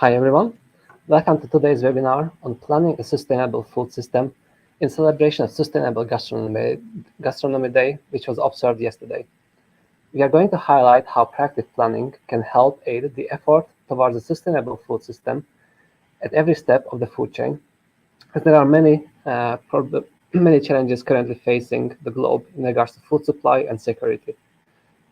Hi everyone, welcome to today's webinar on planning a sustainable food system in celebration of Sustainable Gastronomy Day, which was observed yesterday. We are going to highlight how practice planning can help aid the effort towards a sustainable food system at every step of the food chain, as there are many challenges currently facing the globe in regards to food supply and security.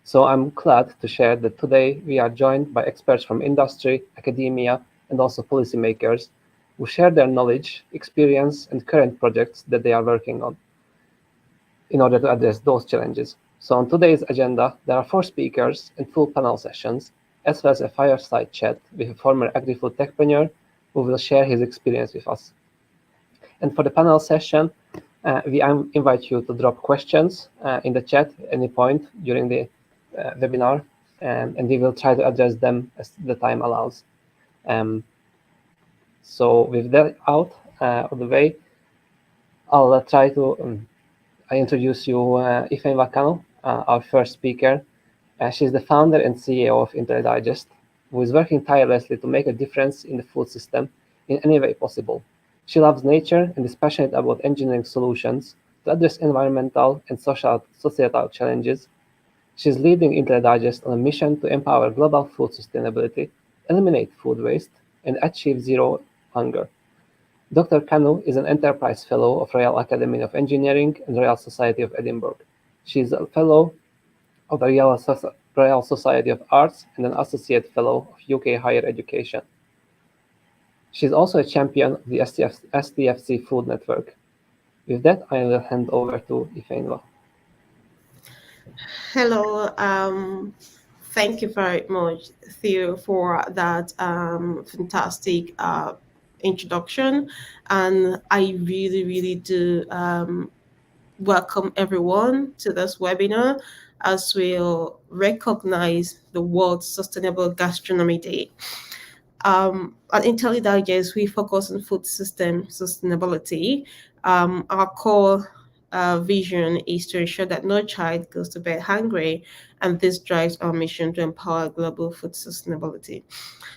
So I'm glad to share that today we are joined by experts from industry, academia, and also policymakers who share their knowledge, experience, and current projects that they are working on in order to address those challenges. So on today's agenda, there are 4 speakers and full panel sessions, as well as a fireside chat with a former agri-food techpreneur who will share his experience with us. And for the panel session, we invite you to drop questions in the chat at any point during the webinar, and we will try to address them as the time allows. So with that out of the way, I'll try to I introduce you Ife Wakano, our first speaker. She's the founder and CEO of IntelliDigest, who is working tirelessly to make a difference in the food system in any way possible. She loves nature and is passionate about engineering solutions to address environmental and societal challenges. She's leading IntelliDigest on a mission to empower global food sustainability, eliminate food waste, and achieve zero hunger. Dr. Kanu is an Enterprise Fellow of Royal Academy of Engineering and Royal Society of Edinburgh. She is a Fellow of the Royal Society of Arts and an Associate Fellow of UK Higher Education. She is also a champion of the STFC Food Network. With that, I will hand over to Ifeinwa. Hello, thank you very much, Theo, for that fantastic introduction. And I really do welcome everyone to this webinar as we'll recognize the World Sustainable Gastronomy Day. At IntelliDigest, we focus on food system sustainability. Our core vision is to ensure that no child goes to bed hungry, and this drives our mission to empower global food sustainability.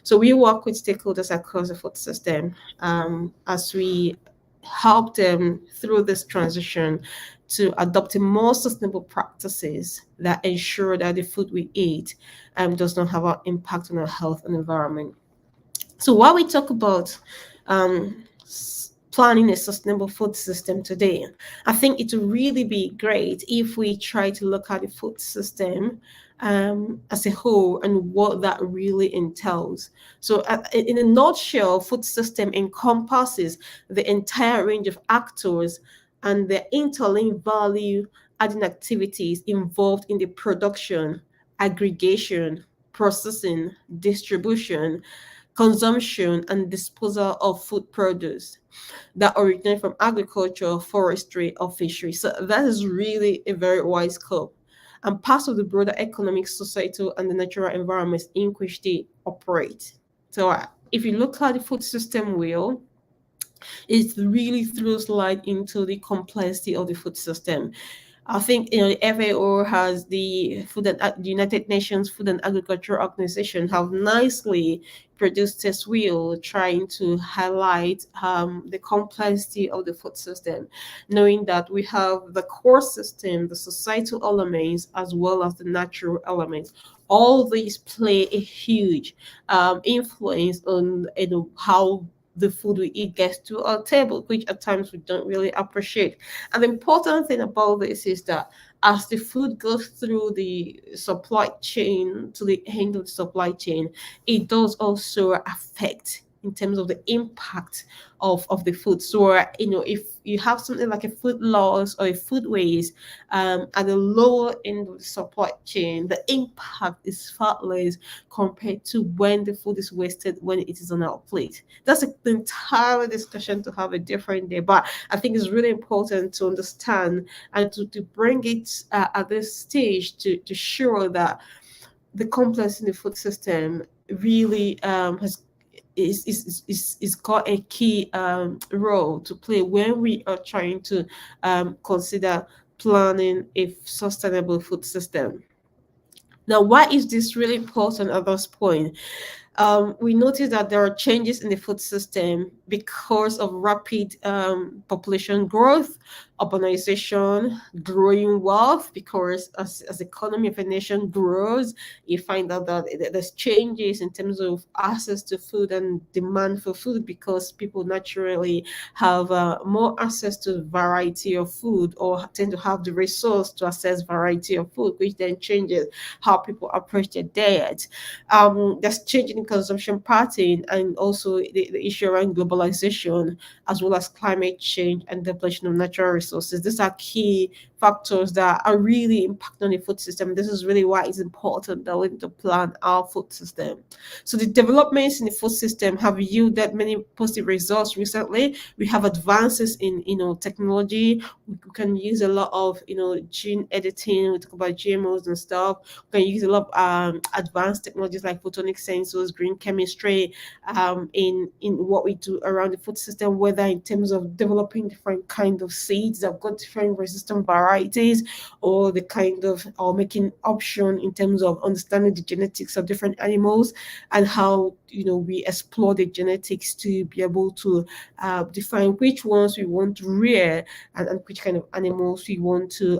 So we work with stakeholders across the food system as we help them through this transition to adopting more sustainable practices that ensure that the food we eat does not have an impact on our health and environment. So while we talk about planning a sustainable food system today, I think it would really be great if we try to look at the food system as a whole and what that really entails. So in a nutshell, food system encompasses the entire range of actors and the interlinked value adding activities involved in the production, aggregation, processing, distribution, consumption, and disposal of food produce that originate from agriculture, forestry, or fishery. So that is really a very wide scope and part of the broader economic, societal, and the natural environments in which they operate. So if you look at the food system wheel, it really throws light into the complexity of the food system. I think the FAO has the United Nations Food and Agriculture Organization have nicely produced this wheel trying to highlight the complexity of the food system, knowing that we have the core system, the societal elements, as well as the natural elements. All these play a huge influence on how the food we eat gets to our table, which at times we don't really appreciate. And the important thing about this is that as the food goes through the supply chain to the end of the supply chain, it does also affect in terms of the impact of the food. So, if you have something like a food loss or a food waste at the lower end of the supply chain, the impact is far less compared to when the food is wasted when it is on our plate. That's an entire discussion to have a different day, but I think it's really important to understand and to bring it at this stage to show that the complex in the food system really has is got a key role to play when we are trying to consider planning a sustainable food system. Now, why is this really important at this point? We notice that there are changes in the food system because of rapid population growth, urbanization, growing wealth. Because as the economy of a nation grows, you find out that there's changes in terms of access to food and demand for food, because people naturally have more access to variety of food, or tend to have the resource to access variety of food, which then changes how people approach their diet. There's changing in consumption pattern, and also the issue around globalization, as well as climate change and depletion of natural resources. These are key factors that are really impacting on the food system. This is really why it's important that we need to plan our food system. So the developments in the food system have yielded many positive results recently. We have advances in technology. We can use a lot of gene editing. We talk about GMOs and stuff. We can use a lot of advanced technologies like photonic sensors, green chemistry, in what we do around the food system, whether in terms of developing different kind of seeds that have got different resistant varieties, or the kind of or making option in terms of understanding the genetics of different animals, and how we explore the genetics to be able to define which ones we want to rear, and which kind of animals we want to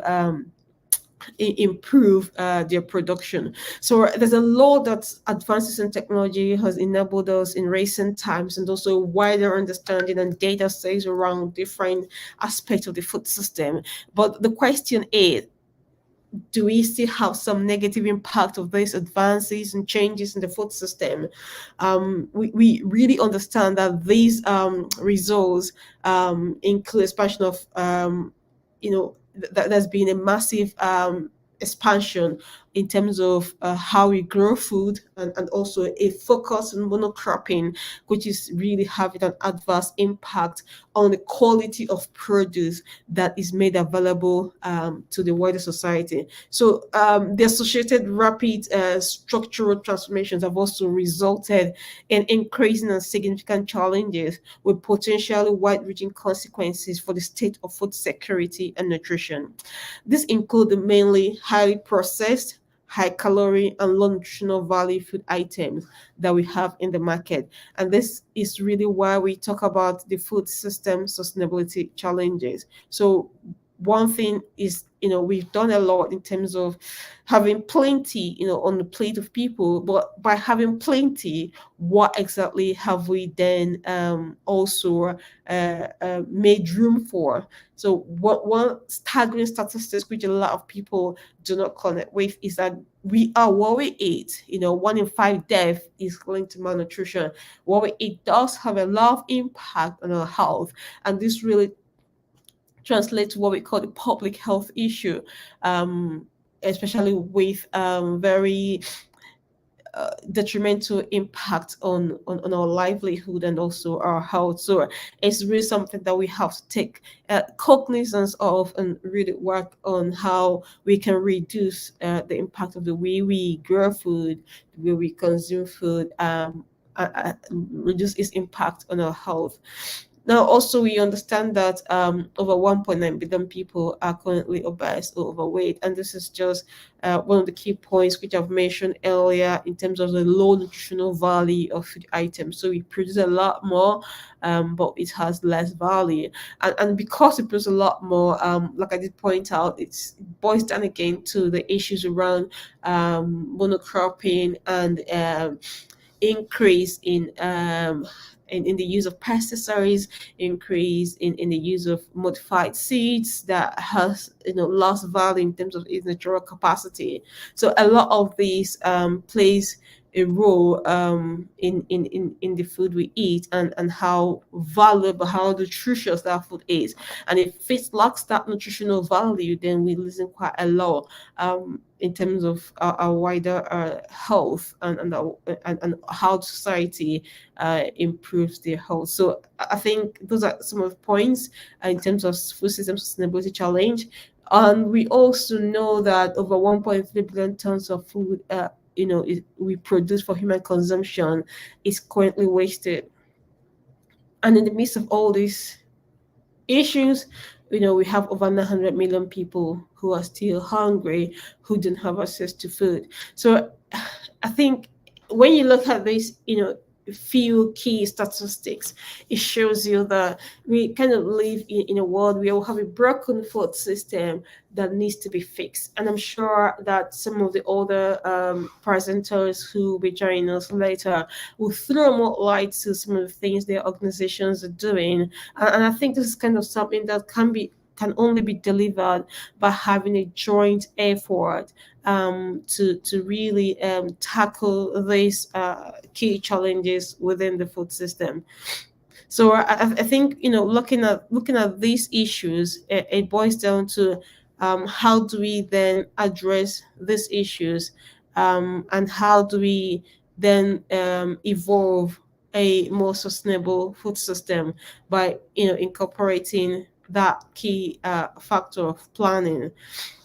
improve their production. So there's a lot that advances in technology has enabled us in recent times, and also wider understanding and data sets around different aspects of the food system. But the question is, do we still have some negative impact of these advances and changes in the food system? We really understand that these results include expansion of there's been a massive expansion in terms of how we grow food, and also a focus on monocropping, which is really having an adverse impact on the quality of produce that is made available to the wider society. So the associated rapid structural transformations have also resulted in increasing and significant challenges with potentially wide-reaching consequences for the state of food security and nutrition. This include mainly highly processed, high calorie and low nutritional value food items that we have in the market. And this is really why we talk about the food system sustainability challenges. So one thing is, we've done a lot in terms of having plenty, on the plate of people, but by having plenty, what exactly have we then also made room for? So one staggering statistics which a lot of people do not connect with is that we are what we eat. 1 in 5 deaths is linked to malnutrition. What we eat does have a lot of impact on our health, and this really translate to what we call the public health issue, especially with very detrimental impact on our livelihood and also our health. So it's really something that we have to take cognizance of, and really work on how we can reduce the impact of the way we grow food, the way we consume food, reduce its impact on our health. Now, also, we understand that over 1.9 billion people are currently obese or overweight, and this is just one of the key points which I've mentioned earlier in terms of the low nutritional value of food items. So we produce a lot more, but it has less value, and because it produces a lot more, like I did point out, it boils down again to the issues around monocropping and increase in the use of pesticides, increase in the use of modified seeds that has lost value in terms of its natural capacity. So a lot of these plays a role in the food we eat, and how valuable, how nutritious that food is. And if it lacks that nutritional value, then we listen quite a lot in terms of our wider health, and how society improves their health. So I think those are some of the points in terms of food system sustainability challenge. And we also know that over 1.3 billion tons of food we produce for human consumption is currently wasted. And in the midst of all these issues, we have over 900 million people who are still hungry, who don't have access to food. So I think when you look at these, few key statistics, it shows you that we kind of live in a world where we have a broken food system that needs to be fixed. And I'm sure that some of the other presenters who will be joining us later will throw more light to some of the things their organizations are doing. And I think this is kind of something that can only be delivered by having a joint effort to really tackle these key challenges within the food system. So I think, looking at these issues, it boils down to how do we then address these issues, and how do we then evolve a more sustainable food system by incorporating that key factor of planning.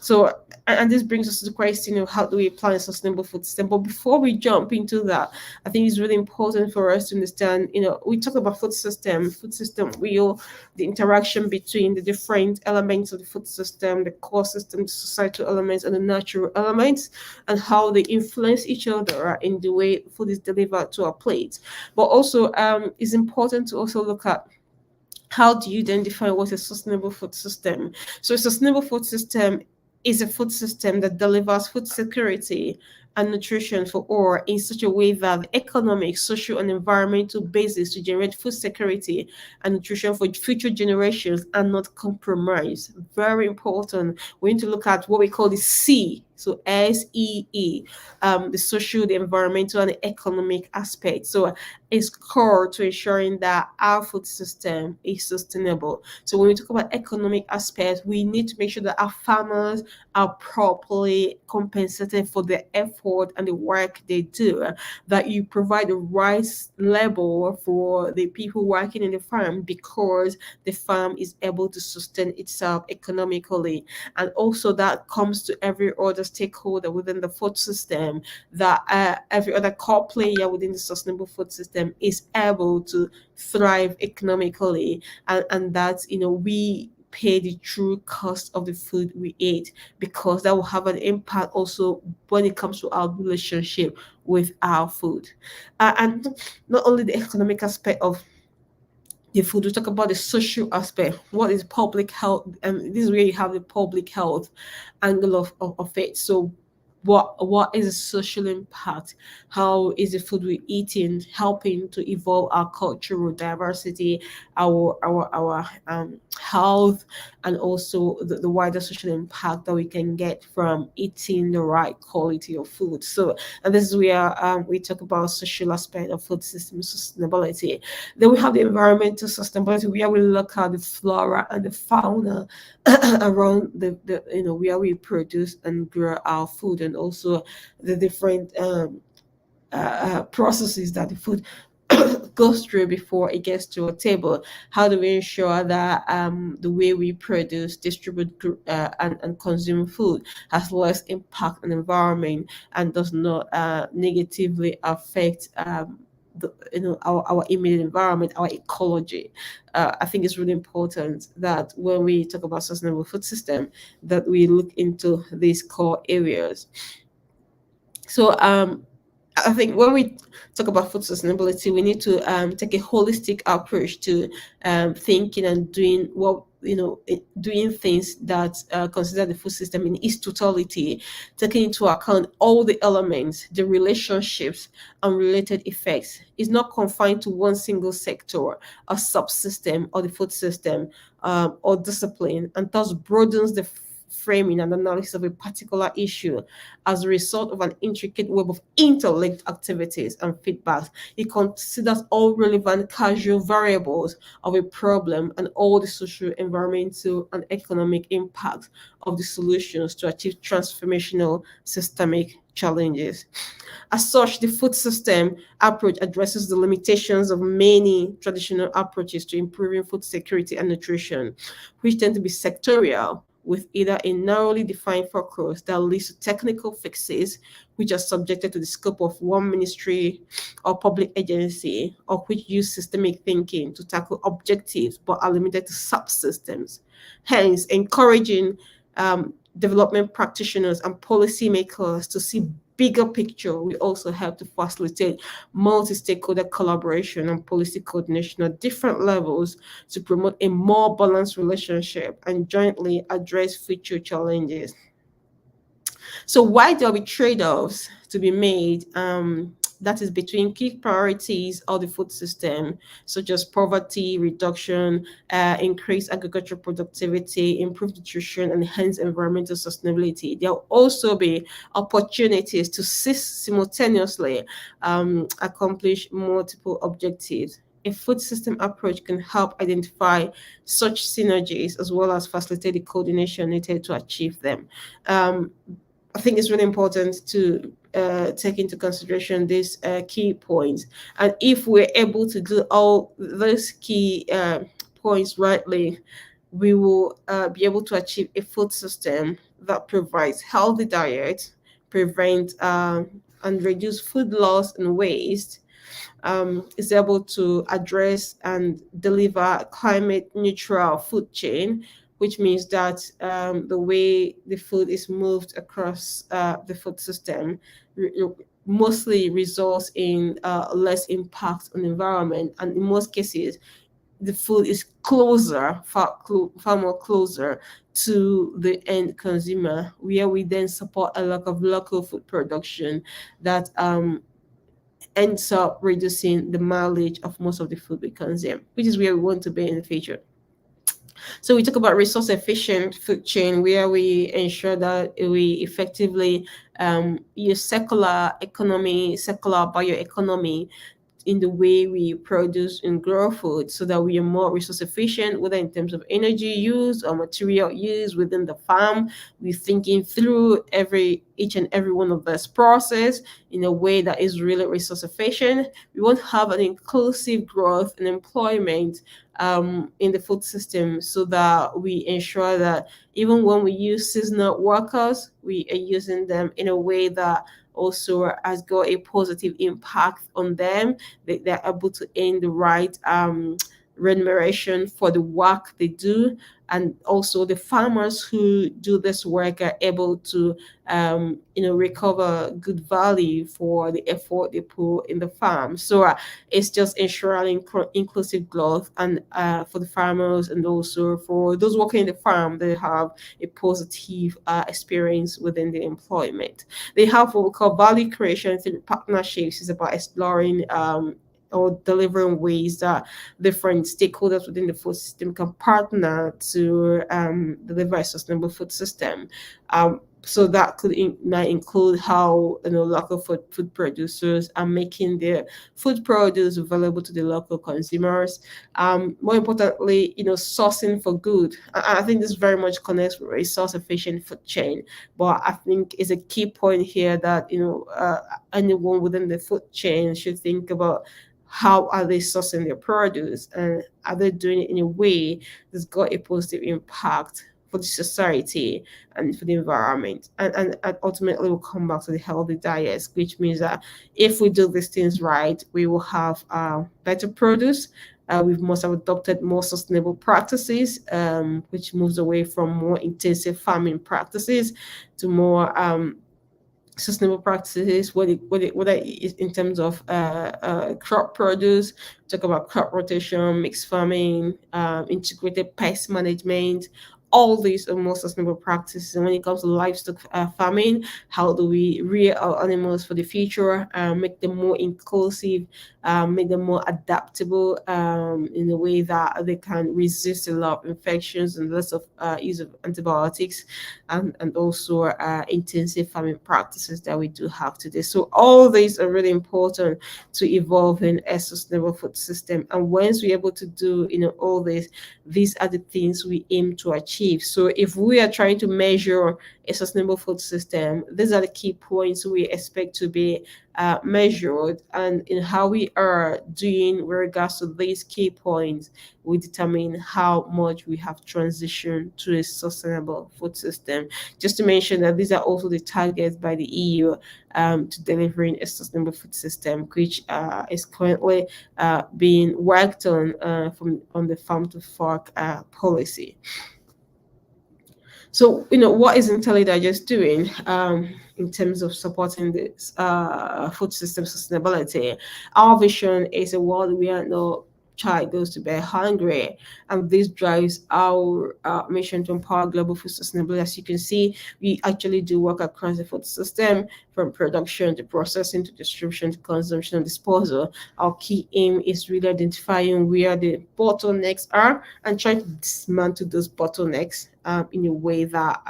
So, and this brings us to the question of how do we plan a sustainable food system. But before we jump into that, I think it's really important for us to understand, we talk about food system wheel, the interaction between the different elements of the food system, the core system, the societal elements, and the natural elements, and how they influence each other in the way food is delivered to our plates. But also, it's important to also look at how do you then define what a sustainable food system? So a sustainable food system is a food system that delivers food security and nutrition for all in such a way that the economic, social, and environmental basis to generate food security and nutrition for future generations are not compromised. Very important. We need to look at what we call the C. So SEE, the social, the environmental, and the economic aspect. So it's core to ensuring that our food system is sustainable. So when we talk about economic aspects, we need to make sure that our farmers are properly compensated for the effort and the work they do, that you provide the right level for the people working in the farm because the farm is able to sustain itself economically. And also that comes to every other stakeholder within the food system, that every other core player within the sustainable food system is able to thrive economically, and that we pay the true cost of the food we eat, because that will have an impact also when it comes to our relationship with our food. And not only the economic aspect of the food, we talk about the social aspect. What is public health? And this is where you have the public health angle of it. So what is the social impact? How is the food we're eating helping to evolve our cultural diversity, our health, and also the wider social impact that we can get from eating the right quality of food? So, and this is where we talk about social aspect of food system sustainability. Then we have the environmental sustainability, where we look at the flora and the fauna around the where we produce and grow our food, and also the different processes that the food goes through before it gets to a table. How do we ensure that the way we produce, distribute, and consume food has less impact on the environment and does not negatively affect our immediate environment, our ecology? I think it's really important that when we talk about sustainable food system, that we look into these core areas. So I think when we talk about food sustainability, we need to take a holistic approach to thinking and doing doing things that consider the food system in its totality, taking into account all the elements, the relationships, and related effects. It's not confined to one single sector, or subsystem, or the food system, or discipline, and thus broadens the framing and analysis of a particular issue as a result of an intricate web of interlinked activities and feedbacks. It considers all relevant causal variables of a problem and all the social, environmental, and economic impacts of the solutions to achieve transformational systemic challenges. As such, the food system approach addresses the limitations of many traditional approaches to improving food security and nutrition, which tend to be sectorial, with either a narrowly defined focus that leads to technical fixes, which are subjected to the scope of one ministry or public agency, or which use systemic thinking to tackle objectives but are limited to subsystems. Hence, encouraging development practitioners and policymakers to see bigger picture. We also help to facilitate multi-stakeholder collaboration and policy coordination at different levels to promote a more balanced relationship and jointly address future challenges. So why there'll be trade-offs to be made, that is between key priorities of the food system, such as poverty reduction, increased agricultural productivity, improved nutrition, and hence environmental sustainability. There'll also be opportunities to simultaneously accomplish multiple objectives. A food system approach can help identify such synergies as well as facilitate the coordination needed to achieve them. Um, I think it's really important to take into consideration these key points. And if we're able to do all those key points rightly, we will be able to achieve a food system that provides healthy diet, prevent and reduce food loss and waste, is able to address and deliver climate neutral food chain, which means that the way the food is moved across the food system mostly results in less impact on the environment, and in most cases the food is far more closer to the end consumer, where we then support a lot of local food production that ends up reducing the mileage of most of the food we consume, which is where we want to be in the future. So we talk about resource efficient food chain, where we ensure that we effectively use circular economy, circular bioeconomy in the way we produce and grow food so that we are more resource efficient, whether in terms of energy use or material use within the farm. We're thinking through each and every one of this process in a way that is really resource efficient. We want to have an inclusive growth and employment in the food system so that we ensure that even when we use seasonal workers, we are using them in a way that also has got a positive impact on them. They're able to earn the right remuneration for the work they do, and also the farmers who do this work are able to recover good value for the effort they put in the farm. So it's just ensuring inclusive growth, and for the farmers and also for those working in the farm, they have a positive experience within the employment. They have what we call value creation through partnerships. It's about exploring or delivering ways that different stakeholders within the food system can partner to deliver a sustainable food system. So that might include how local food producers are making their food produce available to the local consumers. More importantly, sourcing for good. I think this very much connects with resource efficient food chain, but I think is a key point here that anyone within the food chain should think about how are they sourcing their produce, and are they doing it in a way that's got a positive impact for the society and for the environment, and ultimately we'll come back to the healthy diets, which means that if we do these things right, we will have better produce. We must have adopted more sustainable practices, which moves away from more intensive farming practices to more sustainable practices, whether it's in terms of crop produce, talk about crop rotation, mixed farming, integrated pest management. All these are more sustainable practices. And when it comes to livestock farming, how do we rear our animals for the future, make them more inclusive, make them more adaptable in a way that they can resist a lot of infections and less of use of antibiotics, and also intensive farming practices that we do have today. So all these are really important to evolve in a sustainable food system. And once we're able to do all this, these are the things we aim to achieve. So if we are trying to measure a sustainable food system, these are the key points we expect to be measured, and in how we are doing with regards to these key points, we determine how much we have transitioned to a sustainable food system. Just to mention that these are also the targets by the EU to delivering a sustainable food system, which is currently being worked on the farm to fork policy. So, what is IntelliDigest doing in terms of supporting this food system sustainability? Our vision is a world where no child goes to bed hungry, and this drives our mission to empower global food sustainability. As you can see, we actually do work across the food system, from production to processing to distribution to consumption and disposal. Our key aim is really identifying where the bottlenecks are and trying to dismantle those bottlenecks in a way that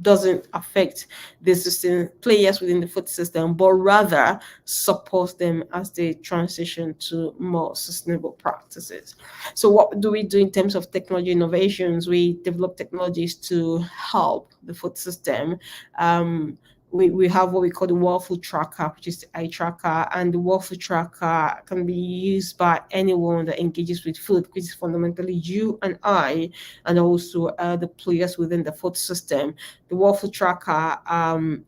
doesn't affect the existing players within the food system, but rather support them as they transition to more sustainable practices. So, what do we do in terms of technology innovations? We develop technologies to help the food system. Um, we have what we call the World Food Tracker, which is the eye tracker, and the World Food Tracker can be used by anyone that engages with food, which is fundamentally you and I, and also the players within the food system. The World Food Tracker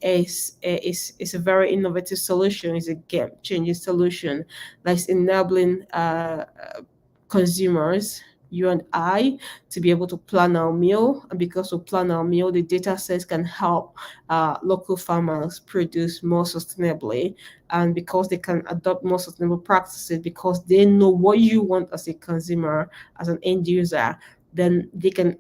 is a very innovative solution. It's a game-changing solution that's enabling consumers, you and I, to be able to plan our meal. And because we plan our meal, the data sets can help local farmers produce more sustainably. And because they can adopt more sustainable practices, because they know what you want as a consumer, as an end user, then they can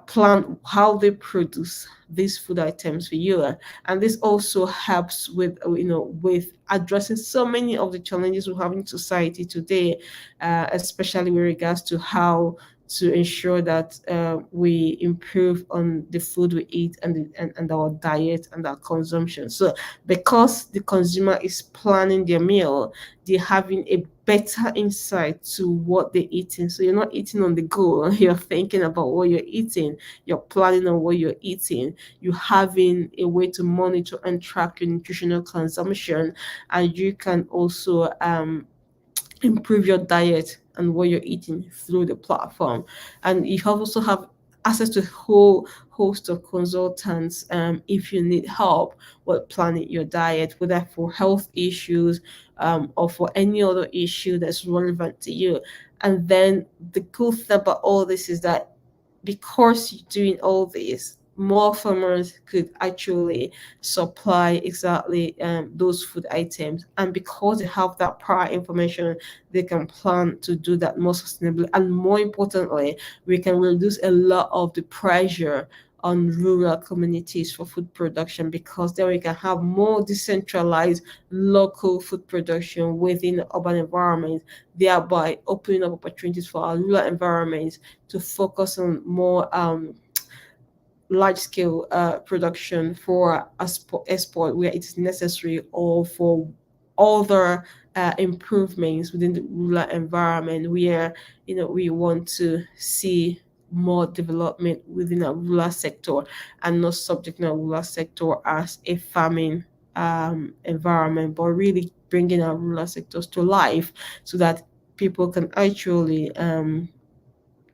plan how they produce these food items for you. And this also helps with with addressing so many of the challenges we have in society today, especially with regards to how to ensure that we improve on the food we eat and our diet and our consumption. So because the consumer is planning their meal, they're having a better insight to what they're eating. So you're not eating on the go, you're thinking about what you're eating, you're planning on what you're eating, you're having a way to monitor and track your nutritional consumption, and you can also improve your diet and what you're eating through the platform. And you also have access to a whole host of consultants if you need help with planning your diet, whether for health issues or for any other issue that's relevant to you. And then the cool thing about all this is that because you're doing all this, more farmers could actually supply exactly those food items. And because they have that prior information, they can plan to do that more sustainably. And more importantly, we can reduce a lot of the pressure on rural communities for food production, because then we can have more decentralized local food production within the urban environment, thereby opening up opportunities for our rural environments to focus on more large scale production for export where it is necessary, or for other improvements within the rural environment where we want to see more development within a rural sector, and not subjecting our rural sector as a farming environment, but really bringing our rural sectors to life so that people can actually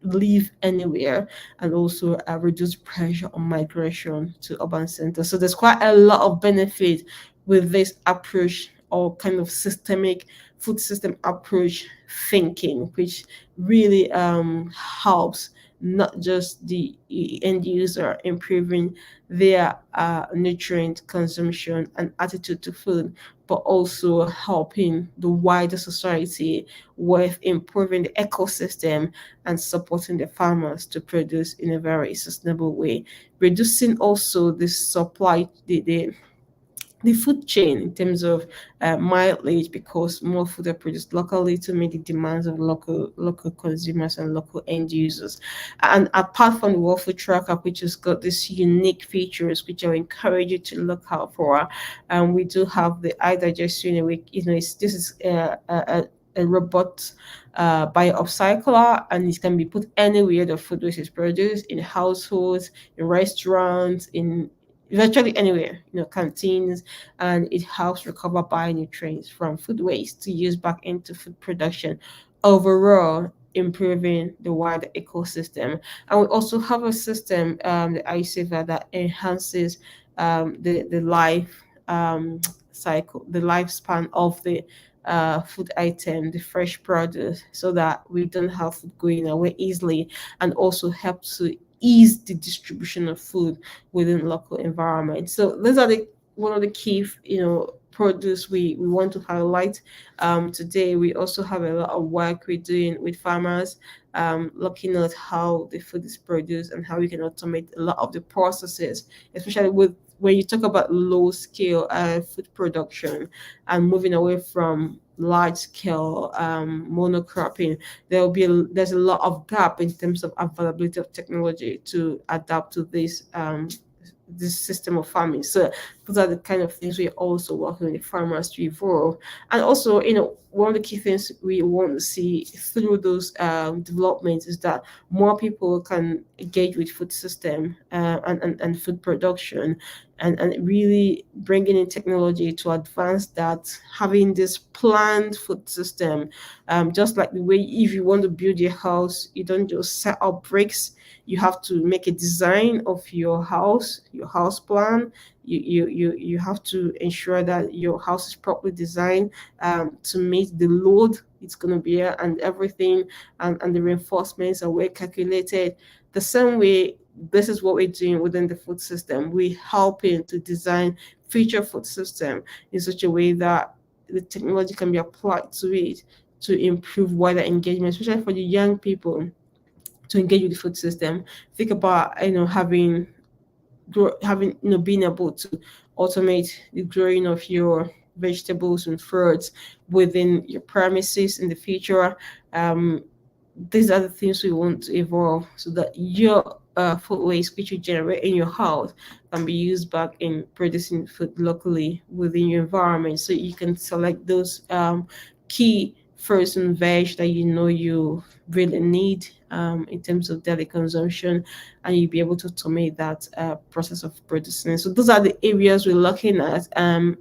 live anywhere, and also reduce pressure on migration to urban centers. So there's quite a lot of benefit with this approach, or kind of systemic food system approach thinking, which really helps not just the end user improving their nutrient consumption and attitude to food, but also helping the wider society with improving the ecosystem and supporting the farmers to produce in a very sustainable way, reducing also the supply, the food chain in terms of mileage, because more food are produced locally to meet the demands of local consumers and local end users. And apart from the World Food Tracker, which has got these unique features, which I encourage you to look out for, we do have the eye digestion. This is a robot bio-upcycler, and it can be put anywhere the food waste is produced, in households, in restaurants, in virtually anywhere, canteens, and it helps recover bionutrients from food waste to use back into food production, overall improving the wider ecosystem. And we also have a system, the iSaver, that enhances the life cycle, the lifespan of the food item, the fresh produce, so that we don't have food going away easily, and also help to ease the distribution of food within local environments. So those are the one of the key, produce we want to highlight today. We also have a lot of work we're doing with farmers, looking at how the food is produced and how we can automate a lot of the processes, especially with when you talk about low scale food production and moving away from large scale monocropping. There's a lot of gap in terms of availability of technology to adapt to this system of farming. So those are the kind of things we're also working with the farmers to evolve. And also, one of the key things we want to see through those developments is that more people can engage with food system and food production, and really bringing in technology to advance that, having this planned food system. Just like the way if you want to build your house, you don't just set up bricks. You have to make a design of your house plan. You have to ensure that your house is properly designed to meet the load it's going to be and everything, and the reinforcements are well calculated. The same way, this is what we're doing within the food system. We're helping to design future food system in such a way that the technology can be applied to it to improve wider engagement, especially for the young people to engage with the food system. Think about being able to automate the growing of your vegetables and fruits within your premises in the future. Um, these are the things we want to evolve so that your food waste which you generate in your house can be used back in producing food locally within your environment, so you can select those key fruits and veg that you really need in terms of daily consumption, and you'll be able to automate that process of producing. So those are the areas we're looking at, and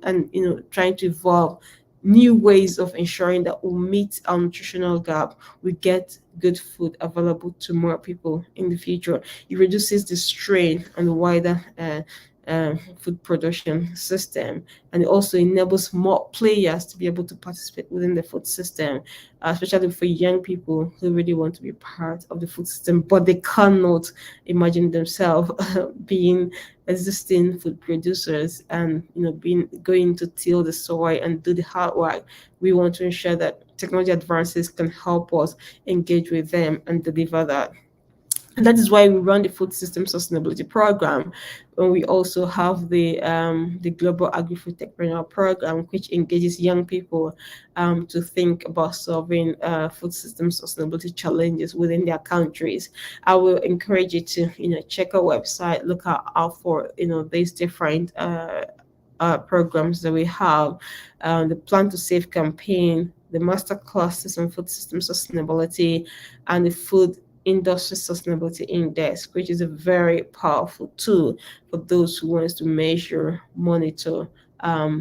trying to evolve new ways of ensuring that we meet our nutritional gap, we get good food available to more people in the future. It reduces the strain on the wider food production system, and it also enables more players to be able to participate within the food system, especially for young people who really want to be part of the food system, but they cannot imagine themselves being existing food producers and being going to till the soil and do the hard work. We want to ensure that technology advances can help us engage with them and deliver that. And that is why we run the Food System Sustainability Program. And we also have the Global Agri-Food Techpreneur Program, which engages young people to think about solving food system sustainability challenges within their countries. I will encourage you to check our website, look out for these different programs that we have, the Plan to Save campaign, the master classes on food system sustainability, and the Food Industry Sustainability Index, which is a very powerful tool for those who want to measure, monitor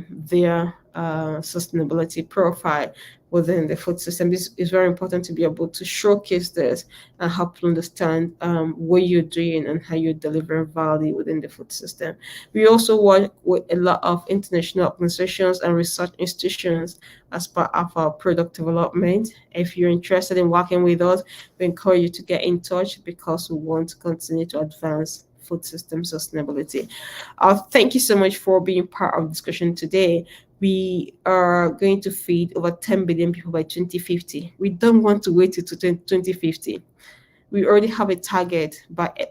their sustainability profile within the food system. It's very important to be able to showcase this and help people understand what you're doing and how you deliver value within the food system. We also work with a lot of international organizations and research institutions as part of our product development. If you're interested in working with us, we encourage you to get in touch because we want to continue to advance food system sustainability. Thank you so much for being part of the discussion today. We are going to feed over 10 billion people by 2050. We don't want to wait till 2050. We already have a target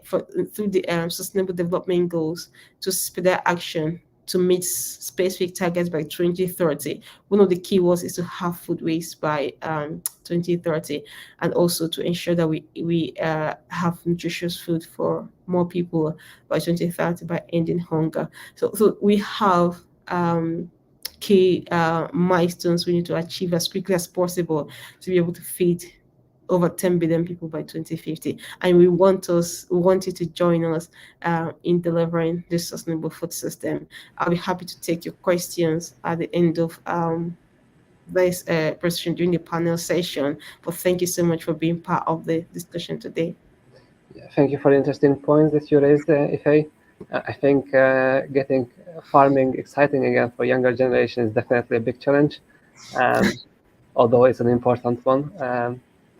through the Sustainable Development Goals to speed that action to meet specific targets by 2030. One of the key words is to have food waste by 2030, and also to ensure that we have nutritious food for more people by 2030 by ending hunger. So we have key milestones we need to achieve as quickly as possible to be able to feed over 10 billion people by 2050, and we want you to join us in delivering this sustainable food system. I'll be happy to take your questions at the end of this presentation during the panel session. But thank you so much for being part of the discussion today. Yeah, thank you for the interesting points that you raised, Ife. I think getting farming exciting again for younger generation is definitely a big challenge, although it's an important one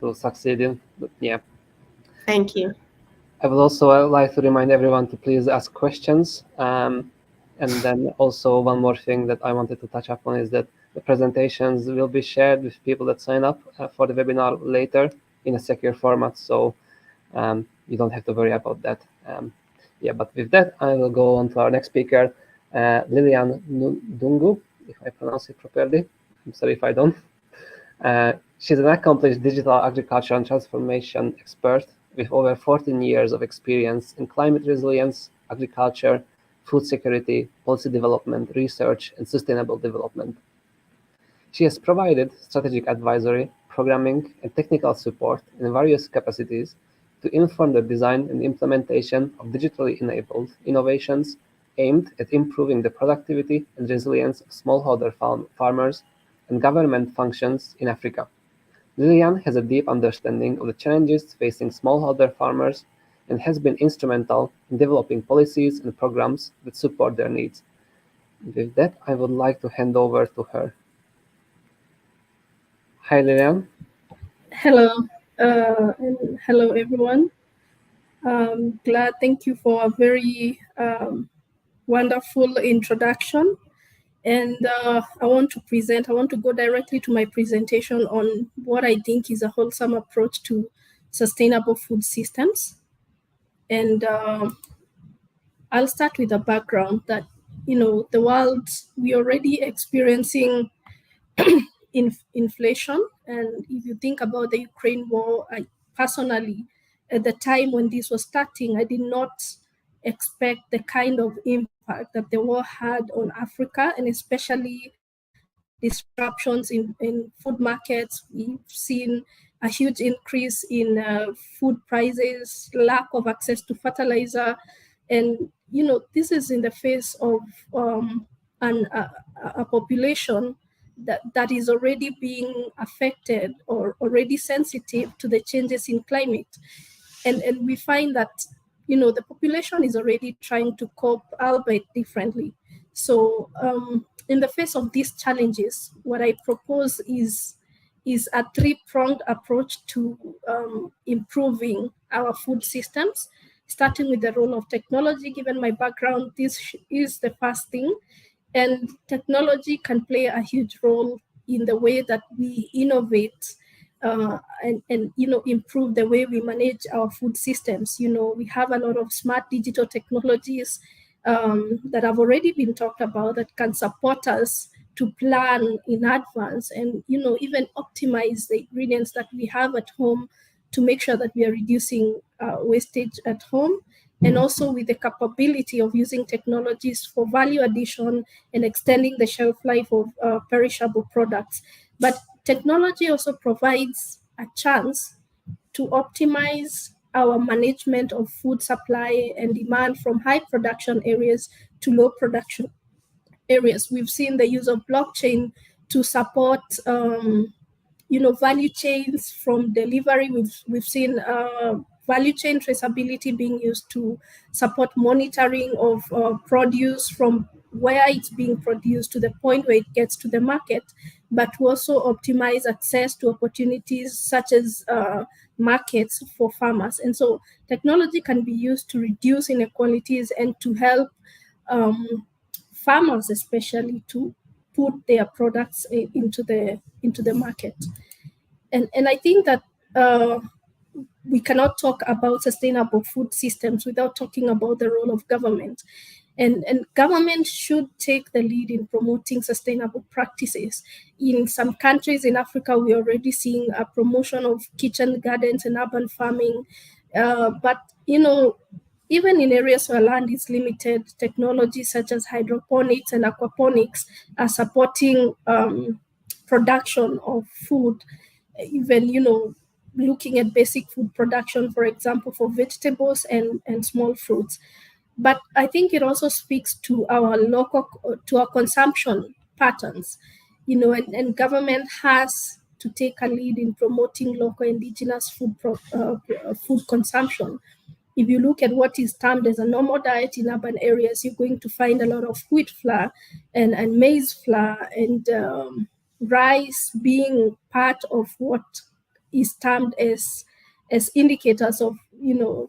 to succeed in. But yeah. Thank you. I would also like to remind everyone to please ask questions. And then also one more thing that I wanted to touch upon is that the presentations will be shared with people that sign up for the webinar later in a secure format. So you don't have to worry about that. Yeah, but with that, I will go on to our next speaker, Lilian Dungu, if I pronounce it properly. I'm sorry if I don't. She's an accomplished digital agriculture and transformation expert with over 14 years of experience in climate resilience, agriculture, food security, policy development, research, and sustainable development. She has provided strategic advisory, programming, and technical support in various capacities to inform the design and implementation of digitally enabled innovations aimed at improving the productivity and resilience of smallholder farmers and government functions in Africa. Lilian has a deep understanding of the challenges facing smallholder farmers and has been instrumental in developing policies and programs that support their needs. With that, I would like to hand over to her. Hi, Lilian. Hello, and hello everyone. Glad, thank you for a very wonderful introduction. And I want to go directly to my presentation on what I think is a wholesome approach to sustainable food systems. And I'll start with a background that, the world, we're already experiencing inflation. And if you think about the Ukraine war, I personally, at the time when this was starting, I did not expect the kind of impact that the war had on Africa, and especially disruptions in food markets. We've seen a huge increase in food prices, lack of access to fertilizer. And, this is in the face of a population that is already being affected or already sensitive to the changes in climate. And we find that, the population is already trying to cope, albeit differently. So in the face of these challenges, what I propose is a three-pronged approach to improving our food systems, starting with the role of technology. Given my background, this is the first thing. And technology can play a huge role in the way that we innovate and improve the way we manage our food systems. We have a lot of smart digital technologies that have already been talked about that can support us to plan in advance and even optimize the ingredients that we have at home to make sure that we are reducing wastage at home, and also with the capability of using technologies for value addition and extending the shelf life of perishable products. But technology also provides a chance to optimize our management of food supply and demand from high production areas to low production areas. We've seen the use of blockchain to support value chains from delivery. We've seen value chain traceability being used to support monitoring of produce from where it's being produced to the point where it gets to the market, but to also optimize access to opportunities such as markets for farmers. And so technology can be used to reduce inequalities and to help farmers especially to put their products into the market. And I think that we cannot talk about sustainable food systems without talking about the role of government. And government should take the lead in promoting sustainable practices. In some countries in Africa, we're already seeing a promotion of kitchen gardens and urban farming. But, even in areas where land is limited, technologies such as hydroponics and aquaponics are supporting production of food. Even, looking at basic food production, for example, for vegetables and small fruits. But I think it also speaks to our consumption patterns, and government has to take a lead in promoting local indigenous food consumption. If you look at what is termed as a normal diet in urban areas, you're going to find a lot of wheat flour and maize flour and rice being part of what is termed as as indicators of,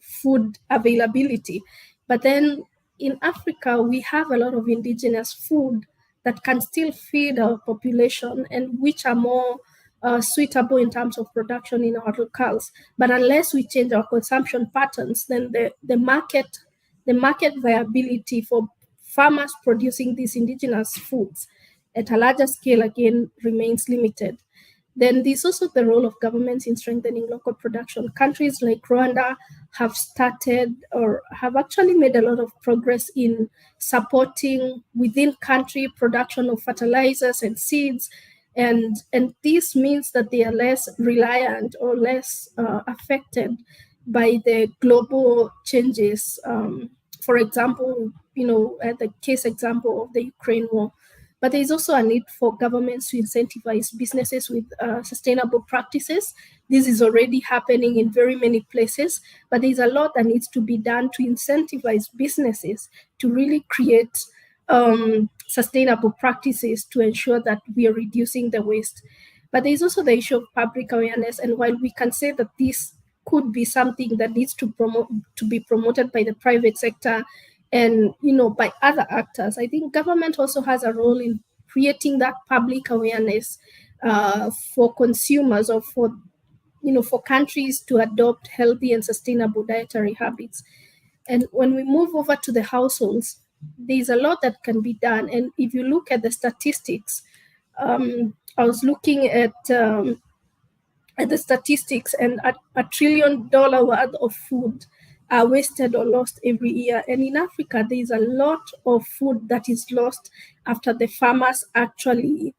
food availability. But then in Africa, we have a lot of indigenous food that can still feed our population and which are more suitable in terms of production in our locales. But unless we change our consumption patterns, then the market viability for farmers producing these indigenous foods at a larger scale again remains limited. Then there's also the role of governments in strengthening local production. Countries like Rwanda have started or have actually made a lot of progress in supporting within country production of fertilizers and seeds. And this means that they are less reliant or less affected by the global changes. For example, the case example of the Ukraine war. But there is also a need for governments to incentivize businesses with sustainable practices. This is already happening in very many places, but there's a lot that needs to be done to incentivize businesses to really create sustainable practices to ensure that we are reducing the waste. But there's also the issue of public awareness. And while we can say that this could be something that needs to be promoted by the private sector and by other actors, I think government also has a role in creating that public awareness for consumers or for countries to adopt healthy and sustainable dietary habits. And when we move over to the households, there's a lot that can be done. And if you look at the statistics, I was looking at the statistics, and $1 trillion worth of food are wasted or lost every year. And in Africa, there is a lot of food that is lost after the farmers actually,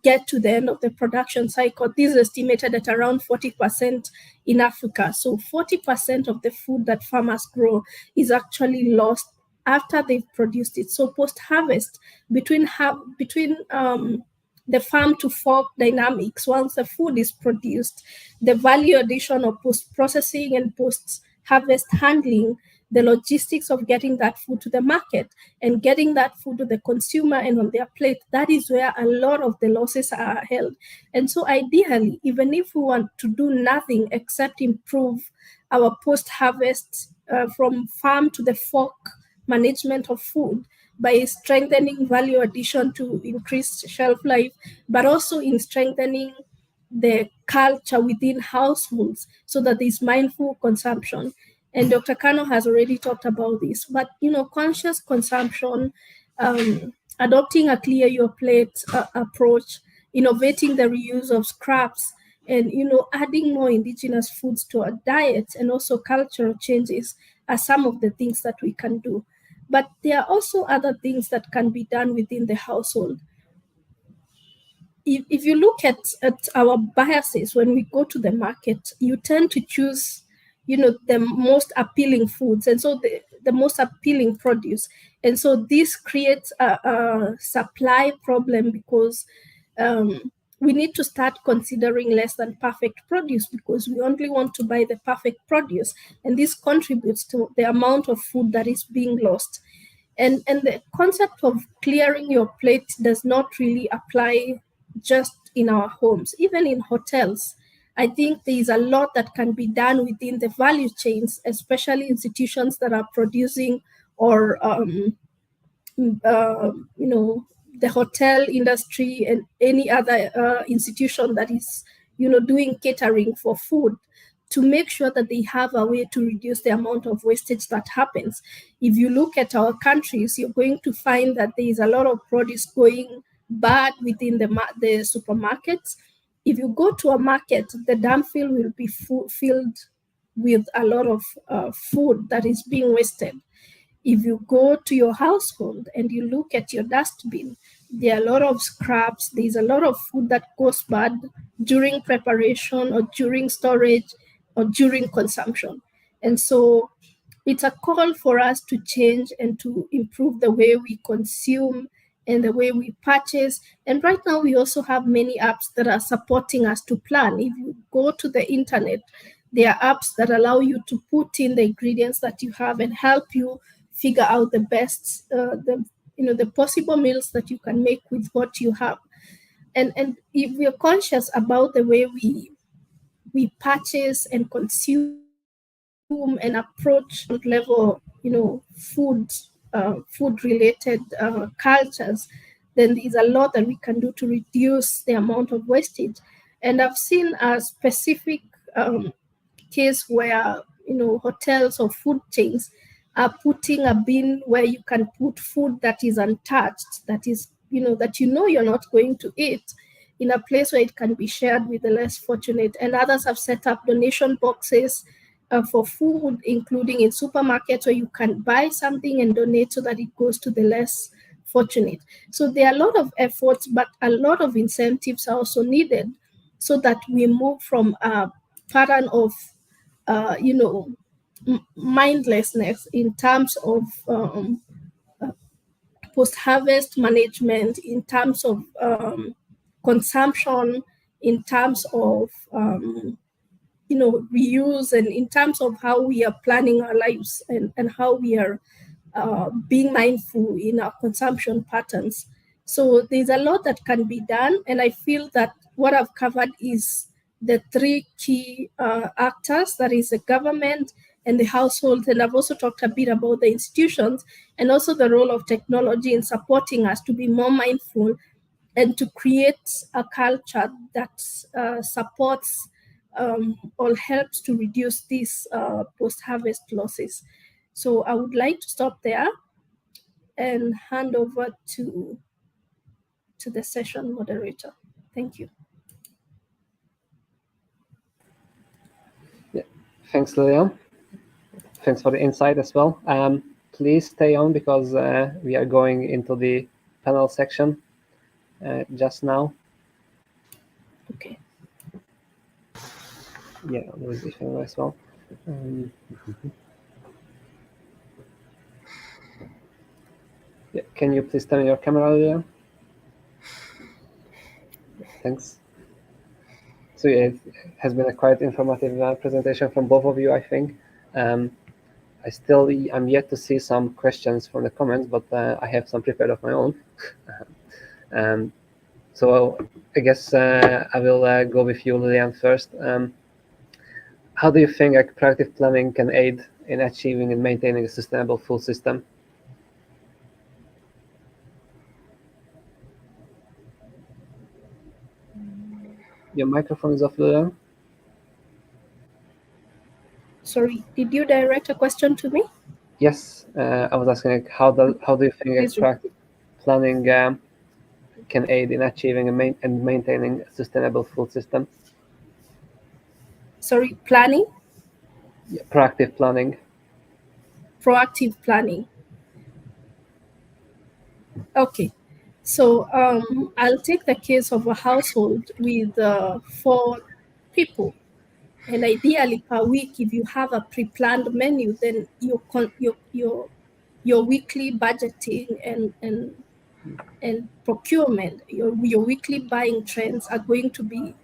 get to the end of the production cycle. This is estimated at around 40% in Africa. So 40% of the food that farmers grow is actually lost after they've produced it. So post-harvest, between the farm to fork dynamics, once the food is produced, the value addition of post-processing and post-harvest handling, the logistics of getting that food to the market and getting that food to the consumer and on their plate, that is where a lot of the losses are held. And so ideally, even if we want to do nothing except improve our post-harvest from farm to the fork management of food, by strengthening value addition to increase shelf life, but also in strengthening the culture within households so that there's mindful consumption. And Dr. Kano has already talked about this, but conscious consumption, adopting a clear your plate approach, innovating the reuse of scraps, and adding more indigenous foods to our diet, and also cultural changes are some of the things that we can do. But there are also other things that can be done within the household. If you look at our biases when we go to the market, you tend to choose, the most appealing foods, and so the most appealing produce. And so this creates a supply problem because we need to start considering less than perfect produce because we only want to buy the perfect produce. And this contributes to the amount of food that is being lost. And the concept of clearing your plate does not really apply just in our homes, even in hotels. I think there is a lot that can be done within the value chains, especially institutions that are producing or, the hotel industry and any other institution that is, doing catering for food, to make sure that they have a way to reduce the amount of wastage that happens. If you look at our countries, you're going to find that there is a lot of produce going bad within the supermarkets. If you go to a market, the dump field will be filled with a lot of food that is being wasted. If you go to your household and you look at your dustbin, there are a lot of scraps. There's a lot of food that goes bad during preparation or during storage or during consumption. And so it's a call for us to change and to improve the way we consume and the way we purchase. And right now, we also have many apps that are supporting us to plan. If you go to the internet, there are apps that allow you to put in the ingredients that you have and help you figure out the best, the possible meals that you can make with what you have. And if we are conscious about the way we we purchase and consume and approach level, food related cultures, then there's a lot that we can do to reduce the amount of wastage. And I've seen a specific case where hotels or food chains are putting a bin where you can put food that is untouched, that is that you're not going to eat, in a place where it can be shared with the less fortunate. And others have set up donation boxes for food, including in supermarkets, where you can buy something and donate so that it goes to the less fortunate. So there are a lot of efforts, but a lot of incentives are also needed so that we move from a pattern of mindlessness in terms of post-harvest management, in terms of consumption, in terms of reuse, and in terms of how we are planning our lives, and how we are being mindful in our consumption patterns. So there's a lot that can be done, and I feel that what I've covered is the three key actors, that is the government and the household, and I've also talked a bit about the institutions and also the role of technology in supporting us to be more mindful and to create a culture that supports or helps to reduce these post-harvest losses. So I would like to stop there and hand over to the session moderator. Thank you. Yeah. Thanks, Lilian. Thanks for the insight as well. Please stay on because we are going into the panel section just now. Okay. Yeah, there is Ifan as well. Yeah, can you please turn on your camera, Lilian? Thanks. So yeah, it has been a quite informative presentation from both of you, I think. I'm yet to see some questions from the comments, but I have some prepared of my own. So I guess I will go with you, Lilian, first. How do you think proactive planning can aid in achieving and maintaining a sustainable food system? Your microphone is off, Lilian. Sorry, did you direct a question to me? Yes, I was asking how do you think proactive planning can aid in achieving and maintaining a sustainable food system? Sorry, planning? Yeah, proactive planning. Proactive planning. Okay. So I'll take the case of a household with 4 people. And ideally per week, if you have a pre-planned menu, then your weekly budgeting and procurement, your weekly buying trends are going to be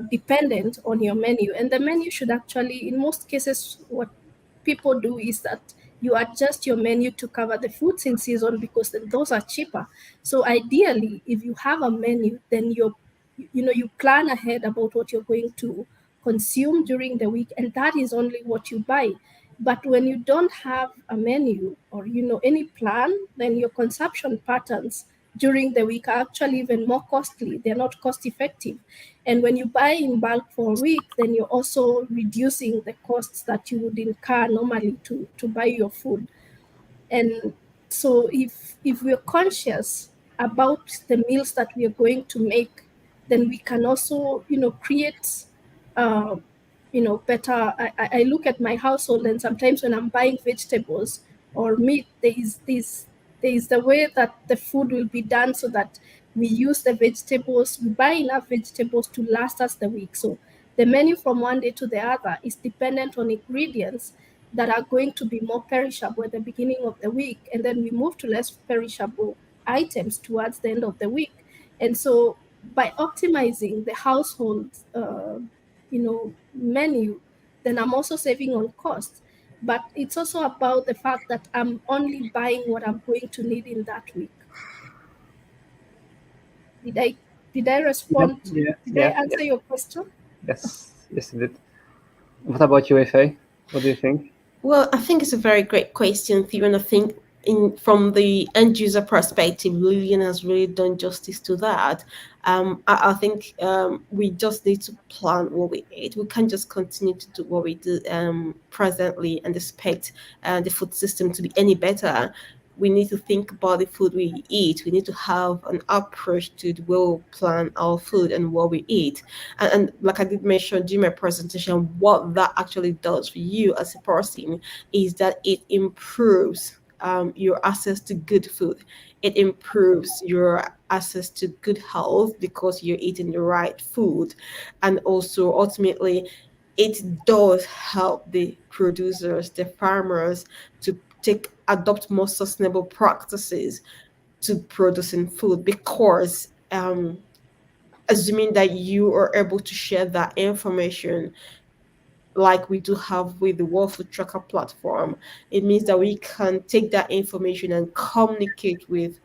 dependent on your menu. And the menu should actually, in most cases, what people do is that you adjust your menu to cover the foods in season, because then those are cheaper. So ideally, if you have a menu, then you plan ahead about what you're going to consume during the week, and that is only what you buy. But when you don't have a menu or any plan, then your consumption patterns during the week are actually even more costly. They're not cost effective. And when you buy in bulk for a week, then you're also reducing the costs that you would incur normally to buy your food. And so if we're conscious about the meals that we are going to make, then we can also create better. I look at my household, and sometimes when I'm buying vegetables or meat, there is the way that the food will be done, so that we use the vegetables, we buy enough vegetables to last us the week. So the menu from one day to the other is dependent on ingredients that are going to be more perishable at the beginning of the week, and then we move to less perishable items towards the end of the week. And so by optimizing the household menu, then I'm also saving on cost. But it's also about the fact that I'm only buying what I'm going to need in that week. Did I respond? Yeah, Did I answer your question? Yes, Yes, it did. What about you, Ife? What do you think? Well, I think it's a very great question, Theo, and I think from the end user perspective, Lillian has really done justice to that. I think we just need to plan what we eat. We can't just continue to do what we do presently and expect the food system to be any better. We need to think about the food we eat. We need to have an approach to the way we plan our food and what we eat. And like I did mention during my presentation, what that actually does for you as a person is that it improves your access to good food. It improves your access to good health because you're eating the right food. And also, ultimately, it does help the producers, the farmers, to adopt more sustainable practices to producing food because assuming that you are able to share that information like we do have with the World Food Tracker platform, it means that we can take that information and communicate with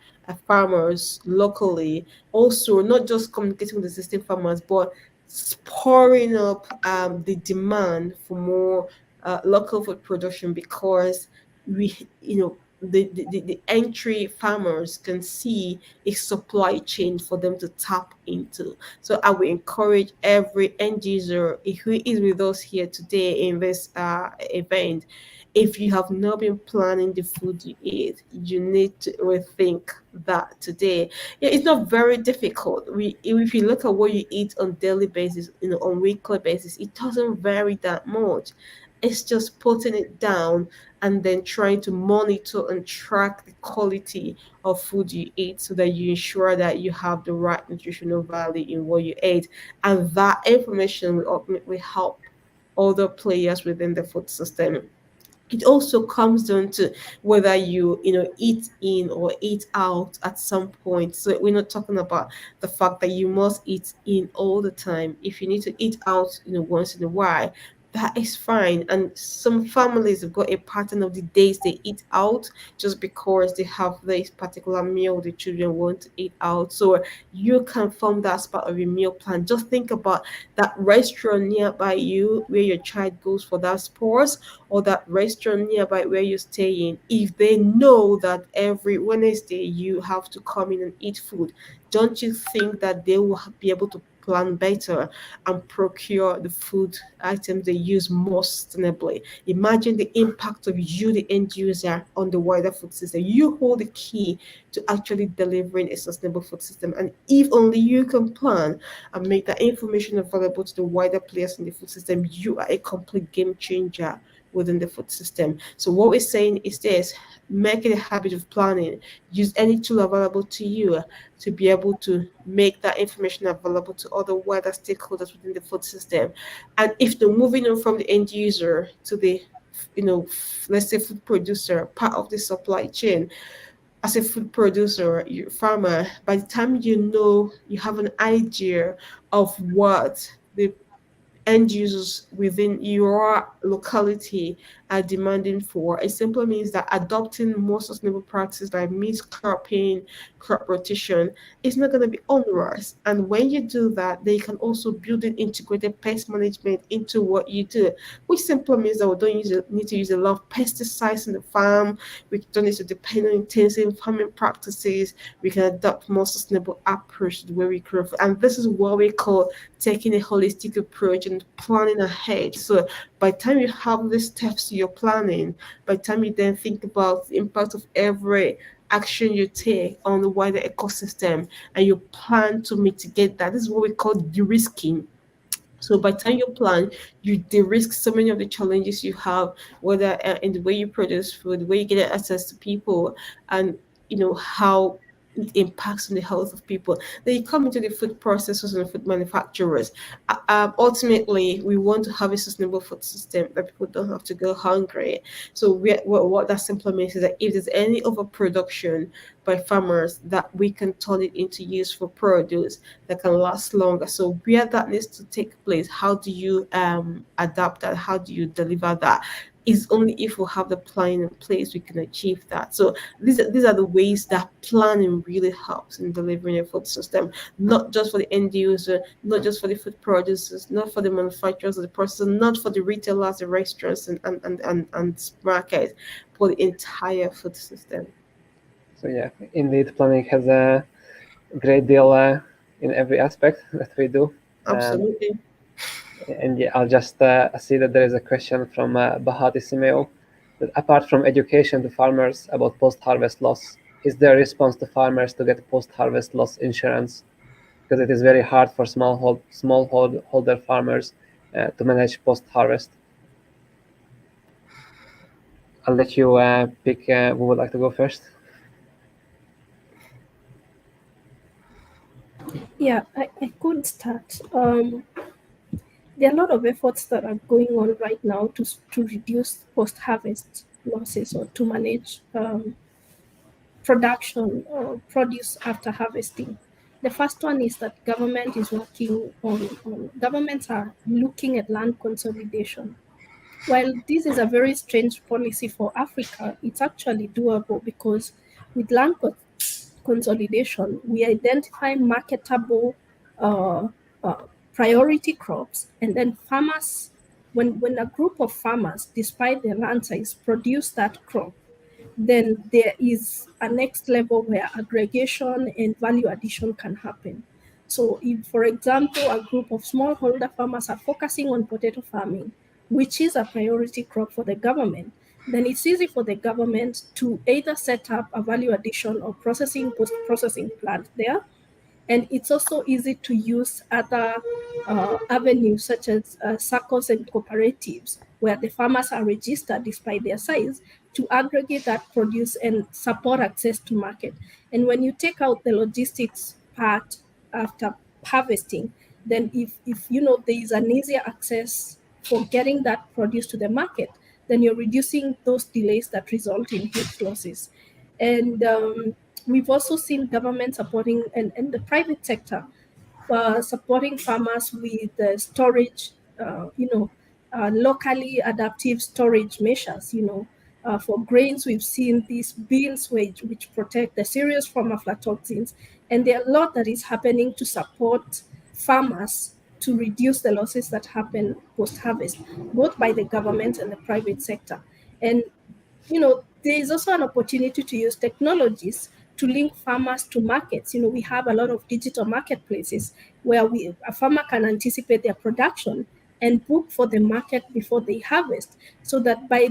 farmers locally. Also, not just communicating with existing farmers, but spurring up the demand for more local food production because we, the entry farmers can see a supply chain for them to tap into. So I will encourage every end user who is with us here today in this event. If you have not been planning the food you eat, you need to rethink that today. Yeah, it's not very difficult. If you look at what you eat on daily basis, on weekly basis, it doesn't vary that much. It's just putting it down and then trying to monitor and track the quality of food you eat so that you ensure that you have the right nutritional value in what you ate. And that information will ultimately help other players within the food system. It also comes down to whether you eat in or eat out at some point. So we're not talking about the fact that you must eat in all the time. If you need to eat out once in a while, that is fine. And some families have got a pattern of the days they eat out just because they have this particular meal the children want to eat out. So you can form that as part of your meal plan. Just think about that restaurant nearby you where your child goes for that sports, or that restaurant nearby where you're staying. If they know that every Wednesday you have to come in and eat food, don't you think that they will be able to plan better and procure the food items they use more sustainably? Imagine the impact of you, the end user, on the wider food system. You hold the key to actually delivering a sustainable food system. And if only you can plan and make that information available to the wider players in the food system, you are a complete game changer within the food system. So what we're saying is this: make it a habit of planning. Use any tool available to you to be able to make that information available to other wider stakeholders within the food system. And if they're moving on from the end user to the let's say food producer, part of the supply chain, as a food producer, you farmer, by the time you have an idea of what the end users within your locality are demanding for. It simply means that adopting more sustainable practices like mixed cropping, crop rotation is not going to be onerous. And when you do that, they can also build in integrated pest management into what you do, which simply means that we don't need to use a lot of pesticides in the farm. We don't need to depend on intensive farming practices. We can adopt more sustainable approach to the way we grow. And this is what we call taking a holistic approach and planning ahead. So by the time you have the steps to your planning, by the time you then think about the impact of every action you take on the wider ecosystem and you plan to mitigate that, this is what we call de-risking. So by the time you plan, you de-risk so many of the challenges you have, whether in the way you produce food, the way you get access to people, and how it impacts on the health of people. Then you come into the food processors and food manufacturers. Ultimately, we want to have a sustainable food system that people don't have to go hungry. So what that simply means is that if there's any overproduction by farmers, that we can turn it into useful produce that can last longer. So where that needs to take place, how do you adapt that? How do you deliver that? it's only if we have the planning in place we can achieve that. So these are the ways that planning really helps in delivering a food system, not just for the end user, not just for the food producers, not for the manufacturers or the processors, not for the retailers, the restaurants and markets, for the entire food system. So yeah, indeed, planning has a great deal in every aspect that we do. And Absolutely. yeah, I'll just see that there is a question from Bahati Simeo, that apart from education to farmers about post-harvest loss, is there a response to farmers to get post-harvest loss insurance? Because it is very hard for smallholder farmers to manage post-harvest. I'll let you pick who would like to go first. Yeah, I could start. There are a lot of efforts that are going on right now to reduce post-harvest losses or to manage production or produce after harvesting. The first one is that government is working on governments are looking at land consolidation. While this is a very strange policy for Africa, it's actually doable because with consolidation, we identify marketable uh, uh, priority crops, and then farmers, when a group of farmers, despite their land size, produce that crop, then there is a next level where aggregation and value addition can happen. So, if, for example, a group of smallholder farmers are focusing on potato farming, which is a priority crop for the government, then it's easy for the government to either set up a value addition or post processing plant there, and it's also easy to use other avenues such as SACCOs and cooperatives, where the farmers are registered despite their size, to aggregate that produce and support access to market. And when you take out the logistics part after harvesting, then if you know there is an easier access for getting that produce to the market, then you're reducing those delays that result in huge losses. And we've also seen government supporting and the private sector supporting farmers with storage, locally adaptive storage measures. For grains, we've seen these bins which protect the cereals from aflatoxins, and there are a lot that is happening to support farmers to reduce the losses that happen post harvest, both by the government and the private sector. And there is also an opportunity to use technologies to link farmers to markets. We have a lot of digital marketplaces where a farmer can anticipate their production and book for the market before they harvest, so that by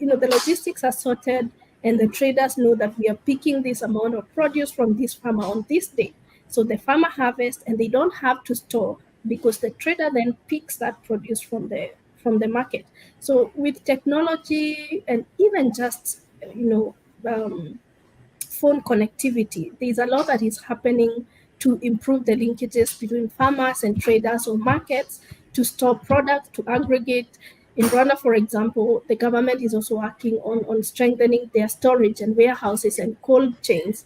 the logistics are sorted and the traders know that we are picking this amount of produce from this farmer on this day. So the farmer harvests and they don't have to store, because the trader then picks that produce from the market. So with technology and even just phone connectivity, there's a lot that is happening to improve the linkages between farmers and traders or markets, to store products, to aggregate. In Rwanda, for example, the government is also working on strengthening their storage and warehouses and cold chains,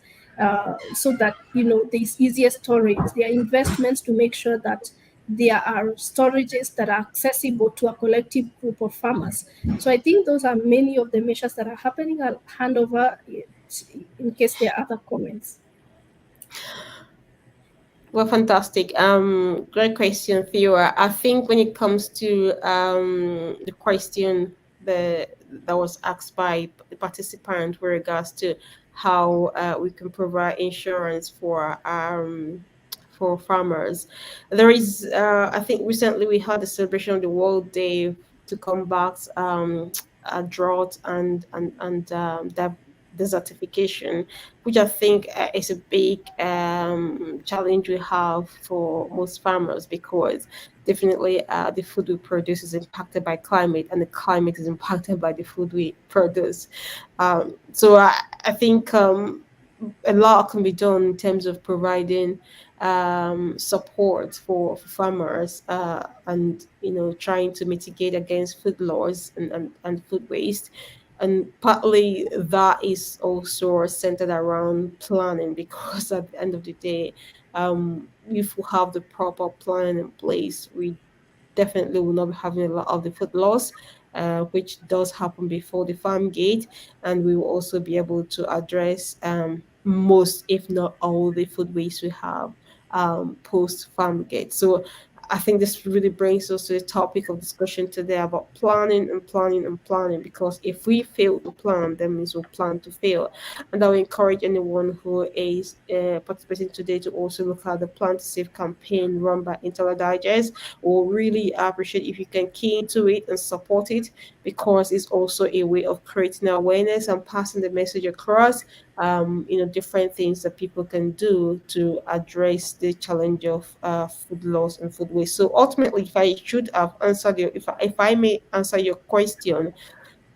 so that there's easier storage. There are investments to make sure that there are storages that are accessible to a collective group of farmers. So I think those are many of the measures that are happening. I'll hand over in case there are other comments. Well, fantastic. Great question, Theo. I think when it comes to the question that was asked by the participant with regards to how we can provide insurance for farmers, there is I think recently we had the celebration of the World Day to combat a drought and desertification, which I think is a big challenge we have for most farmers, because definitely the food we produce is impacted by climate, and the climate is impacted by the food we produce. So I think a lot can be done in terms of providing support for farmers, and trying to mitigate against food loss and food waste. And partly that is also centered around planning, because at the end of the day, if we have the proper plan in place, we definitely will not be having a lot of the food loss. which does happen before the farm gate, and we will also be able to address most, if not all, the food waste we have post farm gate. So I think this really brings us to the topic of discussion today about planning and planning and planning. Because if we fail to plan, that means we'll plan to fail. And I will encourage anyone who is participating today to also look at the Plan to Save campaign run by Intel Digest. We'll really appreciate if you can key into it and support it, because it's also a way of creating awareness and passing the message across. Different things that people can do to address the challenge of food loss and food waste. So ultimately, if I should have answered if I may answer your question,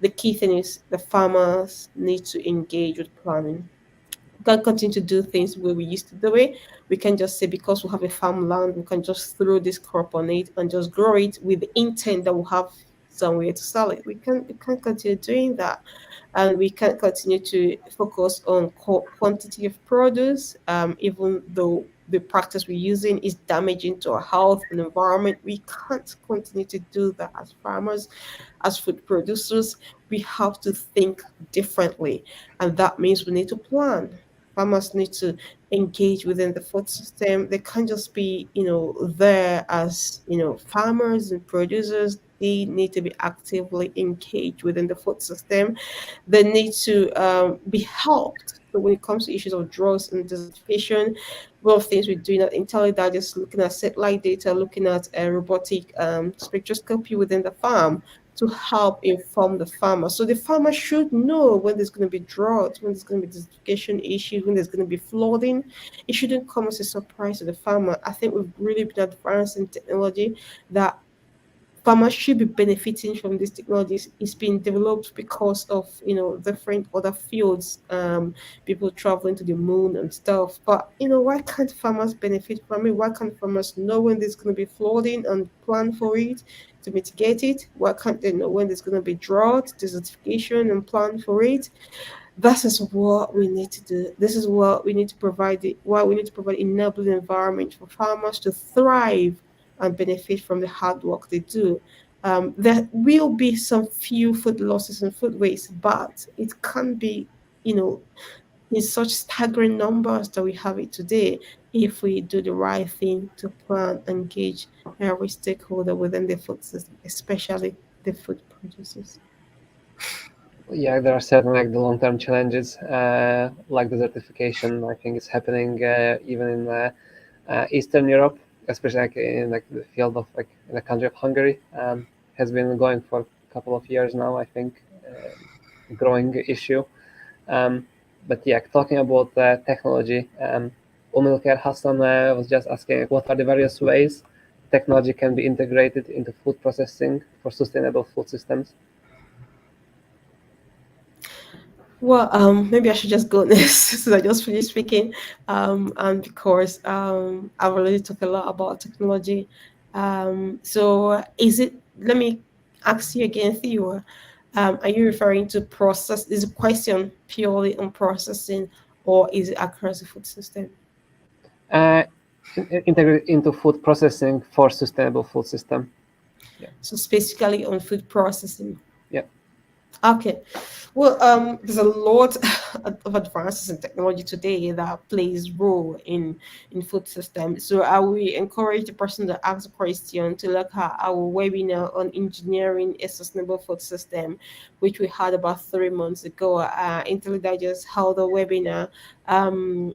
the key thing is the farmers need to engage with planning. We can't continue to do things the way we used to do it. We can just say because we have a farmland, we can just throw this crop on it and just grow it with the intent that we'll have somewhere to sell it. We can't continue doing that, and we can't continue to focus on quantity of produce, even though the practice we're using is damaging to our health and environment. We can't continue to do that as farmers, as food producers. We have to think differently, and that means we need to plan. Farmers need to engage within the food system. They can't just be, there as, farmers and producers. They need to be actively engaged within the food system. They need to be helped. So when it comes to issues of drugs and desertification, one of the things we're doing at IntelliDigest is looking at satellite data, looking at robotic spectroscopy within the farm to help inform the farmer. So the farmer should know when there's going to be drought, when there's going to be desertification issues, when there's going to be flooding. It shouldn't come as a surprise to the farmer. I think we've really been advancing technology that farmers should be benefiting from these technologies. It's been developed because of different other fields, people traveling to the moon and stuff. But why can't farmers benefit from it? Why can't farmers know when there's going to be flooding and plan for it to mitigate it? Why can't they know when there's going to be drought, desertification, and plan for it? That is what we need to do. This is what we need to provide. Why we need to provide enabling environment for farmers to thrive and benefit from the hard work they do. There will be some few food losses and food waste, but it can't be, you know, in such staggering numbers that we have it today if we do the right thing to plan and engage every stakeholder within the food system, especially the food producers. Yeah, there are certain like the long-term challenges, like desertification. I think it's happening even in Eastern Europe, especially like in like the field of like in the country of Hungary, has been going for a couple of years now. I think growing issue. Um, but yeah, talking about technology, Umilker Hassan was just asking what are the various ways technology can be integrated into food processing for sustainable food systems. Well, maybe I should just go next since I just finished speaking. And because I've already talked a lot about technology. So is it? Let me ask you again, Theo. Are you referring to process? Is a question purely on processing, or is it across the food system? Uh, Integrate into food processing for sustainable food system. So specifically on food processing. Yeah. Okay. Well, there's a lot of advances in technology today that plays role in food systems. So I will encourage the person that asks a question to look at our webinar on engineering a sustainable food system, which we had about 3 months ago. IntelliDigest held a webinar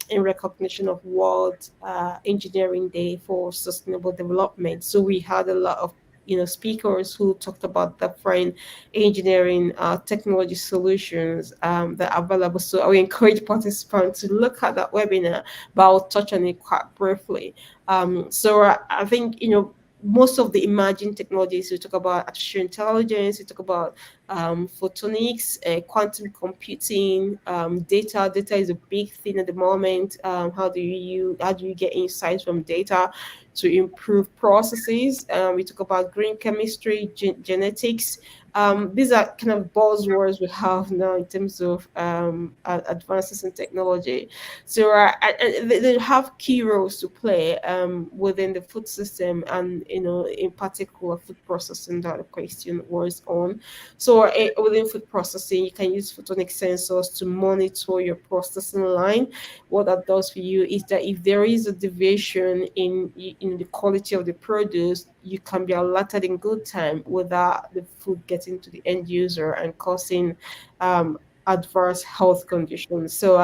in recognition of World Engineering Day for Sustainable Development. So we had a lot of speakers who talked about different engineering technology solutions that are available. So I will encourage participants to look at that webinar, but I'll touch on it quite briefly. I think most of the emerging technologies, we talk about artificial intelligence, we talk about photonics, quantum computing, data. Data is a big thing at the moment. How do you get insights from data to improve processes? We talk about green chemistry, genetics, These are kind of buzzwords we have now in terms of advances in technology. So they have key roles to play within the food system, and in particular food processing that the question was on. So within food processing, you can use photonic sensors to monitor your processing line. What that does for you is that if there is a deviation in the quality of the produce, you can be alerted in good time without the food getting to the end user and causing um, adverse health conditions. So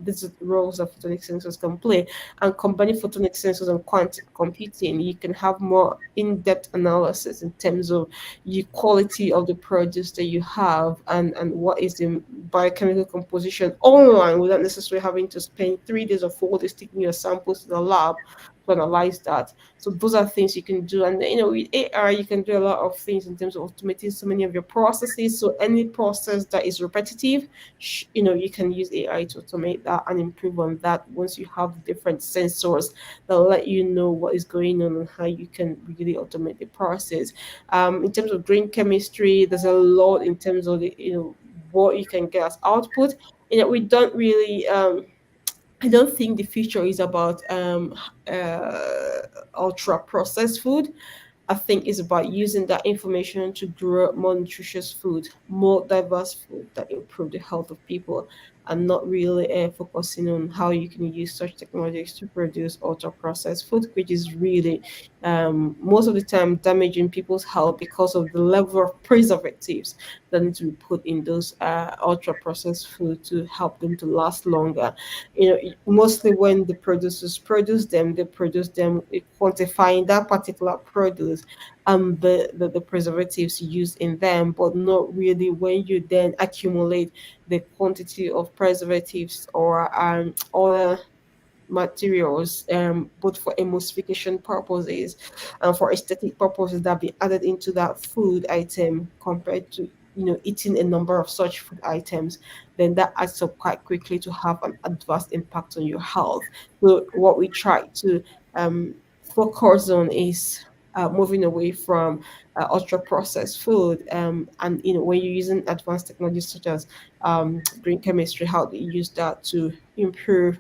these are roles that photonic sensors can play. And combining photonic sensors and quantum computing, you can have more in-depth analysis in terms of the quality of the produce that you have, and what is the biochemical composition online, without necessarily having to spend 3 days or 4 days taking your samples to the lab to analyze that. So those are things you can do. And with AI, you can do a lot of things in terms of automating so many of your processes. So any process that is repetitive, you can use AI to automate that and improve on that once you have different sensors that let you know what is going on and how you can really automate the process. In terms of green chemistry, there's a lot in terms of what you can get as output. We don't really I don't think the future is about ultra processed food. I think it's about using that information to grow more nutritious food, more diverse food that improve the health of people, and not really focusing on how you can use such technologies to produce ultra processed food, which is really most of the time damaging people's health because of the level of preservatives that need to be put in those ultra processed food to help them to last longer. Mostly when the producers produce them, they produce them quantifying that particular produce and the preservatives used in them, but not really when you then accumulate the quantity of preservatives or other materials, both for emulsification purposes and for aesthetic purposes, that be added into that food item compared to eating a number of such food items, then that adds up quite quickly to have an adverse impact on your health. So what we try to focus on is moving away from ultra processed food, and when you're using advanced technologies such as green chemistry, how they use that to improve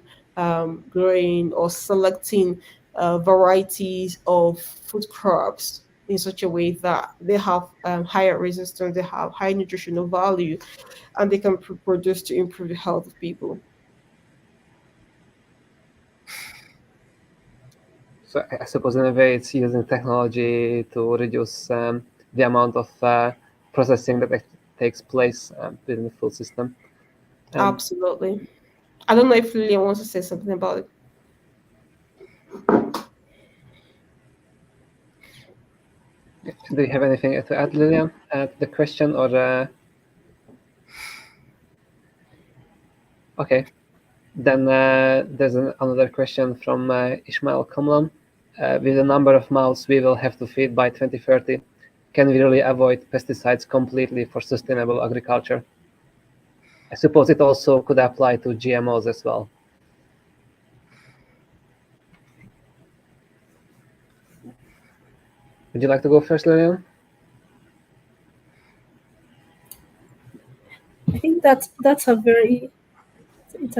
growing or selecting varieties of food crops in such a way that they have higher resistance, they have high nutritional value, and they can produce to improve the health of people. So I suppose in a way it's using technology to reduce the amount of processing that takes place within the food system. Absolutely. I don't know if Lillian wants to say something about it. Do you have anything to add, Lillian, to the question, or okay? Then there's another question from Ishmael Kamlan. With the number of mouths we will have to feed by 2030, can we really avoid pesticides completely for sustainable agriculture? I suppose it also could apply to GMOs as well. Would you like to go first, Lillian? I think that's a very it's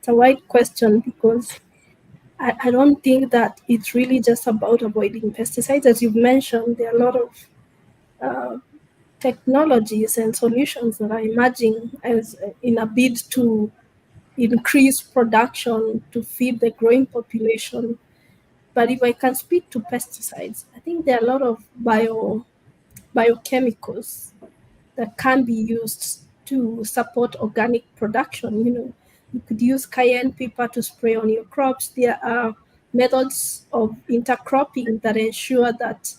a wide question, because I don't think that it's really just about avoiding pesticides. As you've mentioned, there are a lot of technologies and solutions that are emerging as in a bid to increase production to feed the growing population. But if I can speak to pesticides, I think there are a lot of biochemicals that can be used to support organic production. You could use cayenne pepper to spray on your crops. There are methods of intercropping that ensure that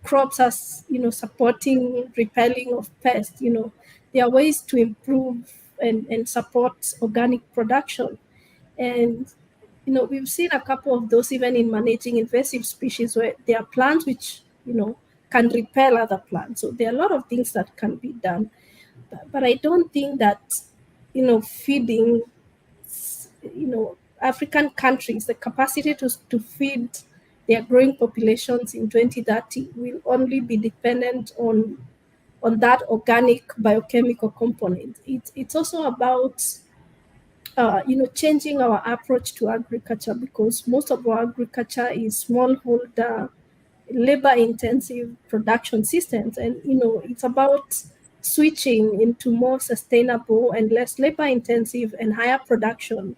crops are supporting repelling of pests. There are ways to improve and support organic production. And we've seen a couple of those even in managing invasive species, where there are plants which can repel other plants. So there are a lot of things that can be done, but I don't think that feeding African countries the capacity to feed their growing populations in 2030 will only be dependent on on that organic biochemical component. It's also about changing our approach to agriculture, because most of our agriculture is smallholder, labor intensive production systems, and it's about switching into more sustainable and less labor intensive and higher production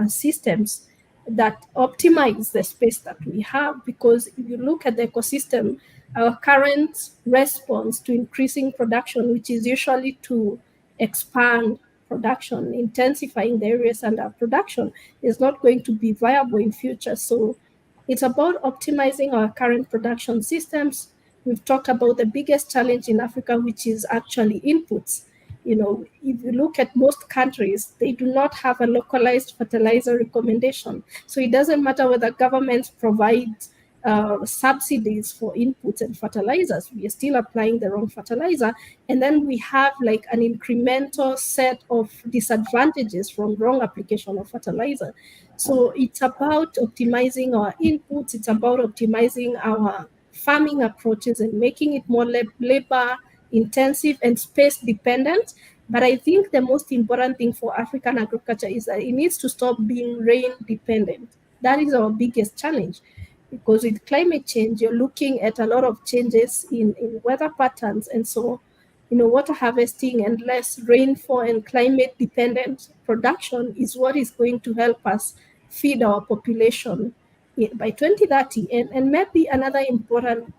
systems that optimize the space that we have. Because if you look at the ecosystem, our current response to increasing production, which is usually to expand production, intensifying the areas under production, is not going to be viable in future. So it's about optimizing our current production systems. We've talked about the biggest challenge in Africa, which is actually inputs. If you look at most countries, they do not have a localized fertilizer recommendation. So it doesn't matter whether governments provide subsidies for inputs and fertilizers, we are still applying the wrong fertilizer. And then we have like an incremental set of disadvantages from wrong application of fertilizer. So it's about optimizing our inputs, it's about optimizing our farming approaches and making it more labor intensive and space dependent. But I think the most important thing for African agriculture is that it needs to stop being rain dependent. That is our biggest challenge, because with climate change, you're looking at a lot of changes in weather patterns. And so, water harvesting and less rainfall and climate dependent production is what is going to help us feed our population by 2030. And maybe another important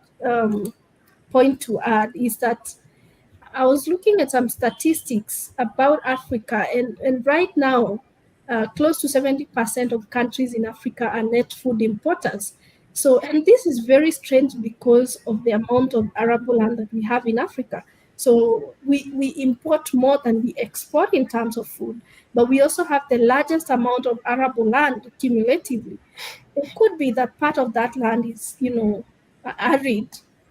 point to add is that I was looking at some statistics about Africa, and right now, close to 70% of countries in Africa are net food importers. So, and this is very strange because of the amount of arable land that we have in Africa. So, we import more than we export in terms of food, but we also have the largest amount of arable land cumulatively. It could be that part of that land is, arid,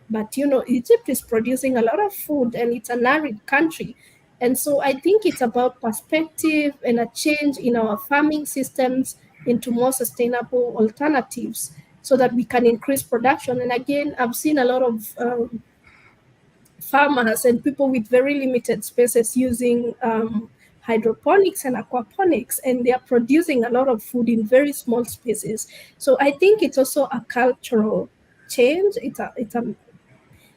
but Egypt is producing a lot of food and it's an arid country. And so I think it's about perspective and a change in our farming systems into more sustainable alternatives so that we can increase production. And again, I've seen a lot of farmers and people with very limited spaces using hydroponics and aquaponics, and they are producing a lot of food in very small spaces. So I think it's also a cultural change.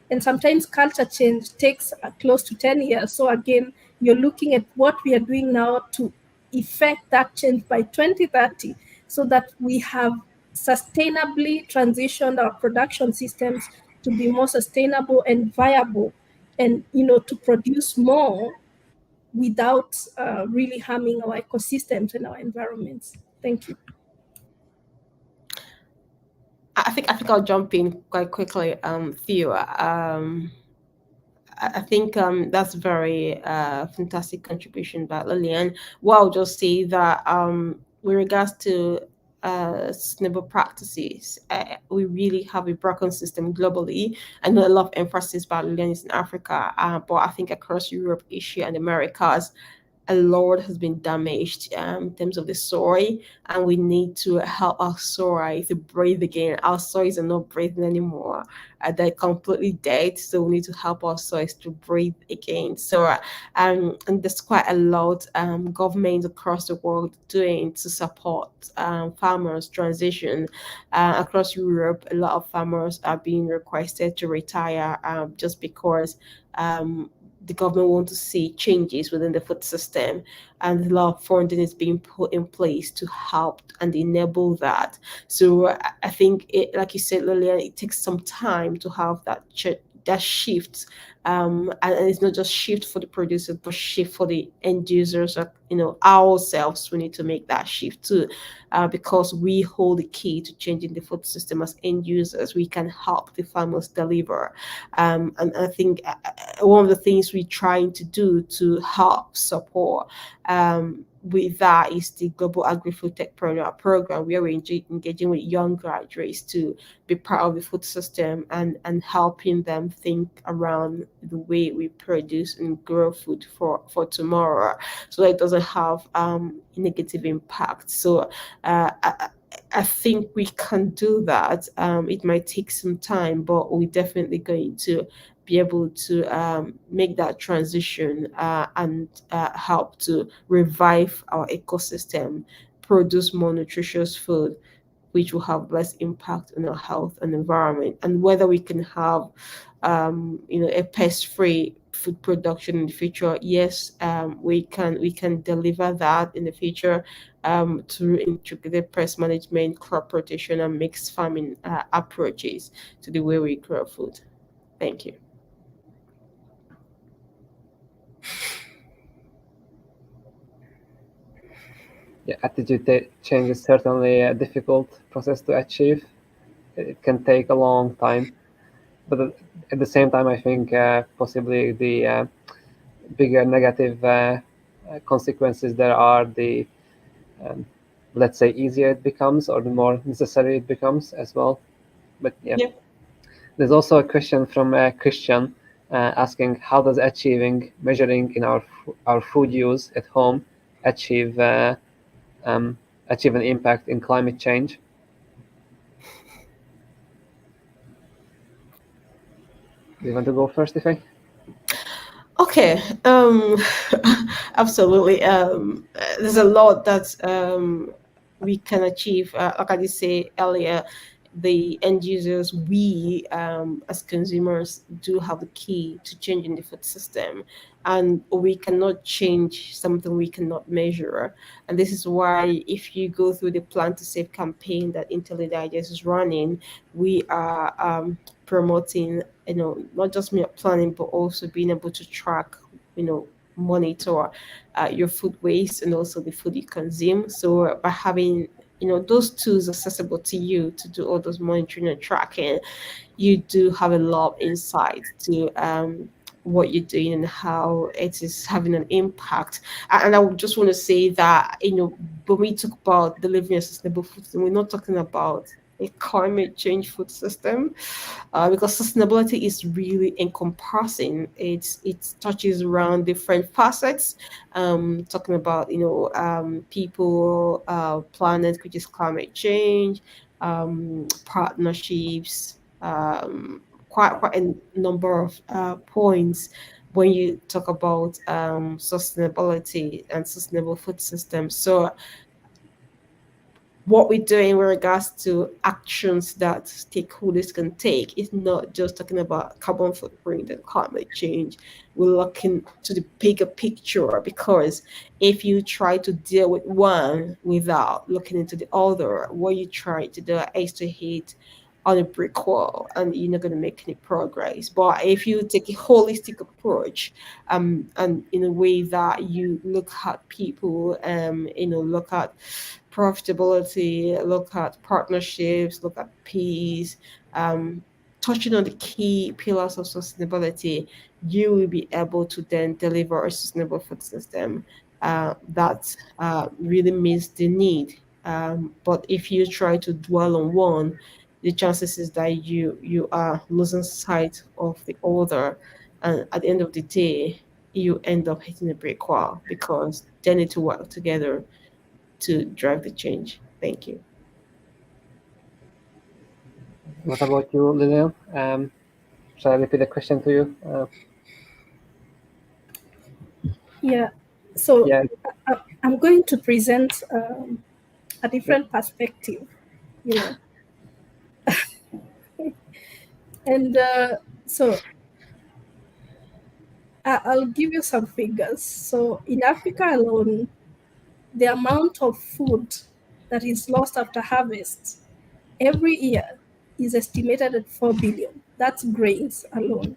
And sometimes culture change takes close to 10 years. So again, you're looking at what we are doing now to effect that change by 2030, so that we have sustainably transitioned our production systems to be more sustainable and viable, and to produce more without really harming our ecosystems and our environments. Thank you. I think I'll jump in quite quickly, Theo. I think that's very fantastic contribution by Lillian. Well, I'll just say that with regards to sustainable practices, we really have a broken system globally. I know a lot of emphasis by Lillian is in Africa, but I think across Europe, Asia, and Americas, a lot has been damaged in terms of the soil, and we need to help our soil to breathe again. Our soils are not breathing anymore. They're completely dead, so we need to help our soils to breathe again. So and there's quite a lot governments across the world doing to support farmers transition. Across Europe, a lot of farmers are being requested to retire just because the government want to see changes within the food system, and a lot of funding is being put in place to help and enable that. So I think it, like you said, Lillian, it takes some time to have that shift, and it's not just shift for the producers, but shift for the end users. Ourselves, we need to make that shift too, because we hold the key to changing the food system as end users. We can help the farmers deliver, and I think one of the things we're trying to do to help support with that is the Global Agri-Food Techpreneur Program, where we're engaging with young graduates to be part of the food system and helping them think around the way we produce and grow food for tomorrow, so that it doesn't have negative impact. So I think we can do that. It might take some time, but we're definitely going to be able to make that transition and help to revive our ecosystem, produce more nutritious food, which will have less impact on our health and environment. And whether we can have, a pest-free food production in the future, yes, we can deliver that in the future through integrated pest management, crop rotation, and mixed farming approaches to the way we grow food. Thank you. Yeah, attitude change is certainly a difficult process to achieve. It can take a long time, but at the same time, I think possibly the bigger negative consequences there are, the um, let's say easier it becomes, or the more necessary it becomes as well. But yeah, Yeah. there's also a question from Christian asking, how does measuring in our food use at home achieve um, achieve an impact in climate change? Do you want to go first, Ife? Okay. Absolutely. There's a lot that we can achieve. Like I did say earlier, the end users, we as consumers, do have the key to changing the food system, and we cannot change something we cannot measure. And this is why, if you go through the Plan to Save campaign that IntelliDigest is running, we are promoting, not just meal planning, but also being able to track, monitor your food waste and also the food you consume. So by having, those tools accessible to you to do all those monitoring and tracking, you do have a lot of insight to what you're doing and how it is having an impact. And I would just want to say that, when we talk about delivering a sustainable food system, we're not talking about a climate change food system, because sustainability is really encompassing. It touches around different facets, talking about, people, planet, which is climate change, partnerships, quite a number of points when you talk about sustainability and sustainable food systems. So what we're doing with regards to actions that stakeholders can take is not just talking about carbon footprint and climate change. We're looking to the bigger picture, because if you try to deal with one without looking into the other, what you try to do is to hit on a brick wall, and you're not going to make any progress. But if you take a holistic approach, and in a way that you look at people, look at profitability, look at partnerships, look at peace, touching on the key pillars of sustainability, you will be able to then deliver a sustainable food system that really meets the need. But if you try to dwell on one, the chances is that you are losing sight of the other, and at the end of the day, you end up hitting a brick wall, because they need to work together to drive the change. Thank you. What about you, Lilian? Shall I repeat the question to you? Yeah. So Yeah, I'm going to present a different perspective, you know. And so I'll give you some figures. So in Africa alone, the amount of food that is lost after harvest every year is estimated at 4 billion. That's grains alone.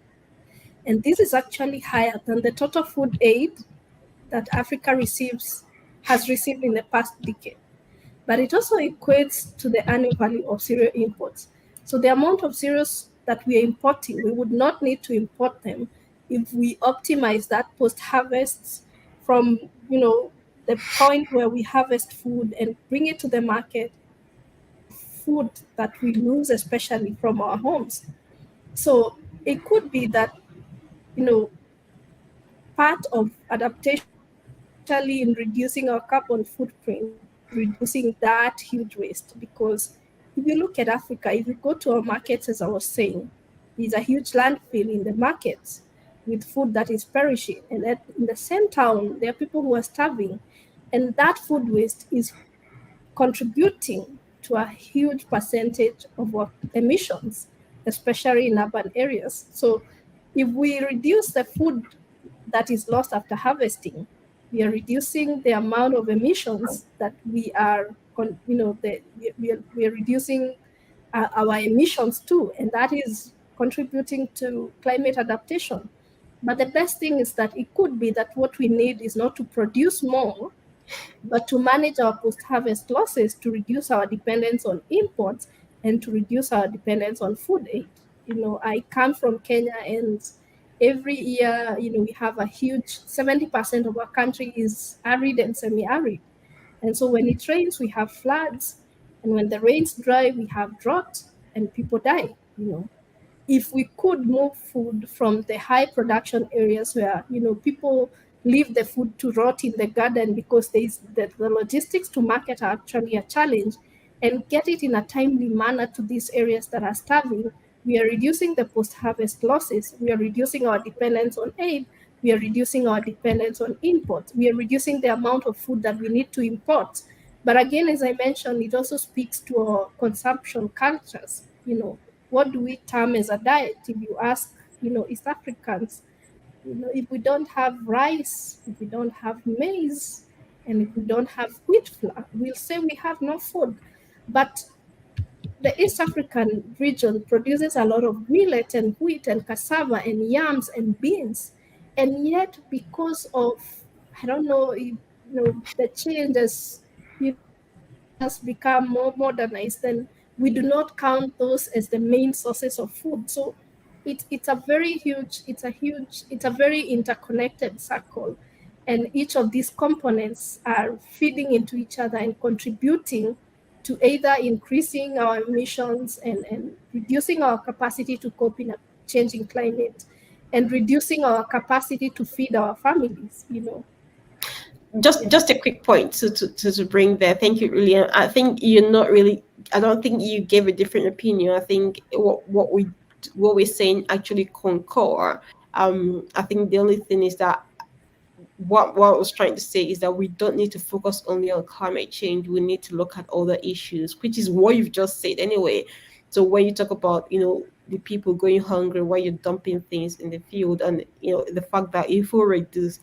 And this is actually higher than the total food aid that Africa has received in the past decade. But it also equates to the annual value of cereal imports. So the amount of cereals that we are importing, we would not need to import them if we optimize that post-harvest from, the point where we harvest food and bring it to the market, food that we lose, especially from our homes. So it could be that, part of adaptation in reducing our carbon footprint reducing that huge waste. Because if you look at Africa, if you go to our markets, as I was saying, there's a huge landfill in the markets with food that is perishing. And in the same town, there are people who are starving. And that food waste is contributing to a huge percentage of our emissions, especially in urban areas. So if we reduce the food that is lost after harvesting, we are reducing the amount of emissions that we are, we are reducing our emissions too, and that is contributing to climate adaptation. But the best thing is that it could be that what we need is not to produce more, but to manage our post-harvest losses, to reduce our dependence on imports and to reduce our dependence on food aid. I come from Kenya, and every year, we have a huge 70% of our country is arid and semi-arid. And so when it rains, we have floods. And when the rains dry, we have drought and people die. If we could move food from the high production areas where people leave the food to rot in the garden because the logistics to market are actually a challenge, and get it in a timely manner to these areas that are starving, we are reducing the post-harvest losses. We are reducing our dependence on aid. We are reducing our dependence on imports. We are reducing the amount of food that we need to import. But again, as I mentioned, it also speaks to our consumption cultures. What do we term as a diet? If you ask, East Africans, if we don't have rice, if we don't have maize, and if we don't have wheat flour, we'll say we have no food. But the East African region produces a lot of millet and wheat and cassava and yams and beans. And yet, because of, I don't know, the changes, has become more modernized, then we do not count those as the main sources of food. So it's a very interconnected circle, and each of these components are feeding into each other and contributing to either increasing our emissions and reducing our capacity to cope in a changing climate, and reducing our capacity to feed our families. Just a quick point to bring there. Thank you, Julian. I think you're not really. I don't think you gave a different opinion. I think what we're saying actually concur. I think the only thing is that what I was trying to say is that we don't need to focus only on climate change. We need to look at other issues, which is what you've just said anyway. So when you talk about the people going hungry while you're dumping things in the field, and the fact that if we reduce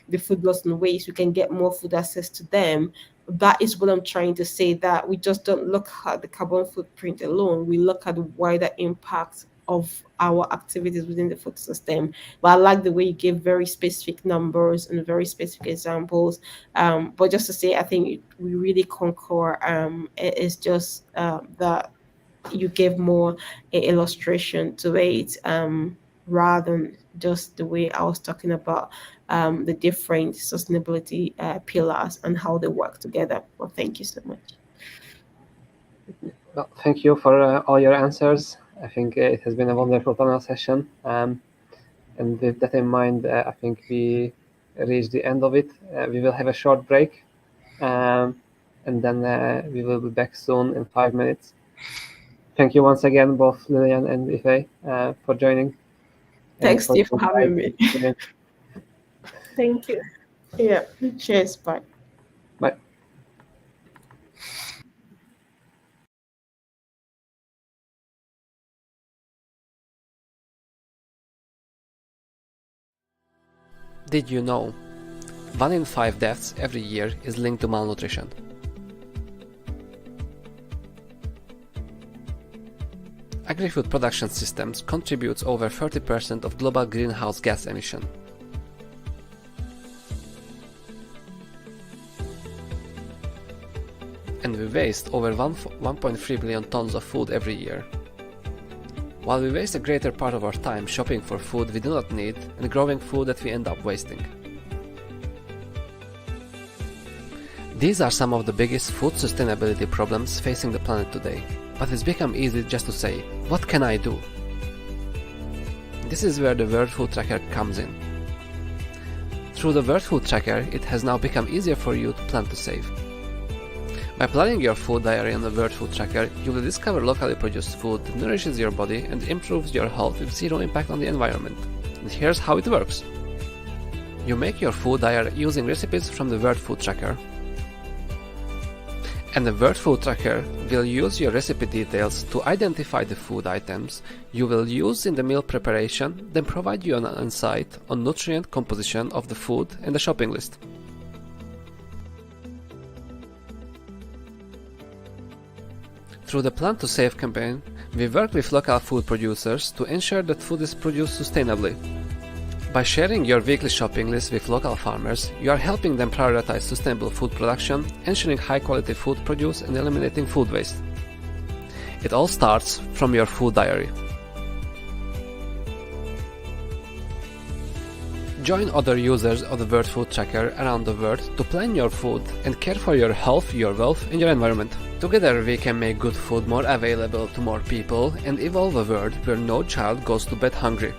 the food loss and waste, we can get more food access to them. That is what I'm trying to say, that we just don't look at the carbon footprint alone. We look at the wider impact of our activities within the food system. But I like the way you gave very specific numbers and very specific examples. But just to say, I think we really concur. It's just that you gave more illustration to it, rather than just the way I was talking about the different sustainability pillars and how they work together. Well, thank you so much. Well, thank you for all your answers. I think it has been a wonderful panel session. And with that in mind, I think we reached the end of it. We will have a short break, and then we will be back soon in 5 minutes. Thank you once again, both Lillian and Ife, for joining. Thanks, Steve, for having me. Thank you. Yeah. Cheers. Bye. Bye. Did you know 1 in 5 deaths every year is linked to malnutrition? Agri-food production systems contributes over 30% of global greenhouse gas emission. And we waste over 1.3 billion tons of food every year. While we waste a greater part of our time shopping for food we do not need and growing food that we end up wasting. These are some of the biggest food sustainability problems facing the planet today. But it's become easy just to say, what can I do? This is where the World Food Tracker comes in. Through the World Food Tracker, it has now become easier for you to plan to save. By planning your food diary on the World Food Tracker, you will discover locally produced food that nourishes your body and improves your health with zero impact on the environment. And here's how it works. You make your food diary using recipes from the World Food Tracker. And the World Food Tracker will use your recipe details to identify the food items you will use in the meal preparation, then provide you an insight on nutrient composition of the food and the shopping list. Through the Plan to Save campaign, we work with local food producers to ensure that food is produced sustainably. By sharing your weekly shopping list with local farmers, you are helping them prioritize sustainable food production, ensuring high-quality food produce and eliminating food waste. It all starts from your food diary. Join other users of the World Food Tracker around the world to plan your food and care for your health, your wealth and your environment. Together we can make good food more available to more people and evolve a world where no child goes to bed hungry.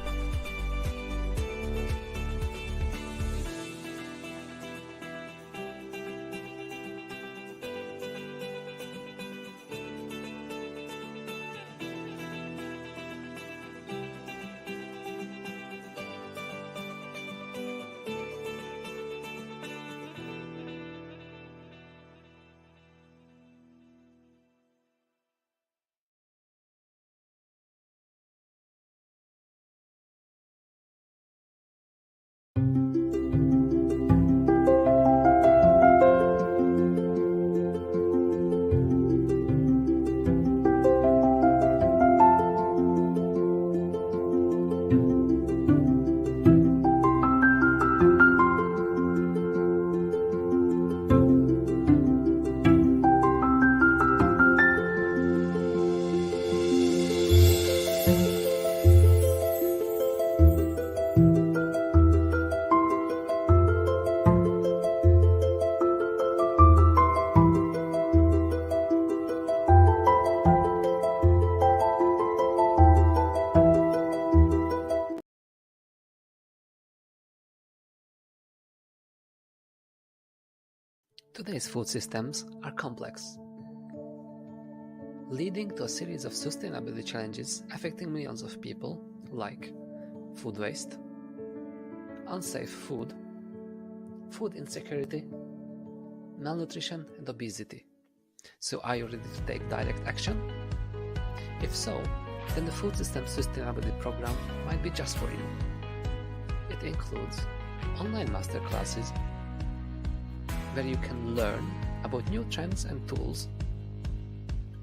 Today's food systems are complex, leading to a series of sustainability challenges affecting millions of people, like food waste, unsafe food, food insecurity, malnutrition and obesity. So are you ready to take direct action? If so, then the Food System Sustainability Program might be just for you. It includes online masterclasses where you can learn about new trends and tools,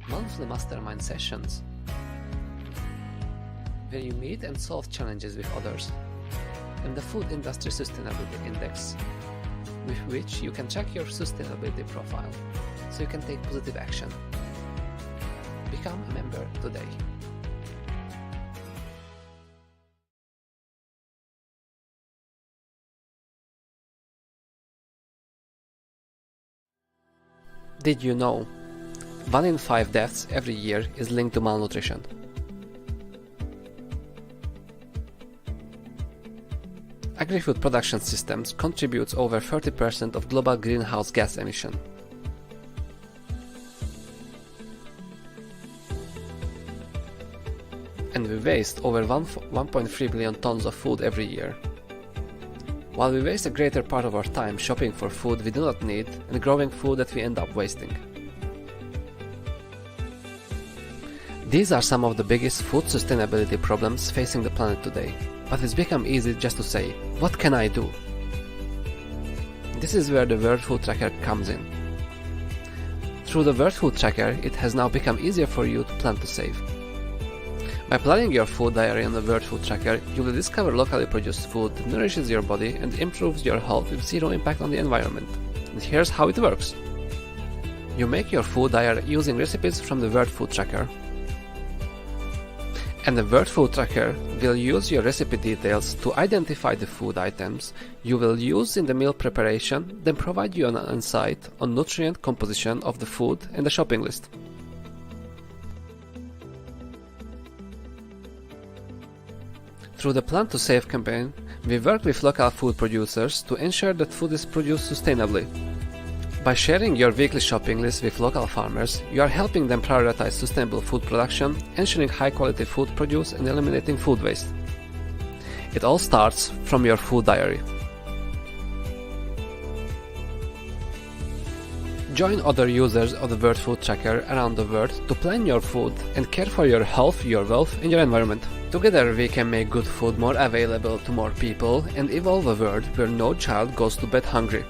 monthly mastermind sessions where you meet and solve challenges with others, and the Food Industry Sustainability Index, with which you can check your sustainability profile so you can take positive action. Become a member today. Did you know 1 in 5 deaths every year is linked to malnutrition? Agri-food production systems contributes over 30% of global greenhouse gas emission. And we waste over 1.3 billion tons of food every year. While we waste a greater part of our time shopping for food we do not need and growing food that we end up wasting. These are some of the biggest food sustainability problems facing the planet today, but it's become easy just to say, what can I do? This is where the World Food Tracker comes in. Through the World Food Tracker, it has now become easier for you to plan to save. By planning your food diary on the World Food Tracker, you will discover locally produced food that nourishes your body and improves your health with zero impact on the environment. And here's how it works. You make your food diary using recipes from the World Food Tracker. And the World Food Tracker will use your recipe details to identify the food items you will use in the meal preparation, then provide you an insight on nutrient composition of the food and the shopping list. Through the Plan to Save campaign, we work with local food producers to ensure that food is produced sustainably. By sharing your weekly shopping list with local farmers, you are helping them prioritize sustainable food production, ensuring high-quality food produce and eliminating food waste. It all starts from your food diary. Join other users of the World Food Tracker around the world to plan your food and care for your health, your wealth, and your environment. Together we can make good food more available to more people and evolve a world where no child goes to bed hungry.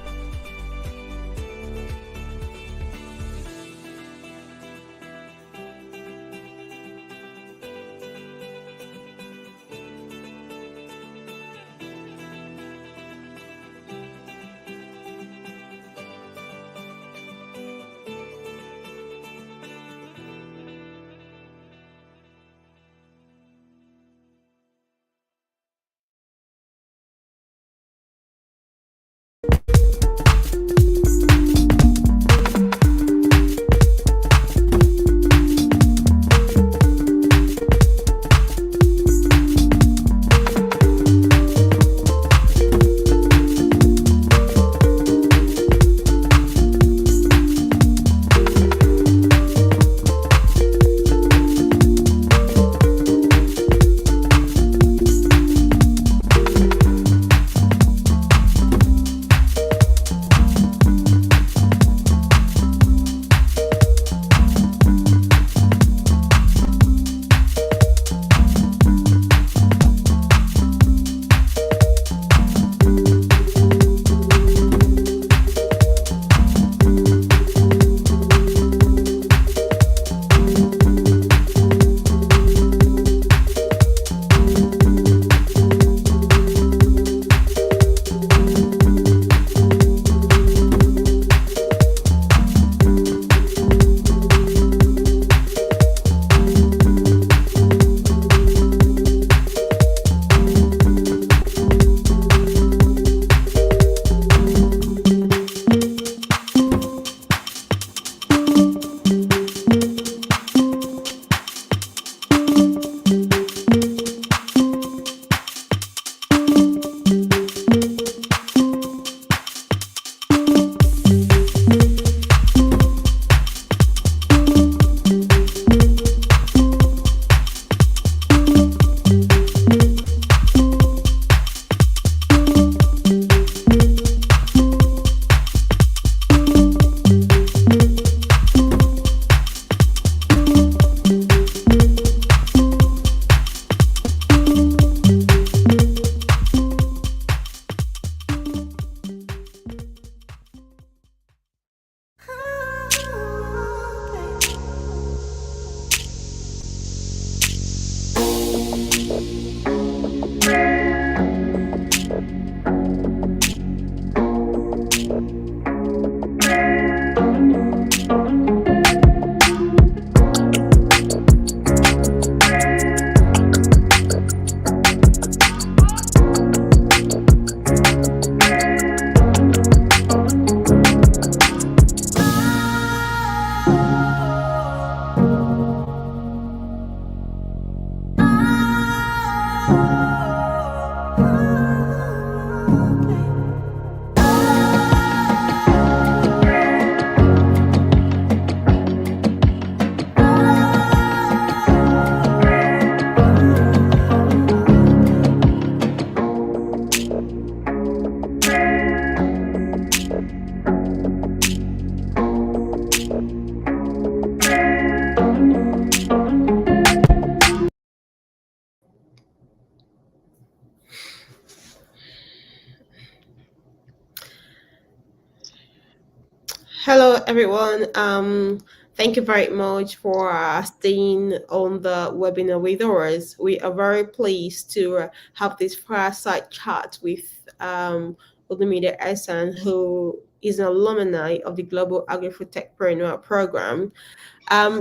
Hello, everyone. Thank you very much for staying on the webinar with us. We are very pleased to have this fireside chat with Olumide Esan, who is an alumni of the Global Agri-Food Techpreneur Program.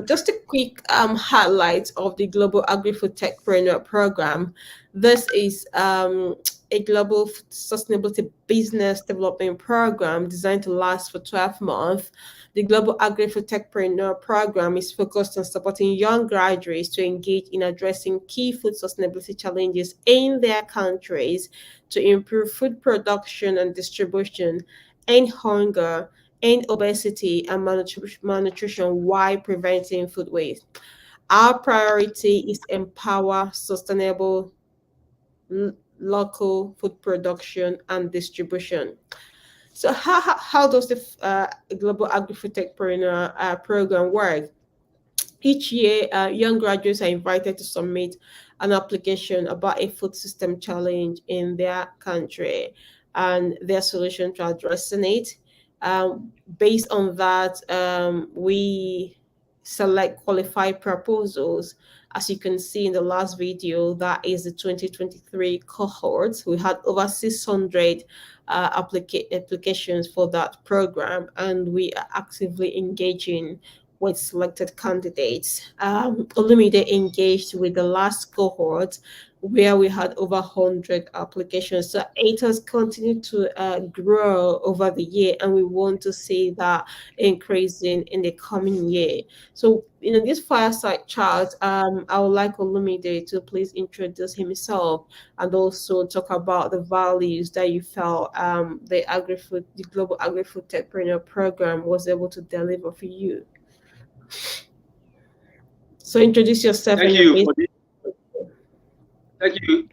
Just a quick highlight of the Global Agri-Food Techpreneur Program. This is a global sustainability business development program designed to last for 12 months. The Global Agri-Food Techpreneur Program is focused on supporting young graduates to engage in addressing key food sustainability challenges in their countries to improve food production and distribution, end hunger, end obesity and malnutrition while preventing food waste. Our priority is empower sustainable local food production and distribution. So how does the Global Agri-Food Techpreneur program work? Each year, young graduates are invited to submit an application about a food system challenge in their country and their solution to addressing it. Based on that, we select qualified proposals. As you can see in the last video, that is the 2023 cohort. We had over 600 applications for that program, and we are actively engaging with selected candidates. Olumide engaged with the last cohort where we had over 100 applications. So it has continued to grow over the year, and we want to see that increasing in the coming year. So in this fireside chat, I would like Olumide to please introduce himself and also talk about the values that you felt the Global Agri-Food Techpreneur program was able to deliver for you. So introduce yourself and Thank your you business. for this.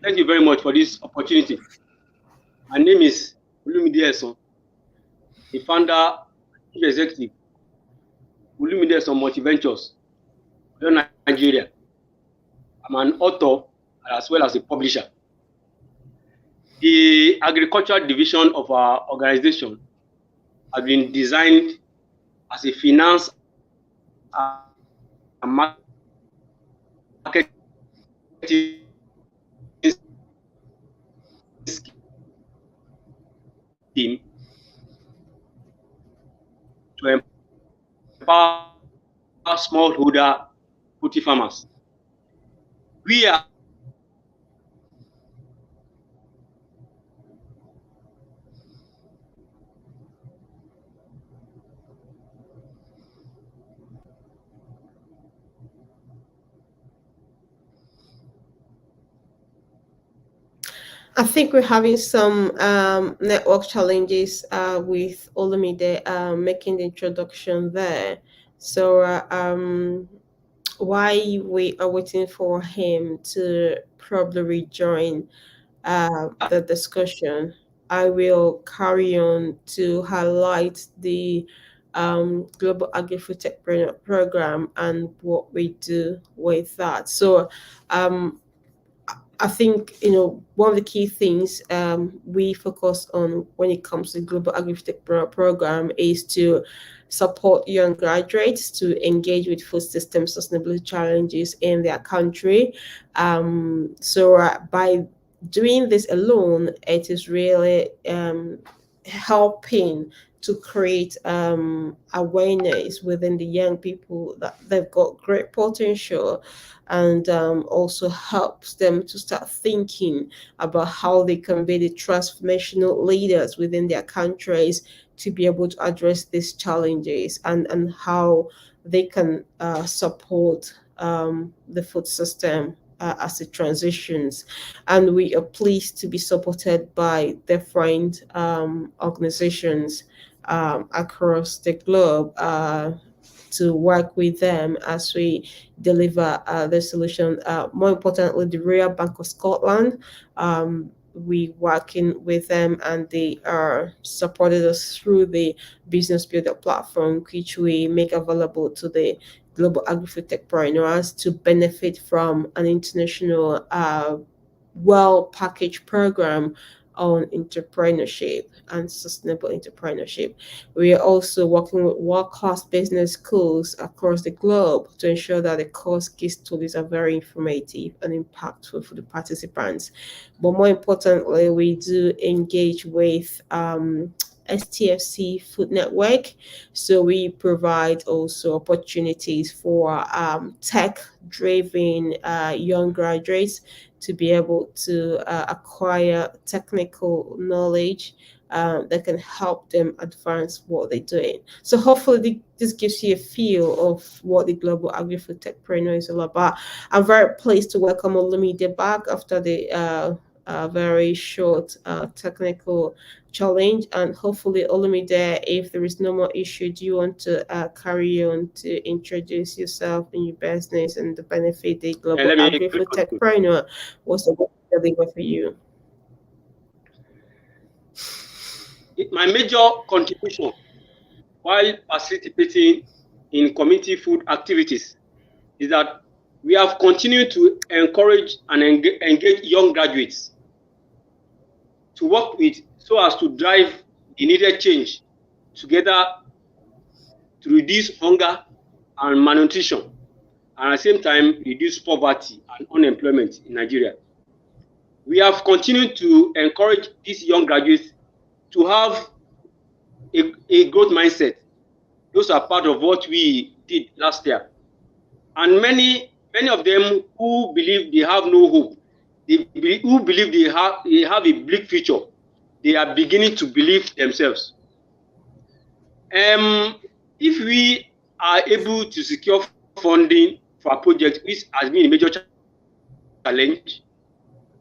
Thank you very much for this opportunity. My name is Olumide Eson, the founder, chief executive, Olumide Eson Multiventures, Nigeria. I'm an author as well as a publisher. The agricultural division of our organization has been designed as a finance and marketing scheme to empower smallholder poultry farmers. We are I think we're having some network challenges with Olumide making the introduction there. So while we are waiting for him to probably rejoin the discussion, I will carry on to highlight the Global Agri-Food Tech program and what we do with that. So I think one of the key things we focus on when it comes to Global Agri-Food program is to support young graduates to engage with food system sustainability challenges in their country. So by doing this alone, it is really helping to create awareness within the young people that they've got great potential, and also helps them to start thinking about how they can be the transformational leaders within their countries to be able to address these challenges, and how they can support the food system as it transitions. And we are pleased to be supported by different organizations across the globe to work with them as we deliver the solution. More importantly, the Royal Bank of Scotland, we working with them, and they are supported us through the Business Builder platform, which we make available to the Global Agri-Food Techpreneurs to benefit from an international well-packaged program on entrepreneurship and sustainable entrepreneurship. We are also working with world-class business schools across the globe to ensure that the course case studies are very informative and impactful for the participants. But more importantly, we do engage with STFC Food Network. So we provide also opportunities for tech-driven young graduates to be able to acquire technical knowledge that can help them advance what they're doing. So hopefully this gives you a feel of what the Global Agri-Food Techpreneur is all about. I'm very pleased to welcome Olumide back after the a very short technical challenge. And hopefully, Olumide, if there is no more issue, do you want to carry on to introduce yourself and your business and the benefit the global agri-food techpreneur was supposed to deliver for you? My major contribution while participating in community food activities is that we have continued to encourage and engage young graduates to work with so as to drive the needed change together to reduce hunger and malnutrition, and at the same time reduce poverty and unemployment in Nigeria. We have continued to encourage these young graduates to have a growth mindset. Those are part of what we did last year. And many of them who believe they have no hope, who believe they have a bleak future, they are beginning to believe themselves. If we are able to secure funding for a project, which has been a major challenge,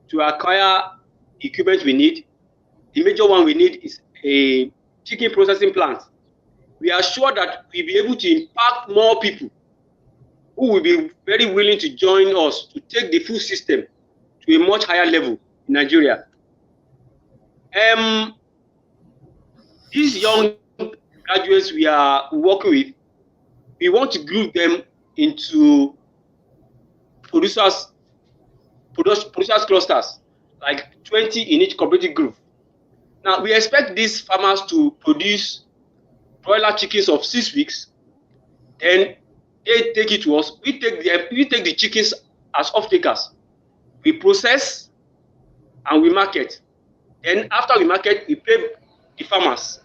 to acquire the equipment we need, the major one we need is a chicken processing plant. We are sure that we'll be able to impact more people who will be very willing to join us to take the food system to a much higher level in Nigeria. These young graduates we are working with, we want to group them into producers clusters, like 20 in each cooperative group. Now, we expect these farmers to produce broiler chickens of 6 weeks, then they take it to us. We take the chickens as off-takers. We process and we market. Then after we market, we pay the farmers.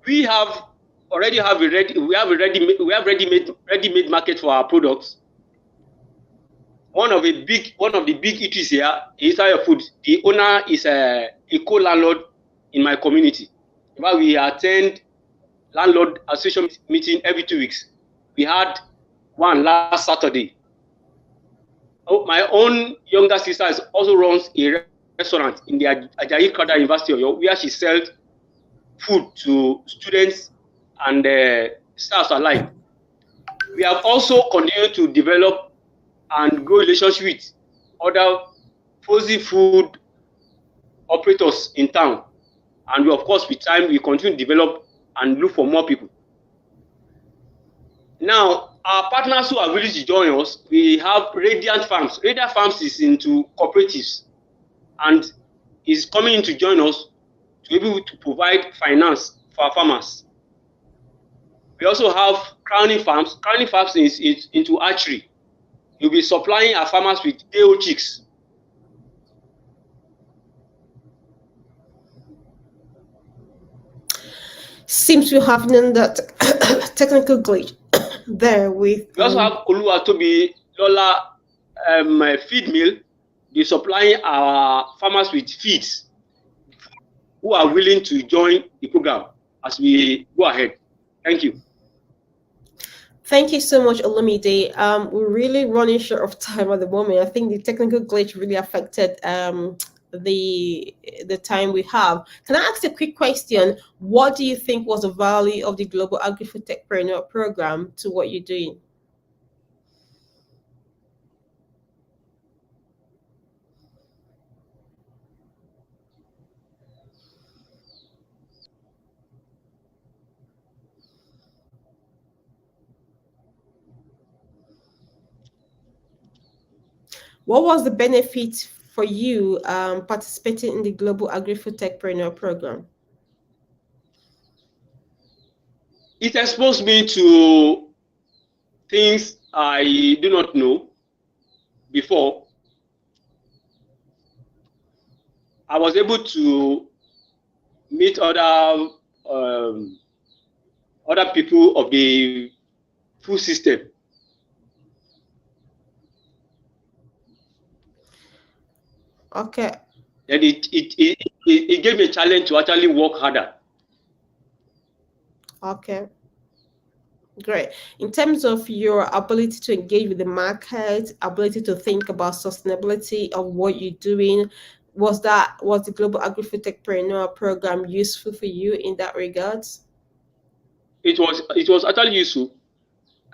We have ready-made market for our products. One of the big eateries here is Inside Food. The owner is a co-landlord in my community. Where we attend landlord association meeting every 2 weeks. We had one last Saturday. Oh, my own younger sister also runs a restaurant in the Ajayi Crowther University, where she sells food to students and staff alike. We have also continued to develop and grow relationships with other frozen food operators in town. And of course, with time, we continue to develop and look for more people. Now, our partners who are willing to join us, we have Radiant Farms. Radiant Farms is into cooperatives and is coming in to join us to be able to provide finance for our farmers. We also have Crowning Farms. Crowning Farms is into archery. You'll be supplying our farmers with AO chicks. Seems to have known that technical glitch there with. We also have Oluwatobi Lola feed mill. They're supplying our farmers with feeds who are willing to join the program as we go ahead. Thank you. Thank you so much, Olumide. We're really running short of time at the moment. I think the technical glitch really affected the time we have. Can I ask a quick question? What do you think was the value of the Global Agri-Food Techpreneur program to what you're doing? What was the benefit for you participating in the Global Agri-Food Techpreneur program? It exposed me to things I do not know before. I was able to meet other people of the food system. Okay. And it gave me a challenge to actually work harder. Okay. Great. In terms of your ability to engage with the market, ability to think about sustainability of what you're doing, was the Global Agri-Food Techpreneur program useful for you in that regards? It was actually useful.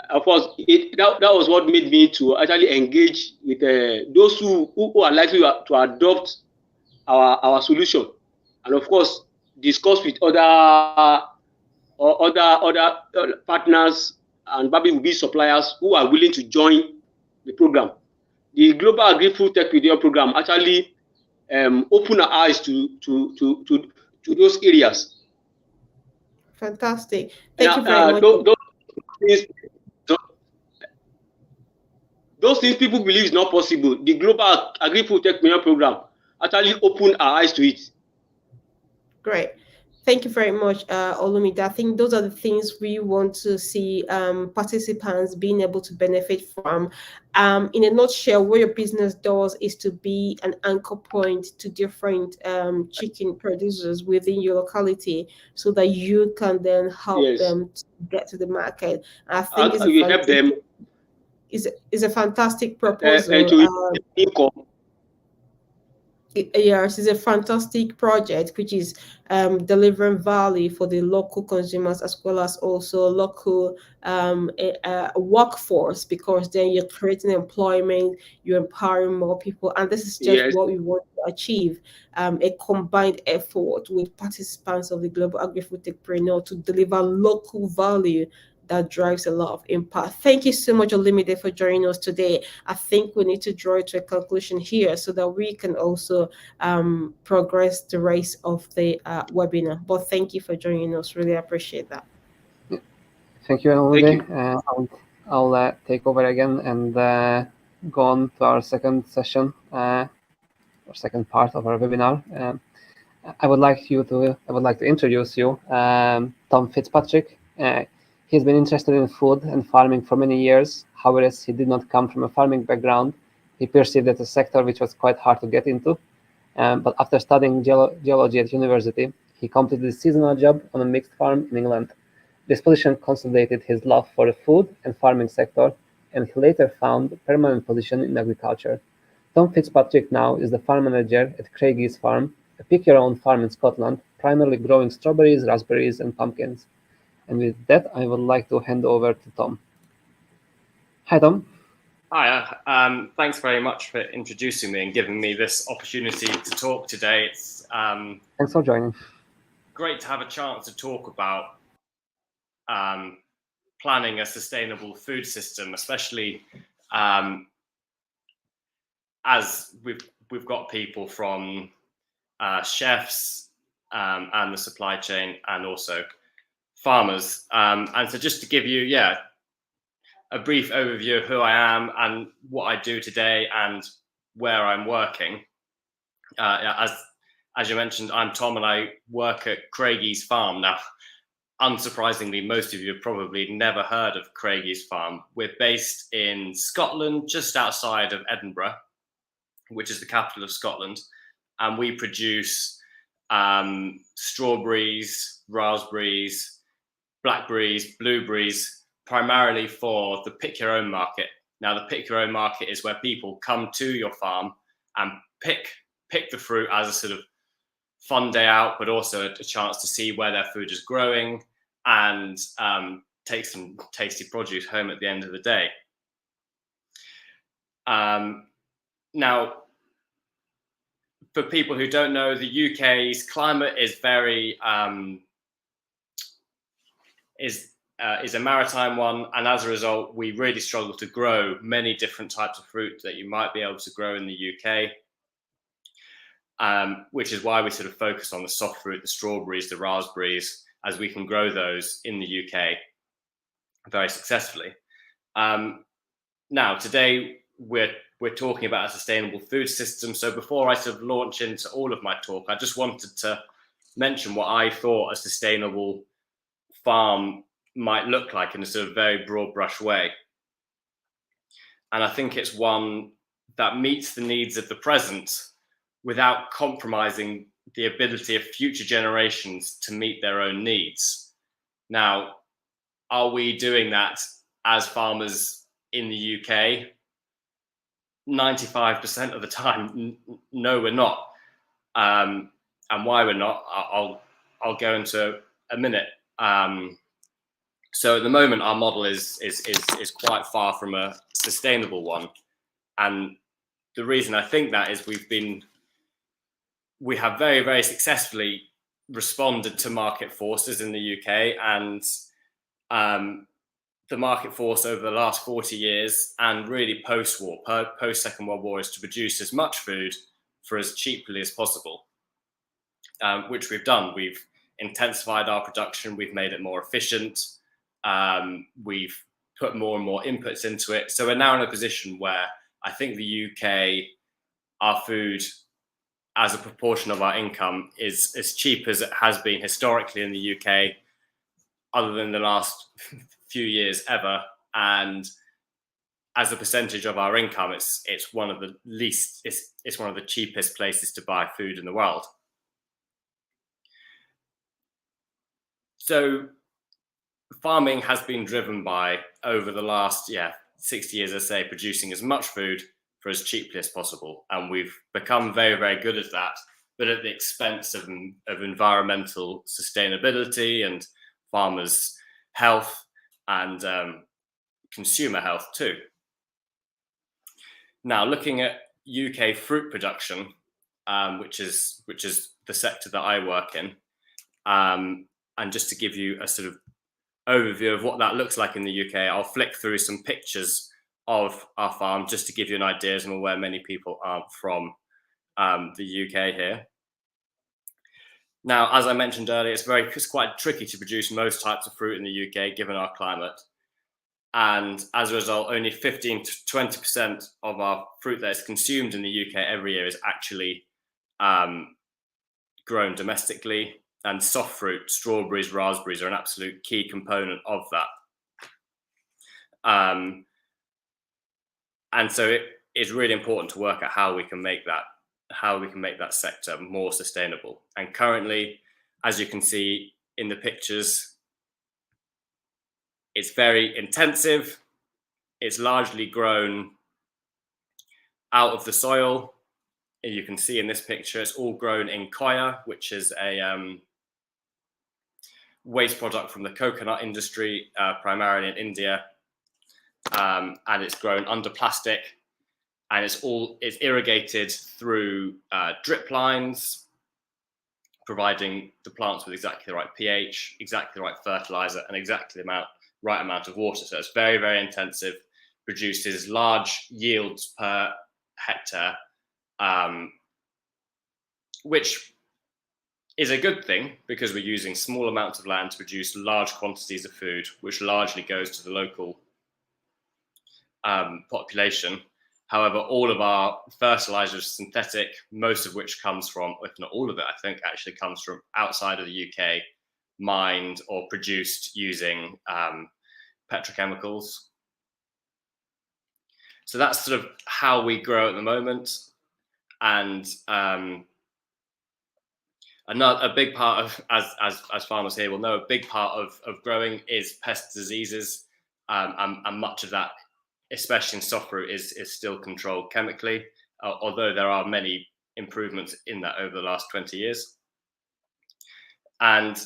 Of course, that was what made me to actually engage with those who are likely to adopt our solution, and of course discuss with other partners and maybe suppliers who are willing to join the program. The Global Agri-Food Tech Video program actually opened our eyes to those areas. Fantastic. Thank you very And much. those things people believe is not possible. The Global Agri-Food Tech Video program actually opened our eyes to it. Great. Thank you very much, Olumide. I think those are the things we want to see participants being able to benefit from. In a nutshell, what your business does is to be an anchor point to different chicken producers within your locality so that you can then help them to get to the market. I think we help them. Is a fantastic proposal. To income. Yes, it's a fantastic project which is delivering value for the local consumers as well as also local workforce, because then you're creating employment, you're empowering more people, and this is just what we want to achieve, a combined effort with participants of the Global Agri-Food Techpreneur to deliver local value that drives a lot of impact. Thank you so much, Olumide, for joining us today. I think we need to draw it to a conclusion here so that we can also progress the rest of the webinar. But thank you for joining us. Really appreciate that. Thank you, Olumide. I'll take over again and go on to our second session, or second part of our webinar. I would like to introduce you, Tom Fitzpatrick. He's been interested in food and farming for many years. However, as he did not come from a farming background, he perceived it as a sector which was quite hard to get into. But after studying geology at university, he completed a seasonal job on a mixed farm in England. This position consolidated his love for the food and farming sector, and he later found a permanent position in agriculture. Tom Fitzpatrick now is the farm manager at Craigie's Farm, a pick-your-own farm in Scotland, primarily growing strawberries, raspberries, and pumpkins. And with that, I would like to hand over to Tom. Hi, Tom. Hi, thanks very much for introducing me and giving me this opportunity to talk today. It's thanks for joining. Great to have a chance to talk about planning a sustainable food system, especially as we've got people from chefs and the supply chain and also farmers. And so just to give you, a brief overview of who I am and what I do today and where I'm working. As you mentioned, I'm Tom and I work at Craigie's Farm. Now, unsurprisingly, most of you have probably never heard of Craigie's Farm. We're based in Scotland, just outside of Edinburgh, which is the capital of Scotland. And we produce strawberries, raspberries, blackberries, blueberries, primarily for the pick-your-own market. Now, the pick-your-own market is where people come to your farm and pick the fruit as a sort of fun day out, but also a chance to see where their food is growing and take some tasty produce home at the end of the day. Now, for people who don't know, the UK's climate is very is a maritime one, and as a result, we really struggle to grow many different types of fruit that you might be able to grow in the UK, which is why we sort of focus on the soft fruit, the strawberries, the raspberries, as we can grow those in the UK very successfully. Now, today we're talking about a sustainable food system. So before I sort of launch into all of my talk, I just wanted to mention what I thought a sustainable farm might look like in a sort of very broad brush way. And I think it's one that meets the needs of the present without compromising the ability of future generations to meet their own needs. Now, Are we doing that as farmers in the UK? 95% of the time, no, we're not. And why we're not, I'll go into a minute. So at the moment, our model is quite far from a sustainable one, and the reason I think that is we have very, very successfully responded to market forces in the UK, and the market force over the last 40 years and really post-war, post-Second World War, is to produce as much food for as cheaply as possible, which we've done. We've intensified our production, we've made it more efficient, we've put more and more inputs into it. So we're now in a position where I think the UK, our food as a proportion of our income is as cheap as it has been historically in the UK, other than the last few years ever. And as a percentage of our income, it's one of the least, it's one of the cheapest places to buy food in the world. So farming has been driven by, over the last 60 years, I say, producing as much food for as cheaply as possible, and we've become very, very good at that, but at the expense of environmental sustainability and farmers' health and consumer health too. Now, looking at UK fruit production, which is the sector that I work in, and just to give you a sort of overview of what that looks like in the UK, I'll flick through some pictures of our farm just to give you an idea, as I'm aware many people aren't from the UK here. Now, as I mentioned earlier, it's quite tricky to produce most types of fruit in the UK given our climate. And as a result, only 15 to 20% of our fruit that is consumed in the UK every year is actually grown domestically. And soft fruit, strawberries, raspberries, are an absolute key component of that. And so it is really important to work out how we can make that sector more sustainable. And currently, as you can see in the pictures, it's very intensive. It's largely grown out of the soil. You can see in this picture, it's all grown in koya, which is a waste product from the coconut industry, primarily in India. And it's grown under plastic, and it's irrigated through drip lines, providing the plants with exactly the right pH, exactly the right fertilizer, and exactly the right amount of water. So it's very, very intensive, produces large yields per hectare, which is a good thing because we're using small amounts of land to produce large quantities of food, which largely goes to the local population. However, all of our fertilizer is synthetic, most of which comes from, if not all of it, I think actually comes from outside of the UK, mined or produced using petrochemicals. So that's sort of how we grow at the moment. And a big part of, as farmers here will know, a big part of growing is pest diseases, and much of that, especially in soft fruit, is still controlled chemically, although there are many improvements in that over the last 20 years. And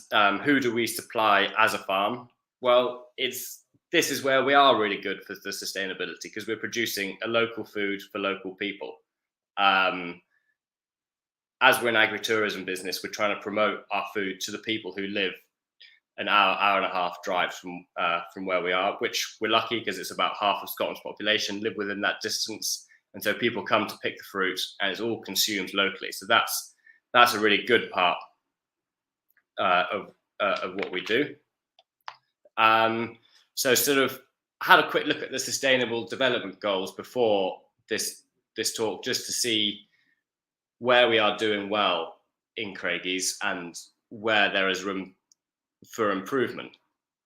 who do we supply as a farm? Well, this is where we are really good for the sustainability, because we're producing a local food for local people. As we're an agritourism business, we're trying to promote our food to the people who live an hour and a half drive from where we are, which we're lucky because it's about half of Scotland's population live within that distance. And so people come to pick the fruit and it's all consumed locally. So that's a really good part of what we do. So sort of had a quick look at the Sustainable Development Goals before this talk, just to see where we are doing well in Craigies and where there is room for improvement.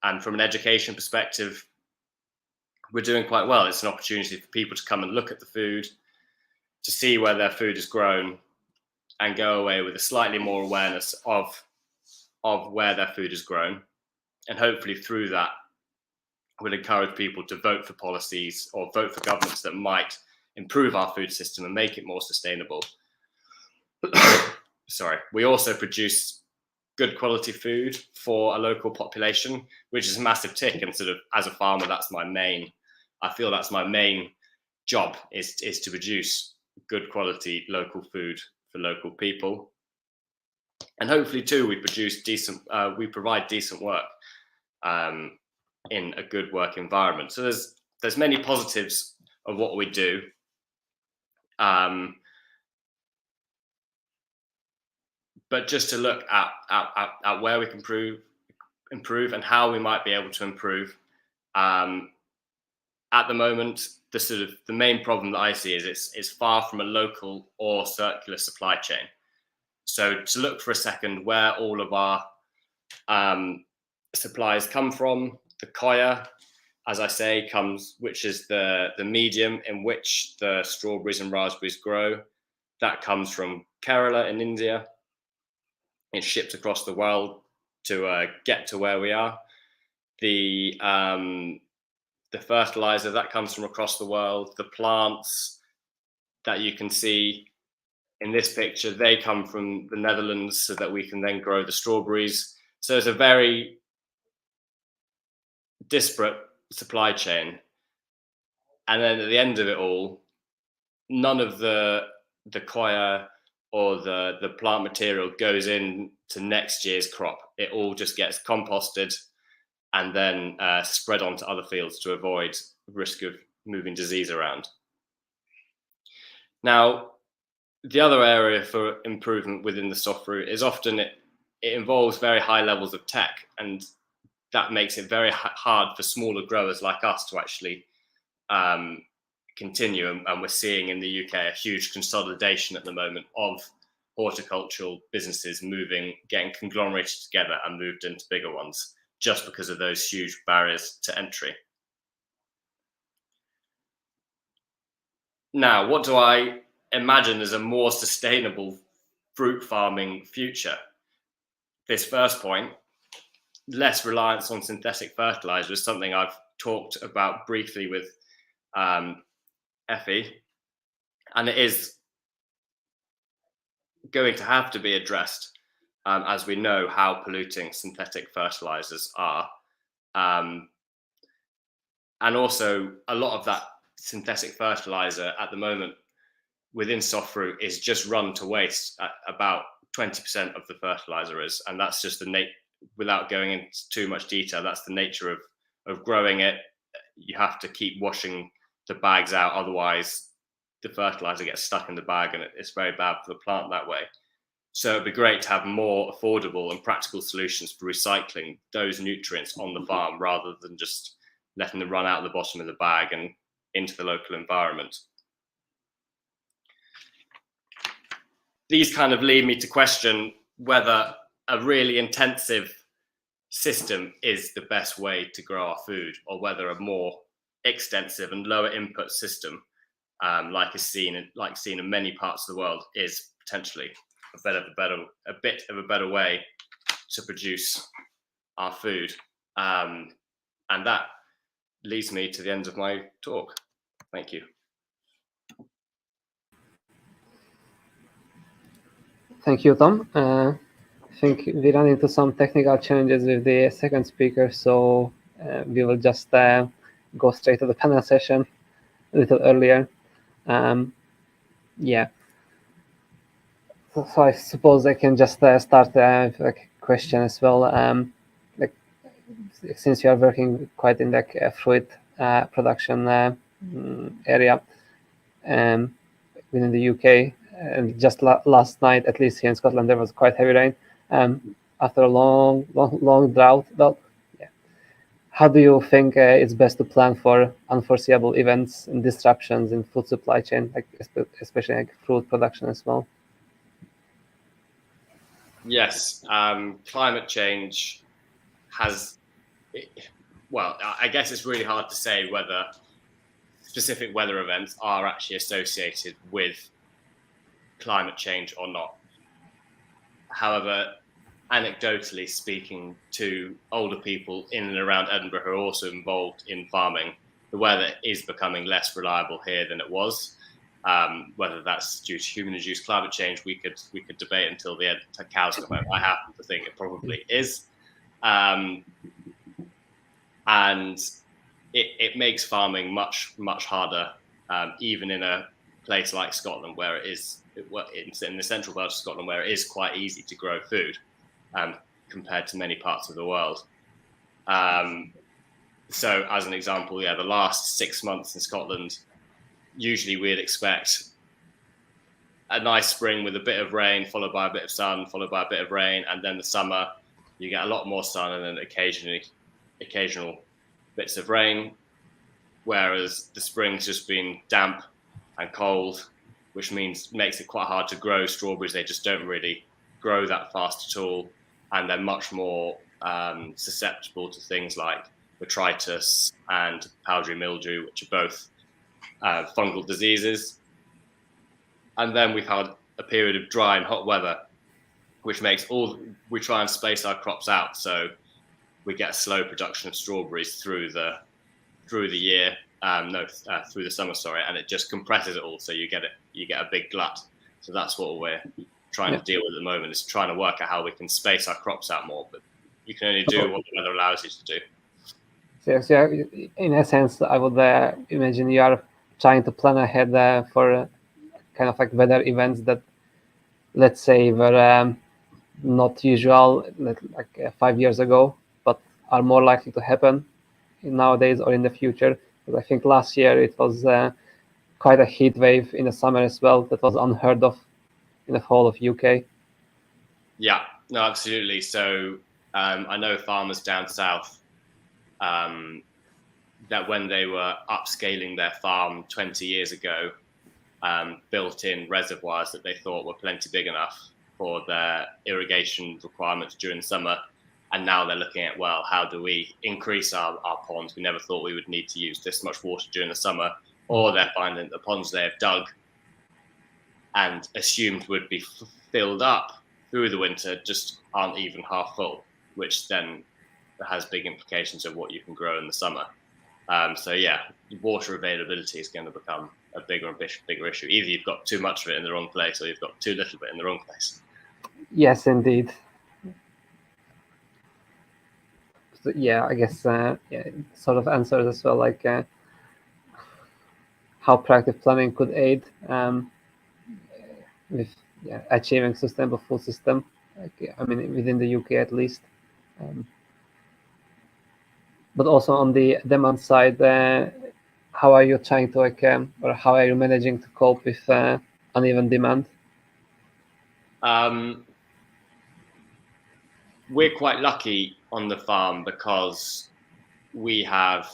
And from an education perspective, we're doing quite well. It's an opportunity for people to come and look at the food, to see where their food is grown, and go away with a slightly more awareness of where their food is grown. And hopefully through that, would encourage people to vote for policies or vote for governments that might improve our food system and make it more sustainable. Sorry. We also produce good quality food for a local population, which is a massive tick. And sort of as a farmer, I feel that's my main job is to produce good quality local food for local people. And hopefully too, we provide decent work in a good work environment. So there's many positives of what we do. But just to look at where we can improve and how we might be able to improve. At the moment, the main problem that I see is it's far from a local or circular supply chain. So to look for a second where all of our supplies come from, the koya, as I say, which is the medium in which the strawberries and raspberries grow. That comes from Kerala in India. It's shipped across the world to get to where we are. The fertilizer that comes from across the world. The plants that you can see in this picture, they come from the Netherlands so that we can then grow the strawberries. So it's a very disparate supply chain. And then at the end of it all, none of the koya or the plant material goes into next year's crop. It all just gets composted and then spread onto other fields to avoid risk of moving disease around. Now, the other area for improvement within the soft fruit is often it involves very high levels of tech, and that makes it very hard for smaller growers like us to actually continue. And we're seeing in the UK a huge consolidation at the moment of horticultural businesses getting conglomerated together and moved into bigger ones, just because of those huge barriers to entry. Now, what do I imagine as a more sustainable fruit farming future? This first point, less reliance on synthetic fertilizer, is something I've talked about briefly with Effie, and it is going to have to be addressed as we know how polluting synthetic fertilizers are. And also a lot of that synthetic fertilizer at the moment within soft fruit is just run to waste. About 20% of the fertilizer is, and that's just without going into too much detail, that's the nature of growing it. You have to keep washing the bags out, otherwise the fertilizer gets stuck in the bag and it's very bad for the plant that way. So it'd be great to have more affordable and practical solutions for recycling those nutrients on the farm rather than just letting them run out the bottom of the bag and into the local environment. These kind of lead me to question whether a really intensive system is the best way to grow our food, or whether a more extensive and lower input system, like seen in many parts of the world, is potentially a bit of a better way to produce our food. And that leads me to the end of my talk. Thank you. Thank you, Tom. I think we ran into some technical challenges with the second speaker, so we will just go straight to the panel session a little earlier. Yeah. So I suppose I can just start with a question as well. Since you are working quite in the fruit production area within the UK, and just last night, at least here in Scotland, there was quite heavy rain after a long drought. Well, yeah. How do you think it's best to plan for unforeseeable events and disruptions in food supply chain, especially fruit production as well? Yes, climate change has, well, I guess it's really hard to say whether specific weather events are actually associated with climate change or not. However, anecdotally speaking to older people in and around Edinburgh who are also involved in farming, the weather is becoming less reliable here than it was. Whether that's due to human-induced climate change, we could debate until the end. Cows come home. I happen to think it probably is, and it makes farming much harder, even in a place like Scotland, where it is in the central part of Scotland, where it is quite easy to grow food, compared to many parts of the world. So, as an example, the last 6 months in Scotland, usually we'd expect a nice spring with a bit of rain, followed by a bit of sun, followed by a bit of rain, and then the summer you get a lot more sun and then occasional bits of rain. Whereas the spring's just been damp and cold, which makes it quite hard to grow strawberries. They just don't really grow that fast at all, and they're much more susceptible to things like botrytis and powdery mildew, which are both fungal diseases. And then we've had a period of dry and hot weather, which makes we try and space our crops out, so we get a slow production of strawberries through the year, through the summer, sorry, and it just compresses it all, so you get a big glut. So that's what we're trying to deal with at the moment, is trying to work out how we can space our crops out more, but you can only do what the weather allows you to do. So in a sense, I would imagine you are trying to plan ahead for kind of like weather events that, let's say, were not usual like 5 years ago, but are more likely to happen nowadays or in the future. Because I think last year it was quite a heat wave in the summer as well that was unheard of in the whole of UK. Yeah, no, absolutely. So I know farmers down south that when they were upscaling their farm 20 years ago, built in reservoirs that they thought were plenty big enough for their irrigation requirements during the summer. And now they're looking at, well, how do we increase our ponds? We never thought we would need to use this much water during the summer. Or they're finding the ponds they have dug and assumed would be filled up through the winter just aren't even half full, which then has big implications of what you can grow in the summer. So yeah, water availability is going to become a bigger issue. Either you've got too much of it in the wrong place, or you've got too little of it in the wrong place. Yes, indeed. So, yeah, I guess it sort of answers as well, like how proactive planning could aid with achieving sustainable food system. Like, I mean, within the UK at least. But also on the demand side, how are you trying to or how are you managing to cope with uneven demand? We're quite lucky on the farm because we have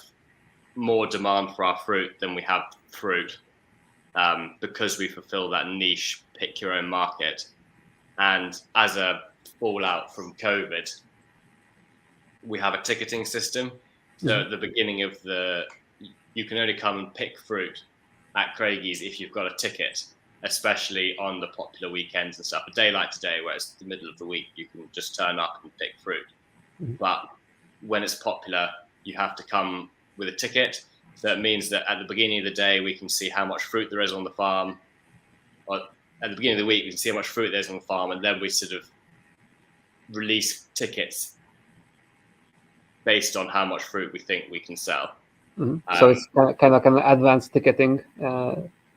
more demand for our fruit than we have fruit, because we fulfill that niche pick your own market. And as a fallout from COVID, we have a ticketing system. So at the beginning of you can only come and pick fruit at Craigie's if you've got a ticket, especially on the popular weekends and stuff. A day like today, where it's the middle of the week, you can just turn up and pick fruit. But when it's popular, you have to come with a ticket. So it means that at the beginning of the day, we can see how much fruit there is on the farm. Or at the beginning of the week, we can see how much fruit there is on the farm, and then we sort of release tickets based on how much fruit we think we can sell. So it's kind of an advanced ticketing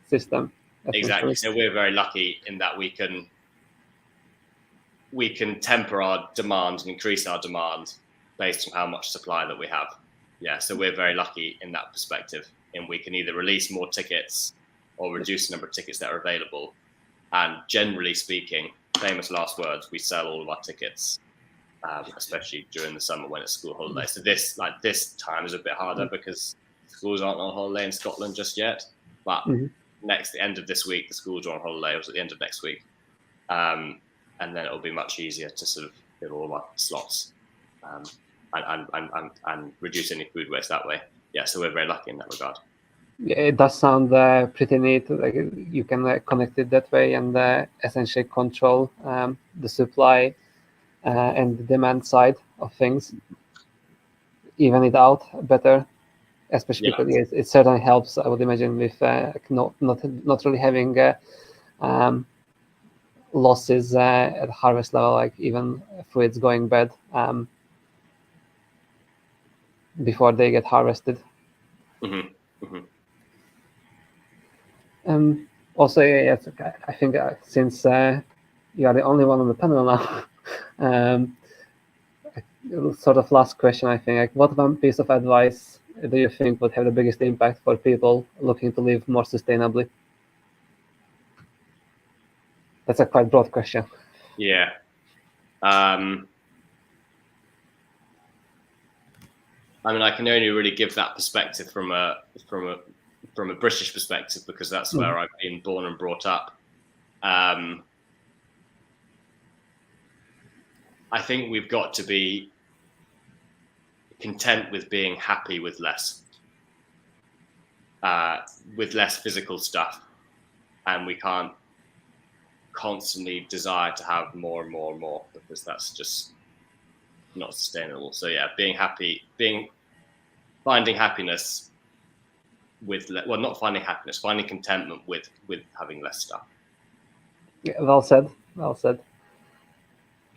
system. Exactly. So we're very lucky in that we can temper our demand and increase our demand based on how much supply that we have. Yeah, so we're very lucky in that perspective. And we can either release more tickets or reduce the number of tickets that are available. And generally speaking, famous last words, we sell all of our tickets, especially during the summer when it's school holiday. So this time is a bit harder because schools aren't on holiday in Scotland just yet. But the end of this week, the schools are on holiday. It was at the end of next week. And then it'll be much easier to sort of fill all our slots and reduce any food waste that way. Yeah, so we're very lucky in that regard. Yeah, it does sound pretty neat. Like you can connect it that way and essentially control the supply and the demand side of things, even it out better, especially because it certainly helps, I would imagine, with not really having losses at harvest level, like even fruits going bad before they get harvested. Also, yes, I think since you are the only one on the panel now, sort of last question, I think, like, what one piece of advice do you think would have the biggest impact for people looking to live more sustainably? That's a quite broad question. Yeah. I mean, I can only really give that perspective from a British perspective, because that's where I've been born and brought up. I think we've got to be content with being happy with less physical stuff, and we can't constantly desire to have more and more and more, because that's just not sustainable. So yeah, being happy, finding happiness with not finding happiness, finding contentment with having less stuff. Yeah, well said.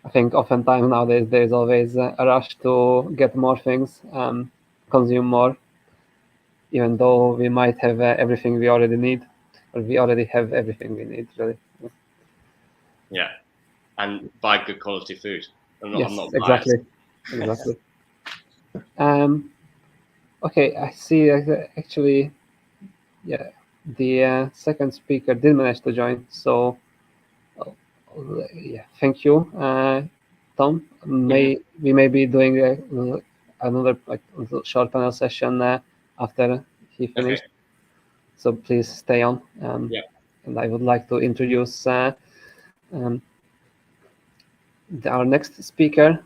I think oftentimes nowadays there's always a rush to get more things, consume more, even though we might have everything we already need, or we already have everything we need, really. Yeah, and buy good quality food. I'm not exactly. Okay, I see. Actually, yeah, the second speaker did manage to join. So, yeah, thank you, Tom. We may be doing another short panel session after he finished. Okay. So please stay on. And I would like to introduce our next speaker.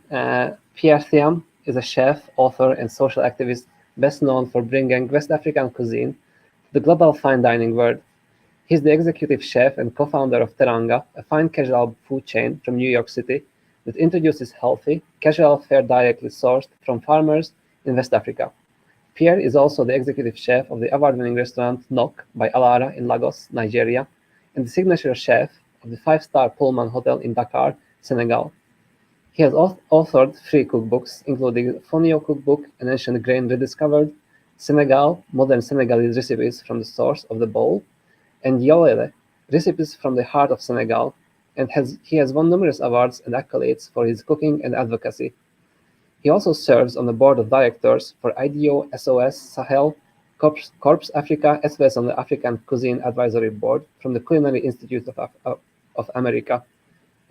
Pierre Thiam is a chef, author, and social activist best known for bringing West African cuisine to the global fine dining world. He's the executive chef and co-founder of Teranga, a fine casual food chain from New York City that introduces healthy, casual fare directly sourced from farmers in West Africa. Pierre is also the executive chef of the award-winning restaurant Nok by Alara in Lagos, Nigeria, and the signature chef of the five-star Pullman Hotel in Dakar, Senegal. He has authored 3 cookbooks, including Fonio Cookbook, An Ancient Grain Rediscovered, Senegal, Modern Senegalese Recipes from the Source of the Bowl, and Yolele, Recipes from the Heart of Senegal, and he has won numerous awards and accolades for his cooking and advocacy. He also serves on the board of directors for IDEO, SOS, Sahel, Corps Africa, as well as on the African Cuisine Advisory Board from the Culinary Institute of America.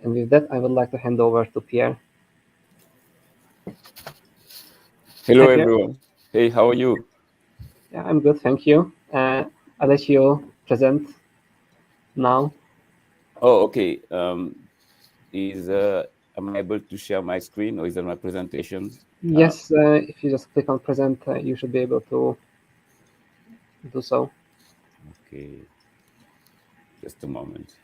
And with that, I would like to hand over to Pierre. Hello, everyone. Hey, how are you? Yeah, I'm good, thank you. I'll let you present now. Oh, okay. Am I able to share my screen, or is that my presentation? Yes, if you just click on present, you should be able to do so. Okay. Just a moment.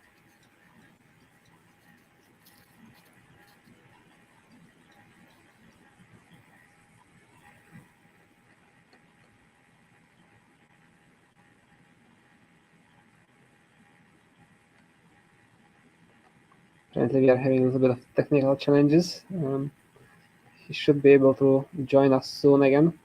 Apparently, we are having a little bit of technical challenges. He should be able to join us soon again.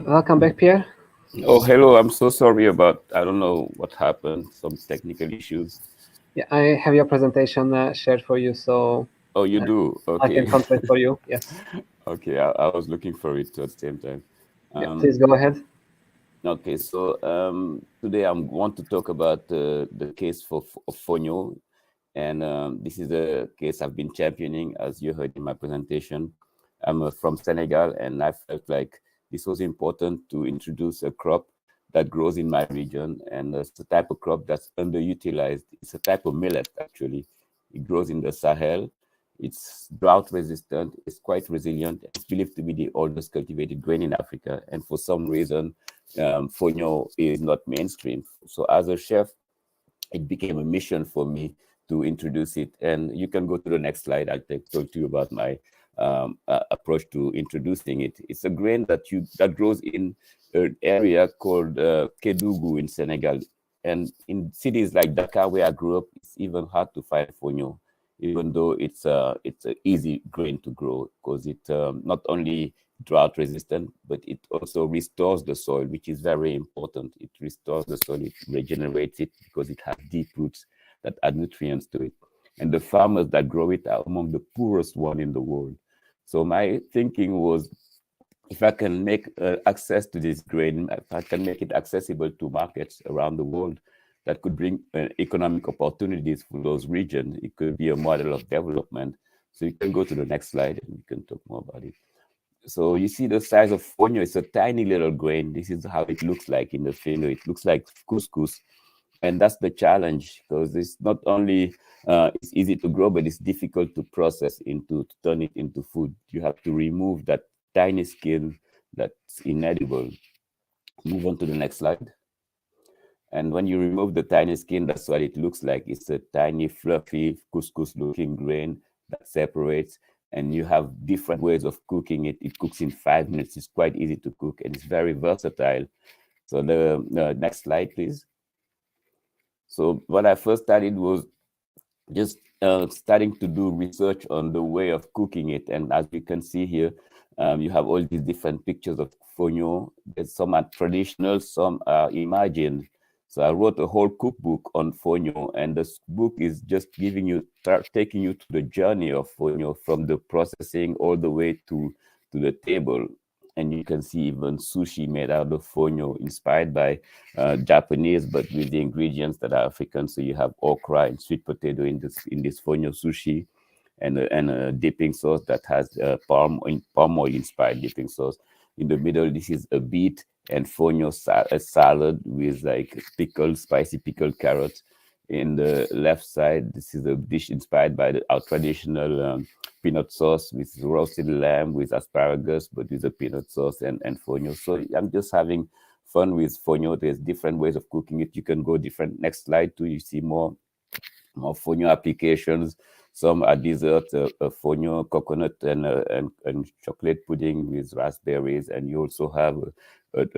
Welcome back, Pierre. Oh, hello. I'm so sorry about, I don't know what happened, some technical issues. Yeah, I have your presentation shared for you, so Oh, you do? I can Okay. translate for you. Yes. Okay, I was looking for it at the same time. Yeah, please go ahead. Okay, so today I want to talk about the case of Fonio. And this is a case I've been championing, as you heard in my presentation. I'm from Senegal, and I felt like this was important to introduce a crop that grows in my region. And it's a type of crop that's underutilized. It's a type of millet, actually. It grows in the Sahel. It's drought resistant. It's quite resilient. It's believed to be the oldest cultivated grain in Africa. And for some reason, fonio is not mainstream. So as a chef, it became a mission for me to introduce it. And you can go to the next slide. I'll talk to you about my approach to introducing it. It's a grain that grows in an area called Kédougou in Senegal. And in cities like Dakar, where I grew up, it's even hard to find fonio, even though it's an easy grain to grow, because it not only drought resistant, but it also restores the soil, which is very important. It restores the soil, it regenerates it because it has deep roots that add nutrients to it. And the farmers that grow it are among the poorest one in the world. So my thinking was, if I can make access to this grain, if I can make it accessible to markets around the world, that could bring economic opportunities for those regions. It could be a model of development. So you can go to the next slide and we can talk more about it. So you see the size of fonio, it's a tiny little grain. This is how it looks like in the finger. It looks like couscous. And that's the challenge, because it's not only it's easy to grow, but it's difficult to process to turn it into food. You have to remove that tiny skin that's inedible. Move on to the next slide. And when you remove the tiny skin, that's what it looks like. It's a tiny, fluffy, couscous-looking grain that separates, and you have different ways of cooking it. It cooks in 5 minutes. It's quite easy to cook, and it's very versatile. So the next slide, please. So what I first started was just starting to do research on the way of cooking it. And as you can see here, you have all these different pictures of fonio. Some are traditional, some are imagined. So I wrote a whole cookbook on fonio, and this book is just taking you to the journey of fonio, from the processing all the way to the table. And you can see even sushi made out of fonio, inspired by Japanese, but with the ingredients that are African. So you have okra and sweet potato in this fonio sushi, and a dipping sauce that has palm oil inspired dipping sauce. In the middle, this is a beet and fonio salad with like spicy pickled carrots. In the left side, this is a dish inspired by our traditional peanut sauce with roasted lamb with asparagus, but with a peanut sauce and fonio. So I'm just having fun with fonio. There's different ways of cooking it. You can go different. Next slide too. You see more fonio applications. Some are dessert, fonio, coconut and chocolate pudding with raspberries, and you also have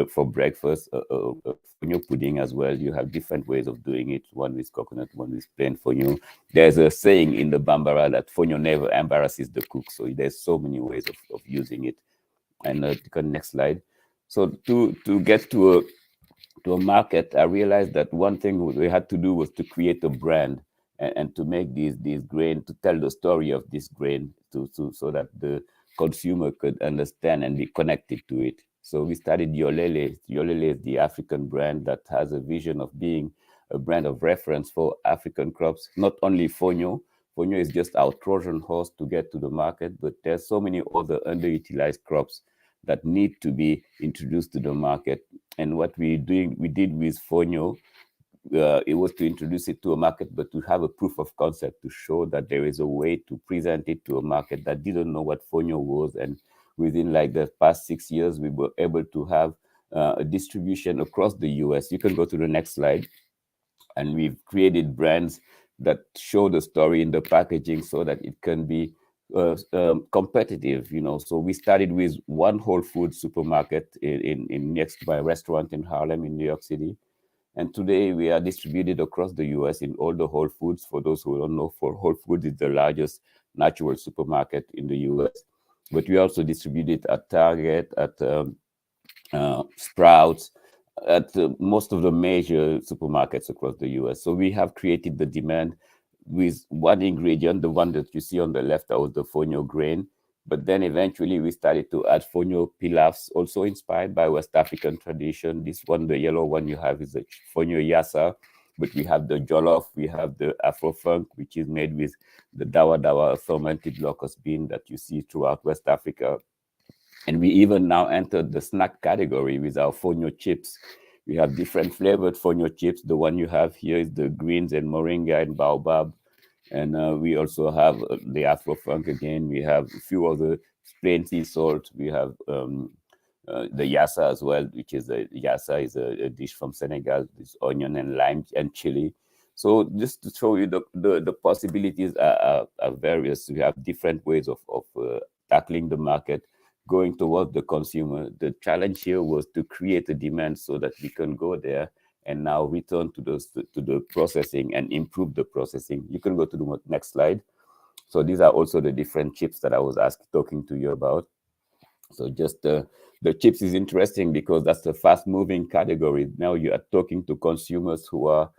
for breakfast fonio pudding as well. You have different ways of doing it. One with coconut, one with plain fonio. There's a saying in the Bambara that fonio never embarrasses the cook. So there's so many ways of using it. And next slide. So to get to a market, I realized that one thing we had to do was to create a brand and to make these grain, to tell the story of this grain so that the consumer could understand and be connected to it. So we started Yolele. Yolele is the African brand that has a vision of being a brand of reference for African crops, not only fonio. Fonio is just our Trojan horse to get to the market, but there's so many other underutilized crops that need to be introduced to the market. And what we did with fonio, it was to introduce it to a market, but to have a proof of concept to show that there is a way to present it to a market that didn't know what fonio was. And within like the past 6 years, we were able to have a distribution across the US. You can go to the next slide. And we've created brands that show the story in the packaging so that it can be competitive, So we started with one Whole Foods supermarket in next to my restaurant in Harlem in New York City. And today we are distributed across the US in all the Whole Foods. For those who don't know, for Whole Foods is the largest natural supermarket in the US. But we also distribute it at Target, at Sprouts, at most of the major supermarkets across the US. So we have created the demand with one ingredient, the one that you see on the left, that was the fonio grain. But then eventually we started to add fonio pilafs, also inspired by West African tradition. This one, the yellow one you have, is the fonio yassa. But we have the jollof, we have the afro-funk, which is made with the dawa dawa, fermented locust bean that you see throughout West Africa. And we even now entered the snack category with our fonio chips. We have different flavored fonio chips. The one you have here is the greens and moringa and baobab. And we also have the Afro Funk again. We have a few other plain sea salt. We have the yassa as well, which is yassa is a dish from Senegal. It's onion and lime and chili. So just to show you the possibilities are various. We have different ways of tackling the market, going towards the consumer. The challenge here was to create a demand so that we can go there and now return to the processing and improve the processing. You can go to the next slide. So these are also the different chips that I was talking to you about. So just the chips is interesting because that's a fast-moving category. Now you are talking to consumers who are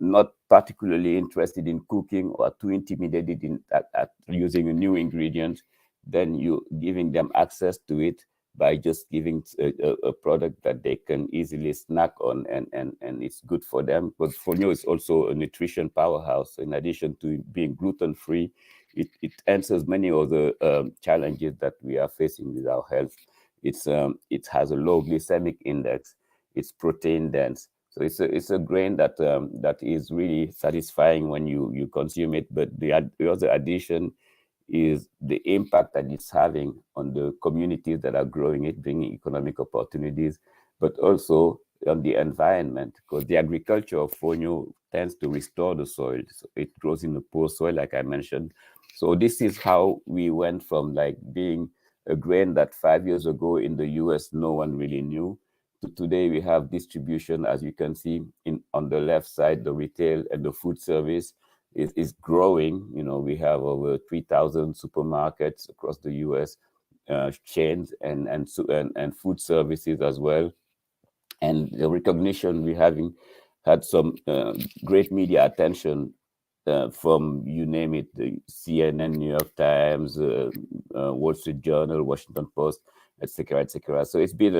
not particularly interested in cooking or too intimidated at using a new ingredient. Then you giving them access to it by just giving a product that they can easily snack on, and it's good for them. But fonio is also a nutrition powerhouse. So in addition to being gluten-free, it answers many of the challenges that we are facing with our health. It has a low glycemic index. It's protein dense. So it's a grain that that is really satisfying when you consume it. But the other addition is the impact that it's having on the communities that are growing it, bringing economic opportunities, but also on the environment, because the agriculture of fonio tends to restore the soil. So it grows in a poor soil, like I mentioned. So this is how we went from like being a grain that 5 years ago in the US, no one really knew, to today we have distribution, as you can see on the left side, the retail and the food service is growing. You know, we have over 3,000 supermarkets across the US, chains and food services as well. And the recognition, we having had some great media attention from, you name it, the CNN, New York Times, Wall Street Journal, Washington Post, etc., etc. So it's been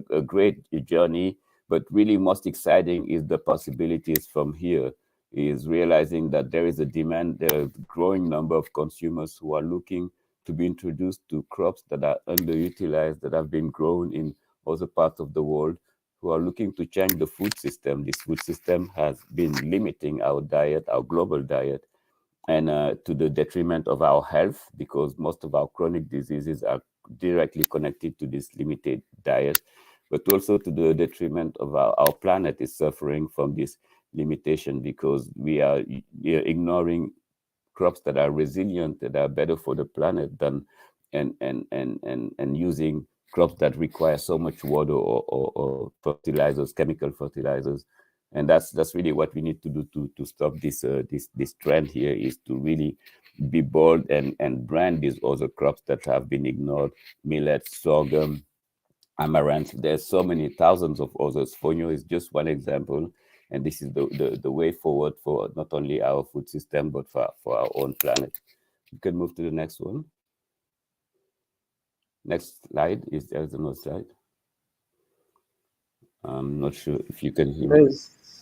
a great journey, but really most exciting is the possibilities from here, is realizing that there is a demand, there is a growing number of consumers who are looking to be introduced to crops that are underutilized, that have been grown in other parts of the world, who are looking to change the food system. This food system has been limiting our diet, our global diet, and to the detriment of our health, because most of our chronic diseases are directly connected to this limited diet, but also to the detriment of our planet is suffering from this limitation, because we are ignoring crops that are resilient, that are better for the planet than and using crops that require so much water or fertilizers, chemical fertilizers. And that's really what we need to do to stop this trend here, is to really be bold and brand these other crops that have been ignored: millet, sorghum, amaranth. There's so many thousands of others. Fonio is just one example, and this is the way forward for not only our food system but for our own planet. You can move to the next one. Next slide. Is there another slide? I'm not sure if you can hear me.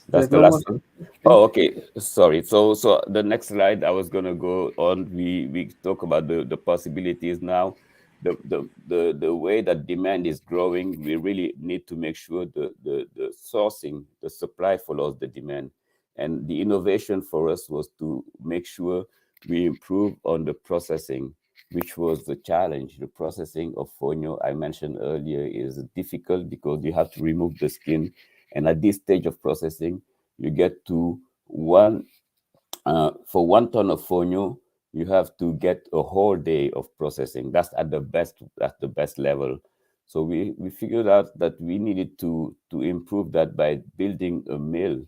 That's the last one. Oh, okay. Sorry. So the next slide, I was gonna go on. We talk about the possibilities now. The way that demand is growing, we really need to make sure the sourcing, the supply follows the demand. And the innovation for us was to make sure we improve on the processing, which was the challenge. The processing of fonio, I mentioned earlier, is difficult because you have to remove the skin. And at this stage of processing, you get to for 1 ton of fonio, you have to get a whole day of processing. That's at the best level. So we figured out that we needed to improve that by building a mill.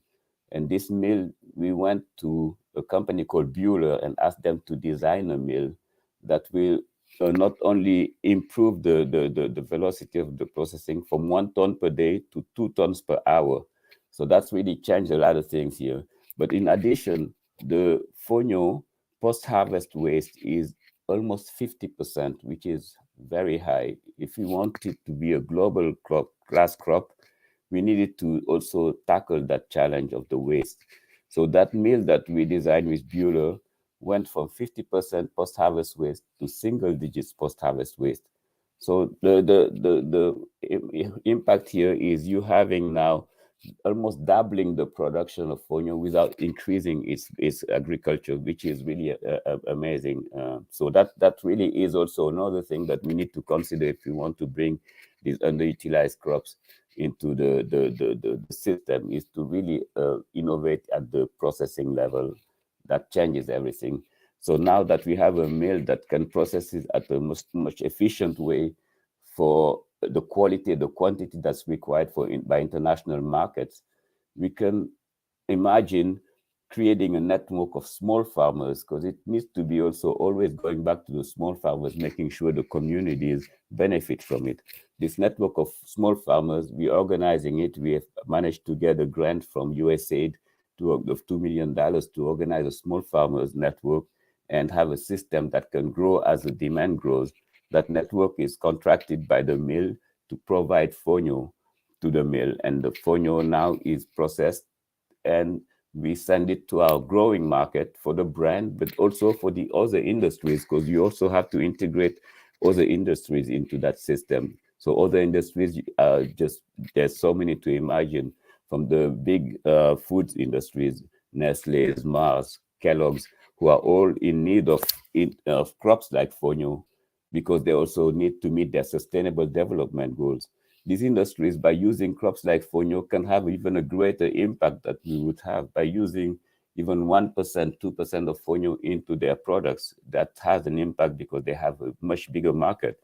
And this mill, we went to a company called Bueller and asked them to design a mill that will not only improve the velocity of the processing from 1 ton per day to 2 tons per hour. So that's really changed a lot of things here. But in addition, the fonio post-harvest waste is almost 50%, which is very high. If we want it to be a global class crop, we needed to also tackle that challenge of the waste. So that mill that we designed with Bueller went from 50% post-harvest waste to single digits post-harvest waste. So the impact here is you having now almost doubling the production of fonio without increasing its agriculture, which is really amazing. So that really is also another thing that we need to consider if we want to bring these underutilized crops into the system, is to really innovate at the processing level. That changes everything. So now that we have a mill that can process it at a much efficient way for the quality, the quantity that's required by international markets, we can imagine creating a network of small farmers, because it needs to be also always going back to the small farmers, making sure the communities benefit from it. This network of small farmers, we're organizing it. We have managed to get a grant from USAID of $2 million to organize a small farmers network and have a system that can grow as the demand grows. That network is contracted by the mill to provide fonio to the mill, and the fonio now is processed and we send it to our growing market for the brand, but also for the other industries, because you also have to integrate other industries into that system. So other industries, there's so many to imagine, from the big food industries, Nestle's, Mars, Kellogg's, who are all in need of crops like fonio, because they also need to meet their sustainable development goals. These industries, by using crops like fonio, can have even a greater impact that we would have by using even 1%, 2% of fonio into their products. That has an impact because they have a much bigger market.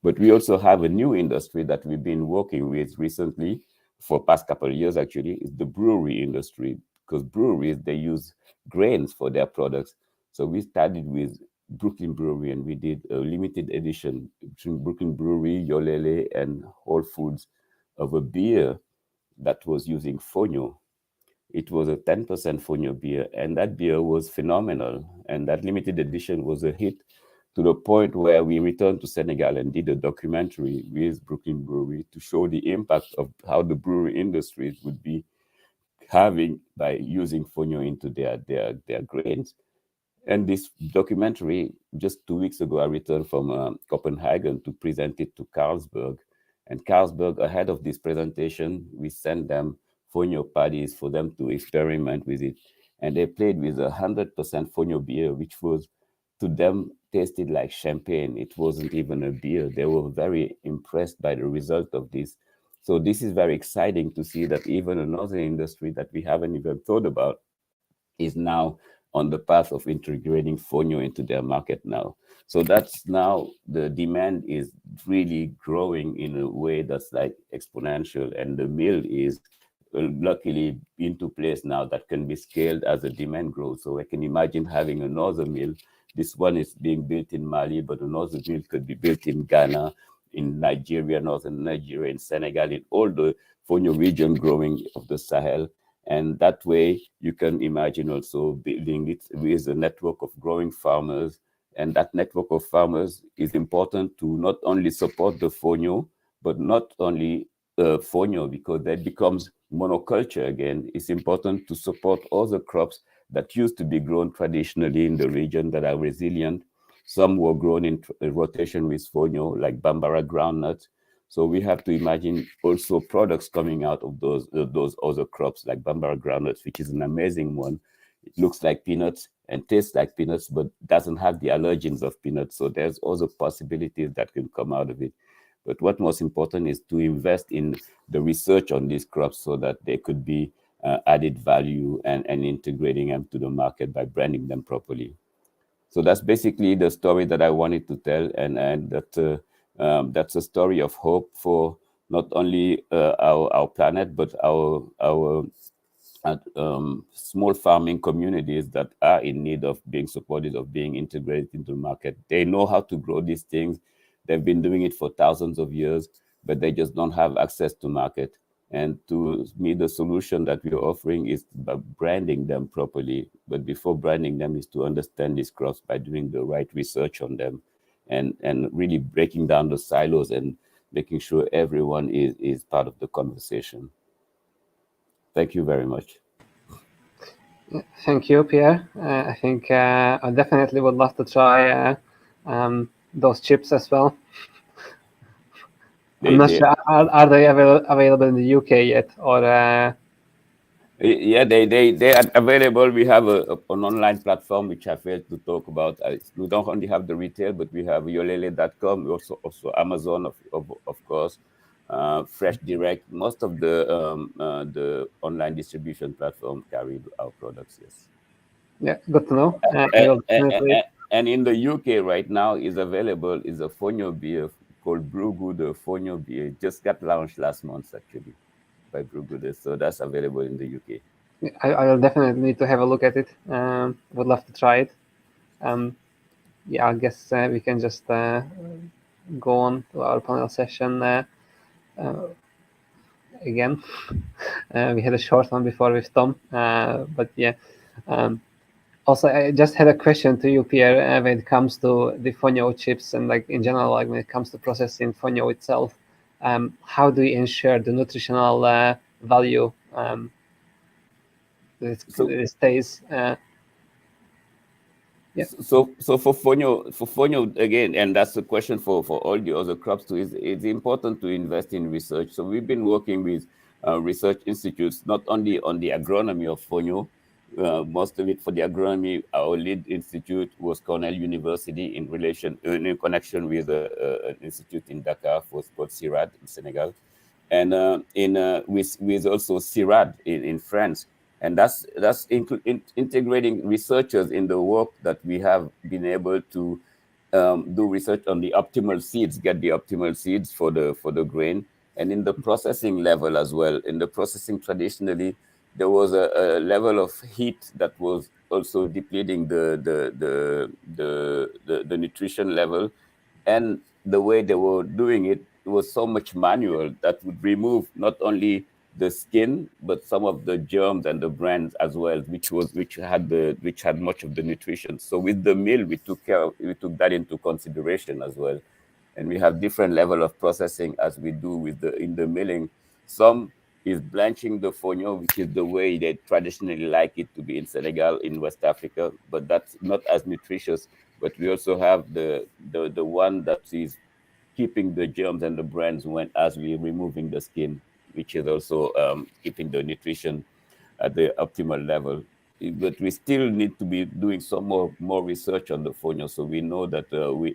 But we also have a new industry that we've been working with recently, for past couple of years actually, is the brewery industry, because breweries, they use grains for their products. So we started with Brooklyn Brewery, and we did a limited edition between Brooklyn Brewery, Yolele, and Whole Foods of a beer that was using fonio. It was a 10% fonio beer, and that beer was phenomenal. And that limited edition was a hit, to the point where we returned to Senegal and did a documentary with Brooklyn Brewery to show the impact of how the brewery industries would be having by using fonio into their grains. And this documentary, just 2 weeks ago, I returned from Copenhagen to present it to Carlsberg. And Carlsberg, ahead of this presentation, we sent them fonio paddies for them to experiment with it. And they played with 100% fonio beer, which was, to them, tasted like champagne. It wasn't even a beer. They were very impressed by the result of this. So this is very exciting to see that even another industry that we haven't even thought about is now on the path of integrating fonio into their market now. So that's now, the demand is really growing in a way that's like exponential, and the mill is luckily into place now that can be scaled as the demand grows. So I can imagine having another mill. This one is being built in Mali, but another mill could be built in Ghana, in Nigeria, northern Nigeria, in Senegal, in all the fonio region growing of the Sahel. And that way, you can imagine also building it with a network of growing farmers. And that network of farmers is important to not only support the fonio, but not only fonio, because that becomes monoculture again. It's important to support other crops that used to be grown traditionally in the region that are resilient. Some were grown in rotation with fonio, like Bambara groundnut. So we have to imagine also products coming out of those other crops, like Bambara groundnuts, which is an amazing one. It looks like peanuts and tastes like peanuts, but doesn't have the allergens of peanuts. So there's also possibilities that can come out of it. But what most important is to invest in the research on these crops so that they could be added value and integrating them to the market by branding them properly. So that's basically the story that I wanted to tell, and that's a story of hope for not only our planet, but our small farming communities that are in need of being supported, of being integrated into the market. They know how to grow these things. They've been doing it for thousands of years, but they just don't have access to market. And to me, the solution that we're offering is by branding them properly. But before branding them is to understand these crops by doing the right research on them, and really breaking down the silos and making sure everyone is part of the conversation. Thank you very much. Thank you, Pierre. I think I definitely would love to try those chips as well. I'm not sure. Are they available in the UK yet, or? Yeah, they are available. We have an online platform which I failed to talk about. We don't only have the retail, but we have yolele.com, also Amazon, of course, Fresh Direct. Most of the online distribution platform carry our products. Yes. Yeah, good to know. I will definitely. And in the UK right now is available is a fonio beer called Brewgood Fonio beer. Just got launched last month actually by Brewgood, so that's available in the UK. I will definitely need to have a look at it. Would love to try it. Yeah, I guess we can just go on to our panel session again. We had a short one before with Tom, but yeah. Also, I just had a question to you, Pierre, when it comes to the fonio chips and like in general, like when it comes to processing fonio itself. How do you ensure the nutritional value that it stays? Yeah. So for fonio again, and that's the question for all the other crops too. Is it's important to invest in research. So we've been working with research institutes not only on the agronomy of fonio. Most of it for the agronomy, our lead institute was Cornell University in connection with an institute in Dakar called CIRAD in Senegal, and with also CIRAD in France. And that's integrating researchers in the work that we have been able to do research on the optimal seeds, get the optimal seeds for the grain, and in the processing level as well. In the processing, traditionally, there was a level of heat that was also depleting the nutrition level, and the way they were doing it was so much manual that would remove not only the skin, but some of the germs and the brands as well, which had much of the nutrition. So with the mill, we took that into consideration as well, and we have different level of processing as we do in the milling. Some is blanching the fonio, which is the way they traditionally like it to be in Senegal, in West Africa, but that's not as nutritious. But we also have the one that is keeping the germs and the brands as we're removing the skin, which is also keeping the nutrition at the optimal level. But we still need to be doing some more research on the fonio. So we know that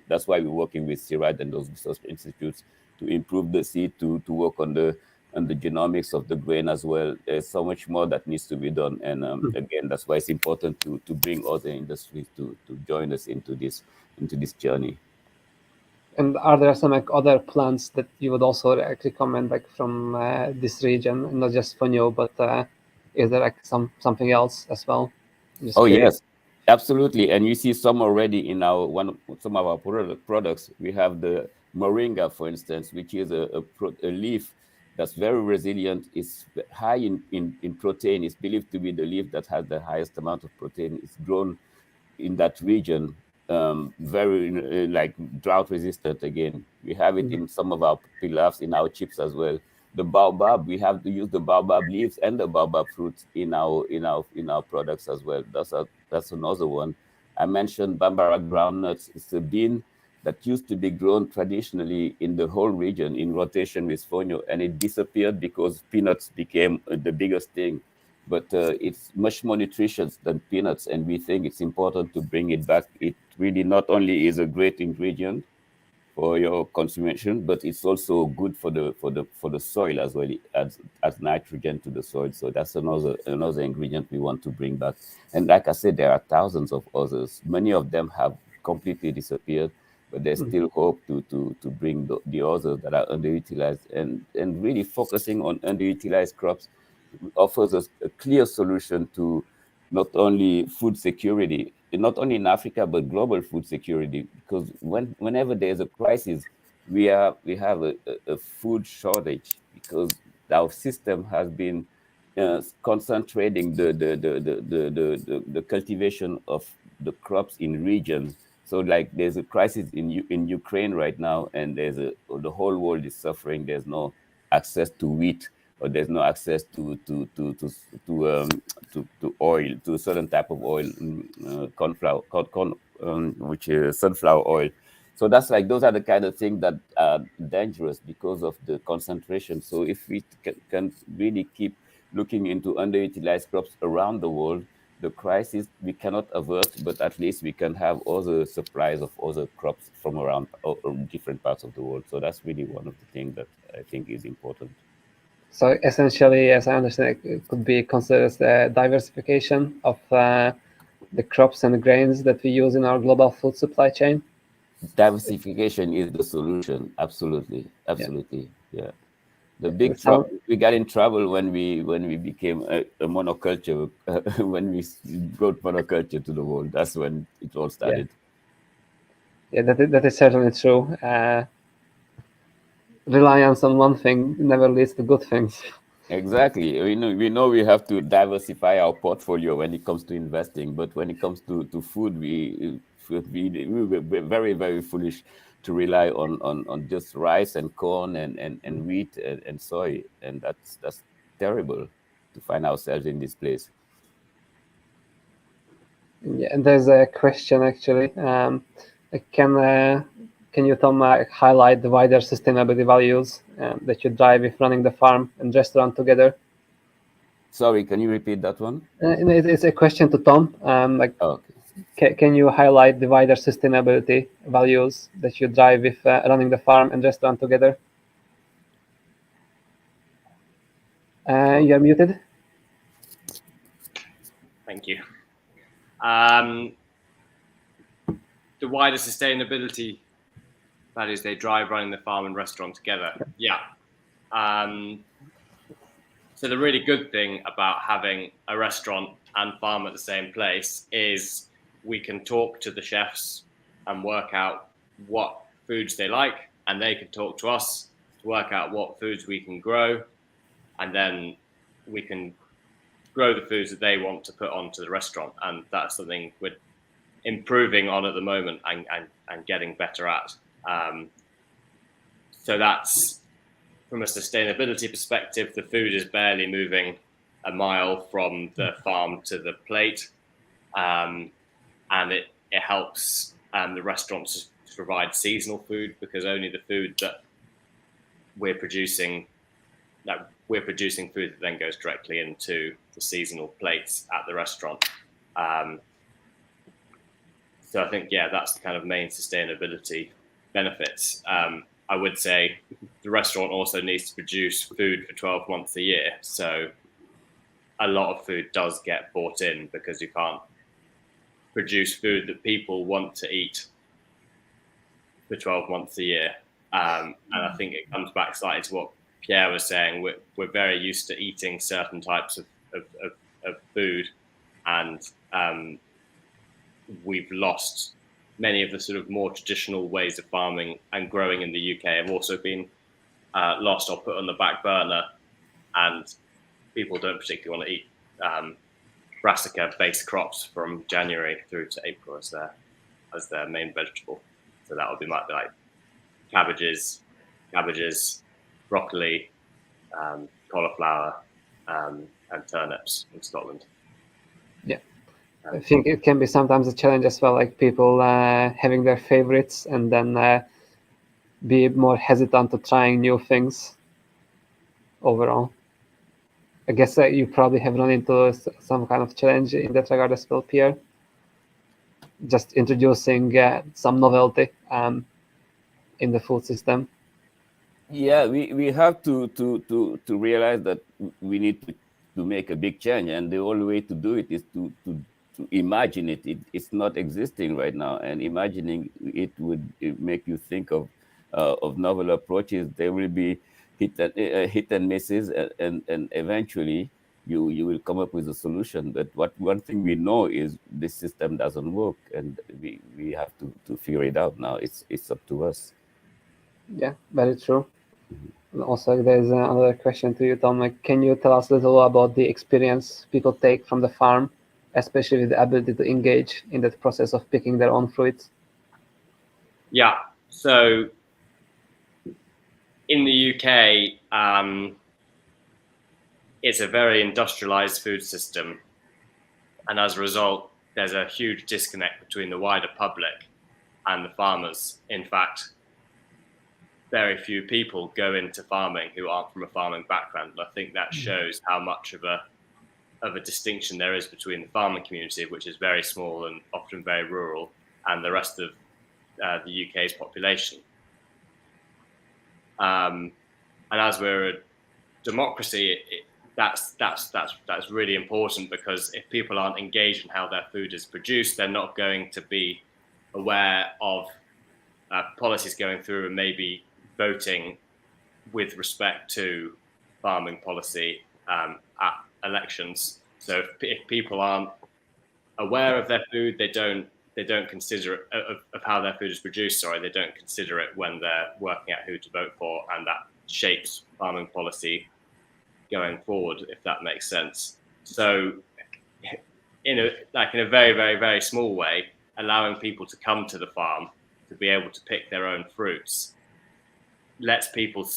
that's why we're working with CIRAD and those research institutes to improve the seed, to work on the genomics of the grain as well. There's so much more that needs to be done. And again, that's why it's important to bring other industries to join us into this journey. And are there some like other plants that you would also recommend like from this region, not just fonio, but is there like something else as well? Yes, absolutely. And you see some already in some of our products. We have the moringa, for instance, which is a leaf that's very resilient. It's high in protein. It's believed to be the leaf that has the highest amount of protein. It's grown in that region, very like drought resistant. Again, we have it in some of our pilafs, in our chips as well. The baobab, we have to use the baobab leaves and the baobab fruits in our products as well. That's another one. I mentioned bambara groundnuts. It's a bean that used to be grown traditionally in the whole region in rotation with fonio, and it disappeared because peanuts became the biggest thing. But it's much more nutritious than peanuts, and we think it's important to bring it back. It really not only is a great ingredient for your consumption, but it's also good for the soil as well. It adds nitrogen to the soil. So that's another ingredient we want to bring back. And like I said, there are thousands of others. Many of them have completely disappeared, but there's still hope to bring the others that are underutilized, and really focusing on underutilized crops. offers us a clear solution to not only food security, not only in Africa, but global food security. Because whenever there's a crisis, we have a food shortage, because our system has been concentrating the cultivation of the crops in regions. So like there's a crisis in Ukraine right now, and the whole world is suffering. There's no access to wheat, or there's no access to oil, to a certain type of oil, which is sunflower oil. So that's like, those are the kind of things that are dangerous because of the concentration. So if we can really keep looking into underutilized crops around the world, the crisis we cannot avert, but at least we can have other supplies of other crops from around different parts of the world. So that's really one of the things that I think is important. So essentially, as I understand, it could be considered as the diversification of the crops and grains that we use in our global food supply chain. Diversification is the solution. Absolutely. Yeah. The big So, we got in trouble when we became a monoculture, when we brought monoculture to the world. That's when it all started. Yeah, that is certainly true. Reliance on one thing never leads to good things. Exactly. We know we have to diversify our portfolio when it comes to investing, but when it comes to food, we were very, very foolish to rely on just rice and corn and wheat and soy, and that's terrible to find ourselves in this place. Yeah, and there's a question actually. Can you, Tom, highlight the wider sustainability values that you drive with running the farm and restaurant together? Sorry, can you repeat that one? It's a question to Tom. Okay. Can you highlight the wider sustainability values that you drive with running the farm and restaurant together? You're muted. Thank you. The wider sustainability values they drive running the farm and restaurant together. Yeah. So the really good thing about having a restaurant and farm at the same place is we can talk to the chefs and work out what foods they like, and they can talk to us to work out what foods we can grow, and then we can grow the foods that they want to put onto the restaurant. And that's something we're improving on at the moment and getting better at. So that's, from a sustainability perspective, the food is barely moving a mile from the farm to the plate. And it helps the restaurants to provide seasonal food, because only the food that we're producing food that then goes directly into the seasonal plates at the restaurant. So I think, that's the kind of main sustainability benefits. I would say the restaurant also needs to produce food for 12 months a year. So a lot of food does get bought in because you can't produce food that people want to eat for 12 months a year. And I think it comes back slightly to what Pierre was saying. We're very used to eating certain types of food, and we've lost many of the sort of more traditional ways of farming and growing in the UK have also been lost or put on the back burner, and people don't particularly want to eat brassica-based crops from January through to April as their main vegetable. So that would be like cabbages, broccoli, cauliflower, and turnips in Scotland. Yeah. I think it can be sometimes a challenge as well, like people having their favorites and then be more hesitant to trying new things overall. I guess you probably have run into some kind of challenge in that regard as well, Pierre. Just introducing some novelty in the food system. Yeah, we have to realize that we need to make a big change, and the only way to do it is to imagine it. It's not existing right now, and imagining it would make you think of novel approaches. There will be hit and misses, and eventually you will come up with a solution. But one thing we know is this system doesn't work, and we have to figure it out now. It's up to us. Yeah, very true. And also, there's another question to you, Tom. Like, can you tell us a little about the experience people take from the farm, especially with the ability to engage in that process of picking their own fruits? Yeah. So in the UK, it's a very industrialized food system. And as a result, there's a huge disconnect between the wider public and the farmers. In fact, very few people go into farming who aren't from a farming background. And I think that shows how much of a distinction there is between the farming community, which is very small and often very rural, and the rest of the UK's population. And as we're a democracy, that's really important, because if people aren't engaged in how their food is produced, they're not going to be aware of policies going through and maybe voting with respect to farming policy at elections. So if people aren't aware of their food, they don't consider it, of how their food is produced. Sorry, they don't consider it when they're working out who to vote for, and that shapes farming policy going forward, if that makes sense. So, in a very, very, very small way, allowing people to come to the farm to be able to pick their own fruits lets people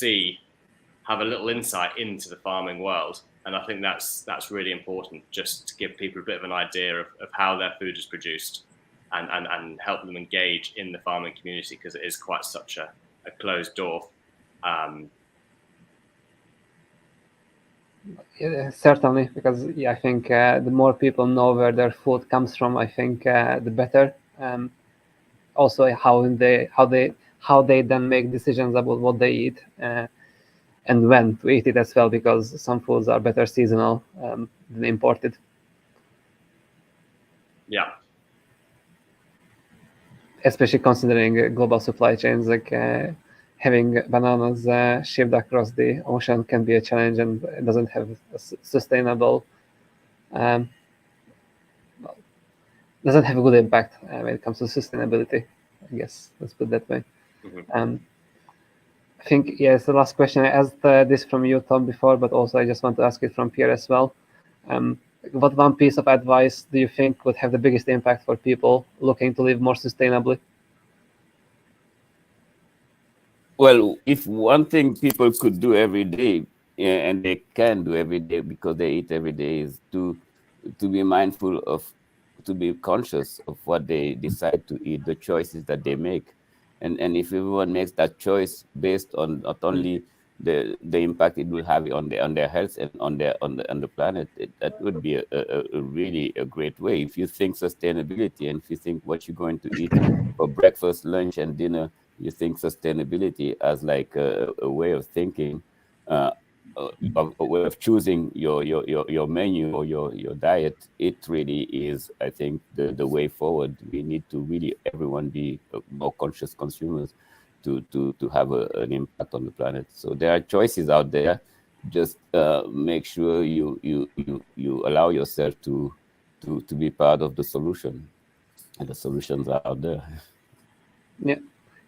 have a little insight into the farming world. And I think that's really important, just to give people a bit of an idea of how their food is produced, and help them engage in the farming community, because it is quite such a closed door. Yeah, certainly, because I think the more people know where their food comes from, I think the better. Also, how they then make decisions about what they eat and when to eat it as well, because some foods are better seasonal than imported. Yeah. Especially considering global supply chains, like having bananas shipped across the ocean can be a challenge, and it doesn't have a sustainable, doesn't have a good impact when it comes to sustainability, I guess. Let's put it that way. Mm-hmm. I think, yes, the last question, I asked this from you, Tom, before, but also I just want to ask it from Pierre as well. What one piece of advice do you think would have the biggest impact for people looking to live more sustainably? Well, if one thing people could do every day, and they can do every day because they eat every day, is to be mindful of, to be conscious of what they decide to eat, the choices that they make. And if everyone makes that choice based on not only the impact it will have on their health and on the planet, that would be a really a great way. If you think sustainability, and if you think what you're going to eat for breakfast, lunch, and dinner, you think sustainability as like a way of thinking, a way of choosing your menu or your diet, it really is, I think, the way forward. We need to really everyone be more conscious consumers to have an impact on the planet. So there are choices out there. Just make sure you allow yourself to be part of the solution, and the solutions are out there. Yeah,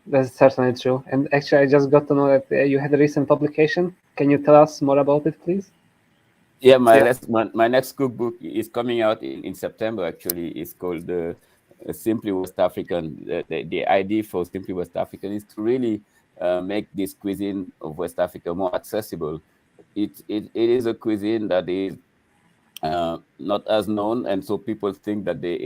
that's certainly true. And actually, I just got to know that you had a recent publication. Can you tell us more about it, please? Yeah, my next cookbook is coming out in September. Actually, it's called Simply West African. The idea for Simply West African is to really make this cuisine of West Africa more accessible. It is a cuisine that is not as known, and so people think that they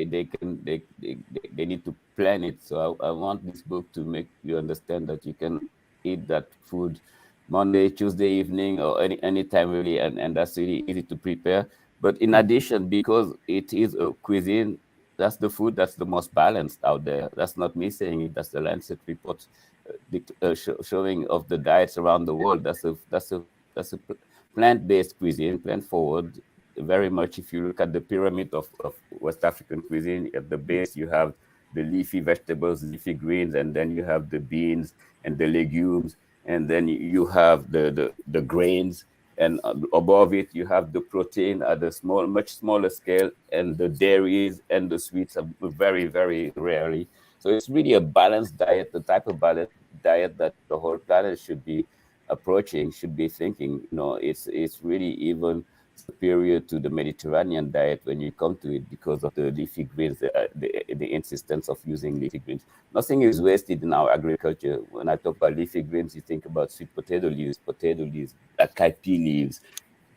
need to plan it. So I want this book to make you understand that you can eat that food Monday, Tuesday evening, or any time really, and that's really easy to prepare. But in addition, because it is a cuisine, that's the food that's the most balanced out there. That's not me saying it. That's the Lancet report showing of the diets around the world. That's a plant-based cuisine, plant-forward. Very much, if you look at the pyramid of West African cuisine, at the base you have the leafy vegetables, leafy greens, and then you have the beans and the legumes, and then you have the grains, and above it you have the protein at a much smaller scale, and the dairies and the sweets are very, very rarely. So it's really a balanced diet, the type of balanced diet that the whole planet should be approaching, should be thinking. It's really even superior to the Mediterranean diet when you come to it, because of the leafy greens, the insistence of using leafy greens. Nothing is wasted in our agriculture. When I talk about leafy greens, you think about sweet potato leaves, black eyed pea leaves,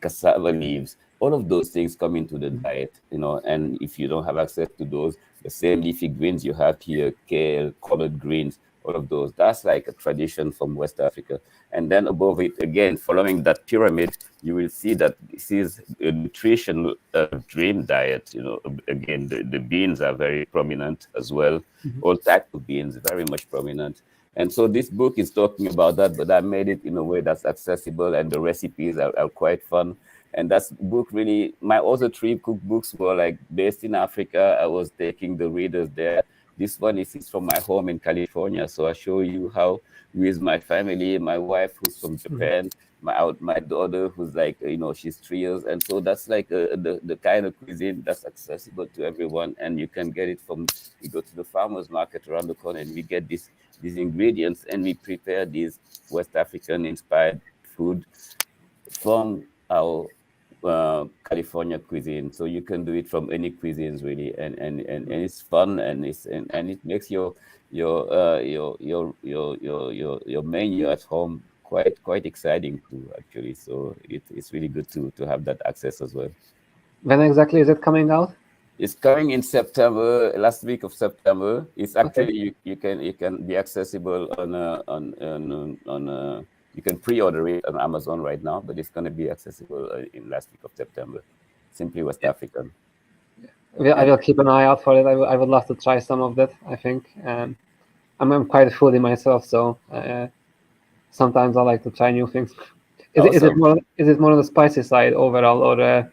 cassava leaves. All of those things come into the diet, and if you don't have access to those, the same leafy greens you have here, kale, collard greens, all of those, that's like a tradition from West Africa. And then above it, again, following that pyramid, you will see that this is a nutrition dream diet. Again, the beans are very prominent as well. All types of beans, very much prominent. And so this book is talking about that, but I made it in a way that's accessible, and the recipes are quite fun. And that's book really, my other 3 cookbooks were like based in Africa. I was taking the readers there. This one is from my home in California. So I show you how with my family, my wife who's from Japan, my daughter who's like, she's 3 years. And so that's like the kind of cuisine that's accessible to everyone. And you can get it we go to the farmer's market around the corner, and we get these ingredients, and we prepare these West African inspired food from our California cuisine. So you can do it from any cuisines really, and it's fun, and it makes your menu at home quite exciting too, actually. So it's really good to have that access as well. When exactly is it coming out? It's coming in September, last week of September. It's actually you can be accessible on you can pre-order it on Amazon right now, but it's going to be accessible in last week of September. Simply West African. I will keep an eye out for it. I would love to try some of that. I think I'm quite a foodie myself, so sometimes I like to try new things. Is it more on the spicy side overall, or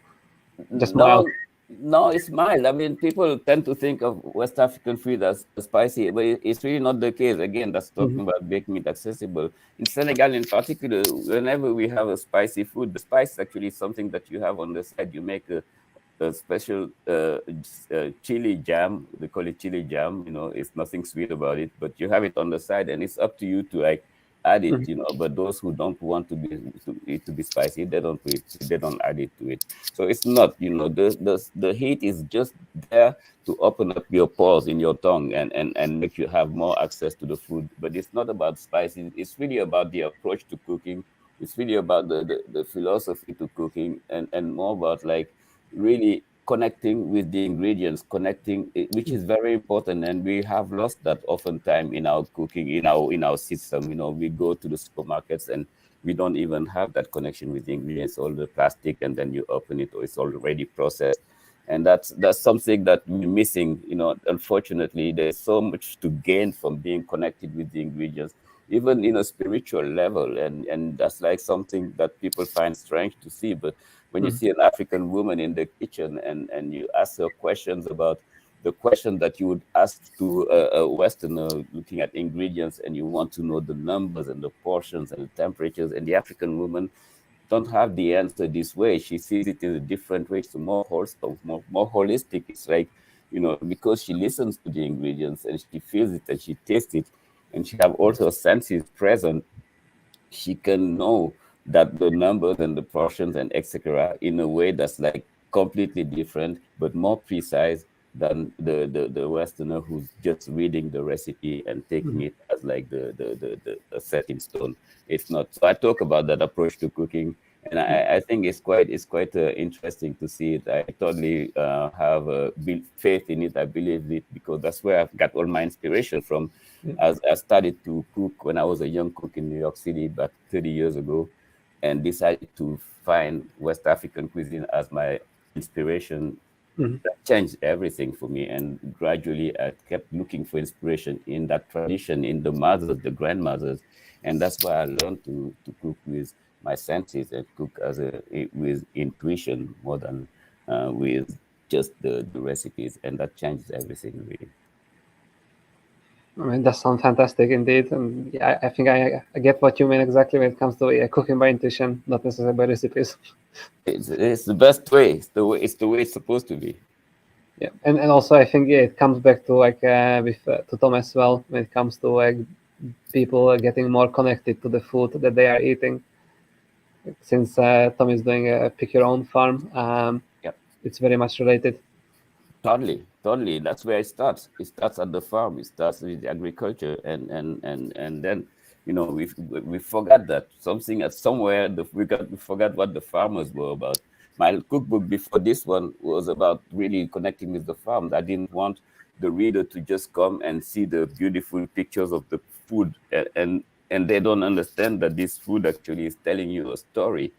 just mild? No, it's mild. I mean, people tend to think of West African food as spicy, but it's really not the case. Again, that's talking about making it accessible. In Senegal, in particular, whenever we have a spicy food, the spice actually is something that you have on the side. You make a special chili jam. They call it chili jam. It's nothing sweet about it, but you have it on the side, and it's up to you to add it. But those who don't want it to be spicy, they don't add it to it. So it's not, the heat is just there to open up your pores in your tongue and make you have more access to the food. But it's not about spices. It's really about the approach to cooking. It's really about the philosophy to cooking, and more about like really connecting with the ingredients, which is very important, and we have lost that oftentimes in our cooking, in our system. We go to the supermarkets and we don't even have that connection with the ingredients, all the plastic, and then you open it, or it's already processed. And that's something that we're missing. Unfortunately, there's so much to gain from being connected with the ingredients, even in a spiritual level, and that's like something that people find strange to see. But when you see an African woman in the kitchen and you ask her questions about the question that you would ask to a Westerner looking at ingredients, and you want to know the numbers and the portions and the temperatures, and the African woman don't have the answer this way. She sees it in a different way. It's more wholesome, more holistic. It's like, because she listens to the ingredients and she feels it and she tastes it, and she have also senses present, she can know that the numbers and the portions and etc. in a way that's like completely different, but more precise than the Westerner who's just reading the recipe and taking it as like the set in stone. It's not. So I talk about that approach to cooking, and I think it's quite interesting to see it. I totally have faith in it. I believe it, because that's where I've got all my inspiration from. As I started to cook when I was a young cook in New York City back 30 years ago, and decided to find West African cuisine as my inspiration. That changed everything for me, and gradually I kept looking for inspiration in that tradition, in the mothers, the grandmothers, and that's why I learned to cook with my senses and cook with intuition more than with just the recipes, and that changes everything really. I mean, that sounds fantastic indeed, and yeah, I think I get what you mean exactly when it comes to cooking by intuition, not necessarily by recipes. It's the best way. It's the way it's supposed to be. Yeah, and also I think it comes back to with to Tom as well when it comes to people getting more connected to the food that they are eating. Since Tom is doing a pick your own farm, Yep. it's very much related. Totally. That's where it starts. It starts at the farm. It starts with agriculture, and then we forgot that something at somewhere. We forgot what the farmers were about. My cookbook before this one was about really connecting with the farm. I didn't want the reader to just come and see the beautiful pictures of the food, and they don't understand that this food actually is telling you a story.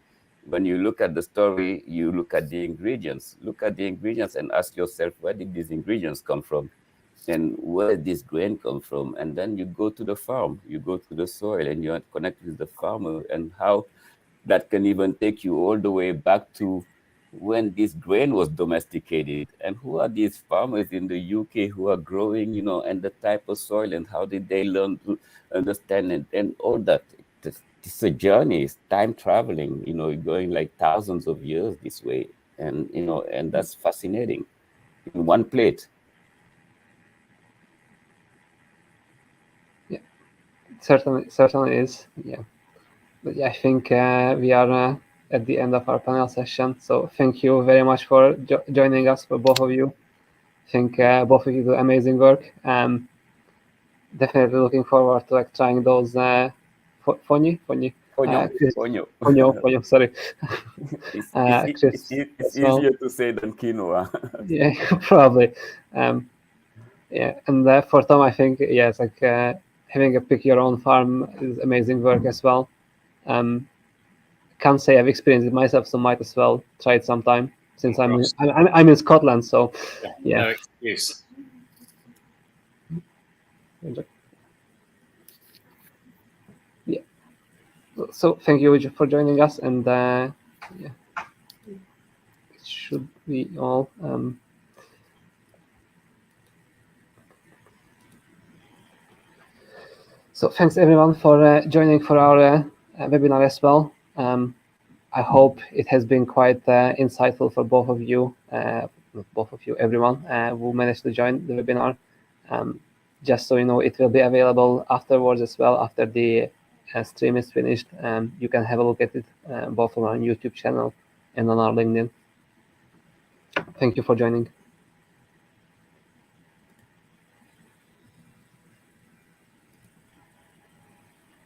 When you look at the story, you look at the ingredients. Look at the ingredients and ask yourself, where did these ingredients come from? And where did this grain come from? And then you go to the farm, you go to the soil, and you connect with the farmer, and how that can even take you all the way back to when this grain was domesticated. And who are these farmers in the UK who are growing, and the type of soil, and how did they learn to understand it, and all that. It's a journey, it's time traveling, going like thousands of years this way. And, and that's fascinating in one plate. Yeah, certainly is. Yeah. But yeah, I think we are at the end of our panel session. So thank you very much for joining us, for both of you. I think both of you do amazing work. Definitely looking forward to trying those fonio, sorry. It's easier to say than quinoa. Yeah, probably. Yeah, and for Tom, I think yes, having a pick your own farm is amazing work as well. Can't say I've experienced it myself, so might as well try it sometime since I'm in Scotland. So yeah. No excuse. Yeah. So thank you for joining us, and yeah, it should be all. So thanks everyone for joining for our webinar as well. I hope it has been quite insightful for both of you, everyone who managed to join the webinar. Just so you know, it will be available afterwards as well, after the stream is finished. You can have a look at it both on our YouTube channel and on our LinkedIn. Thank you for joining.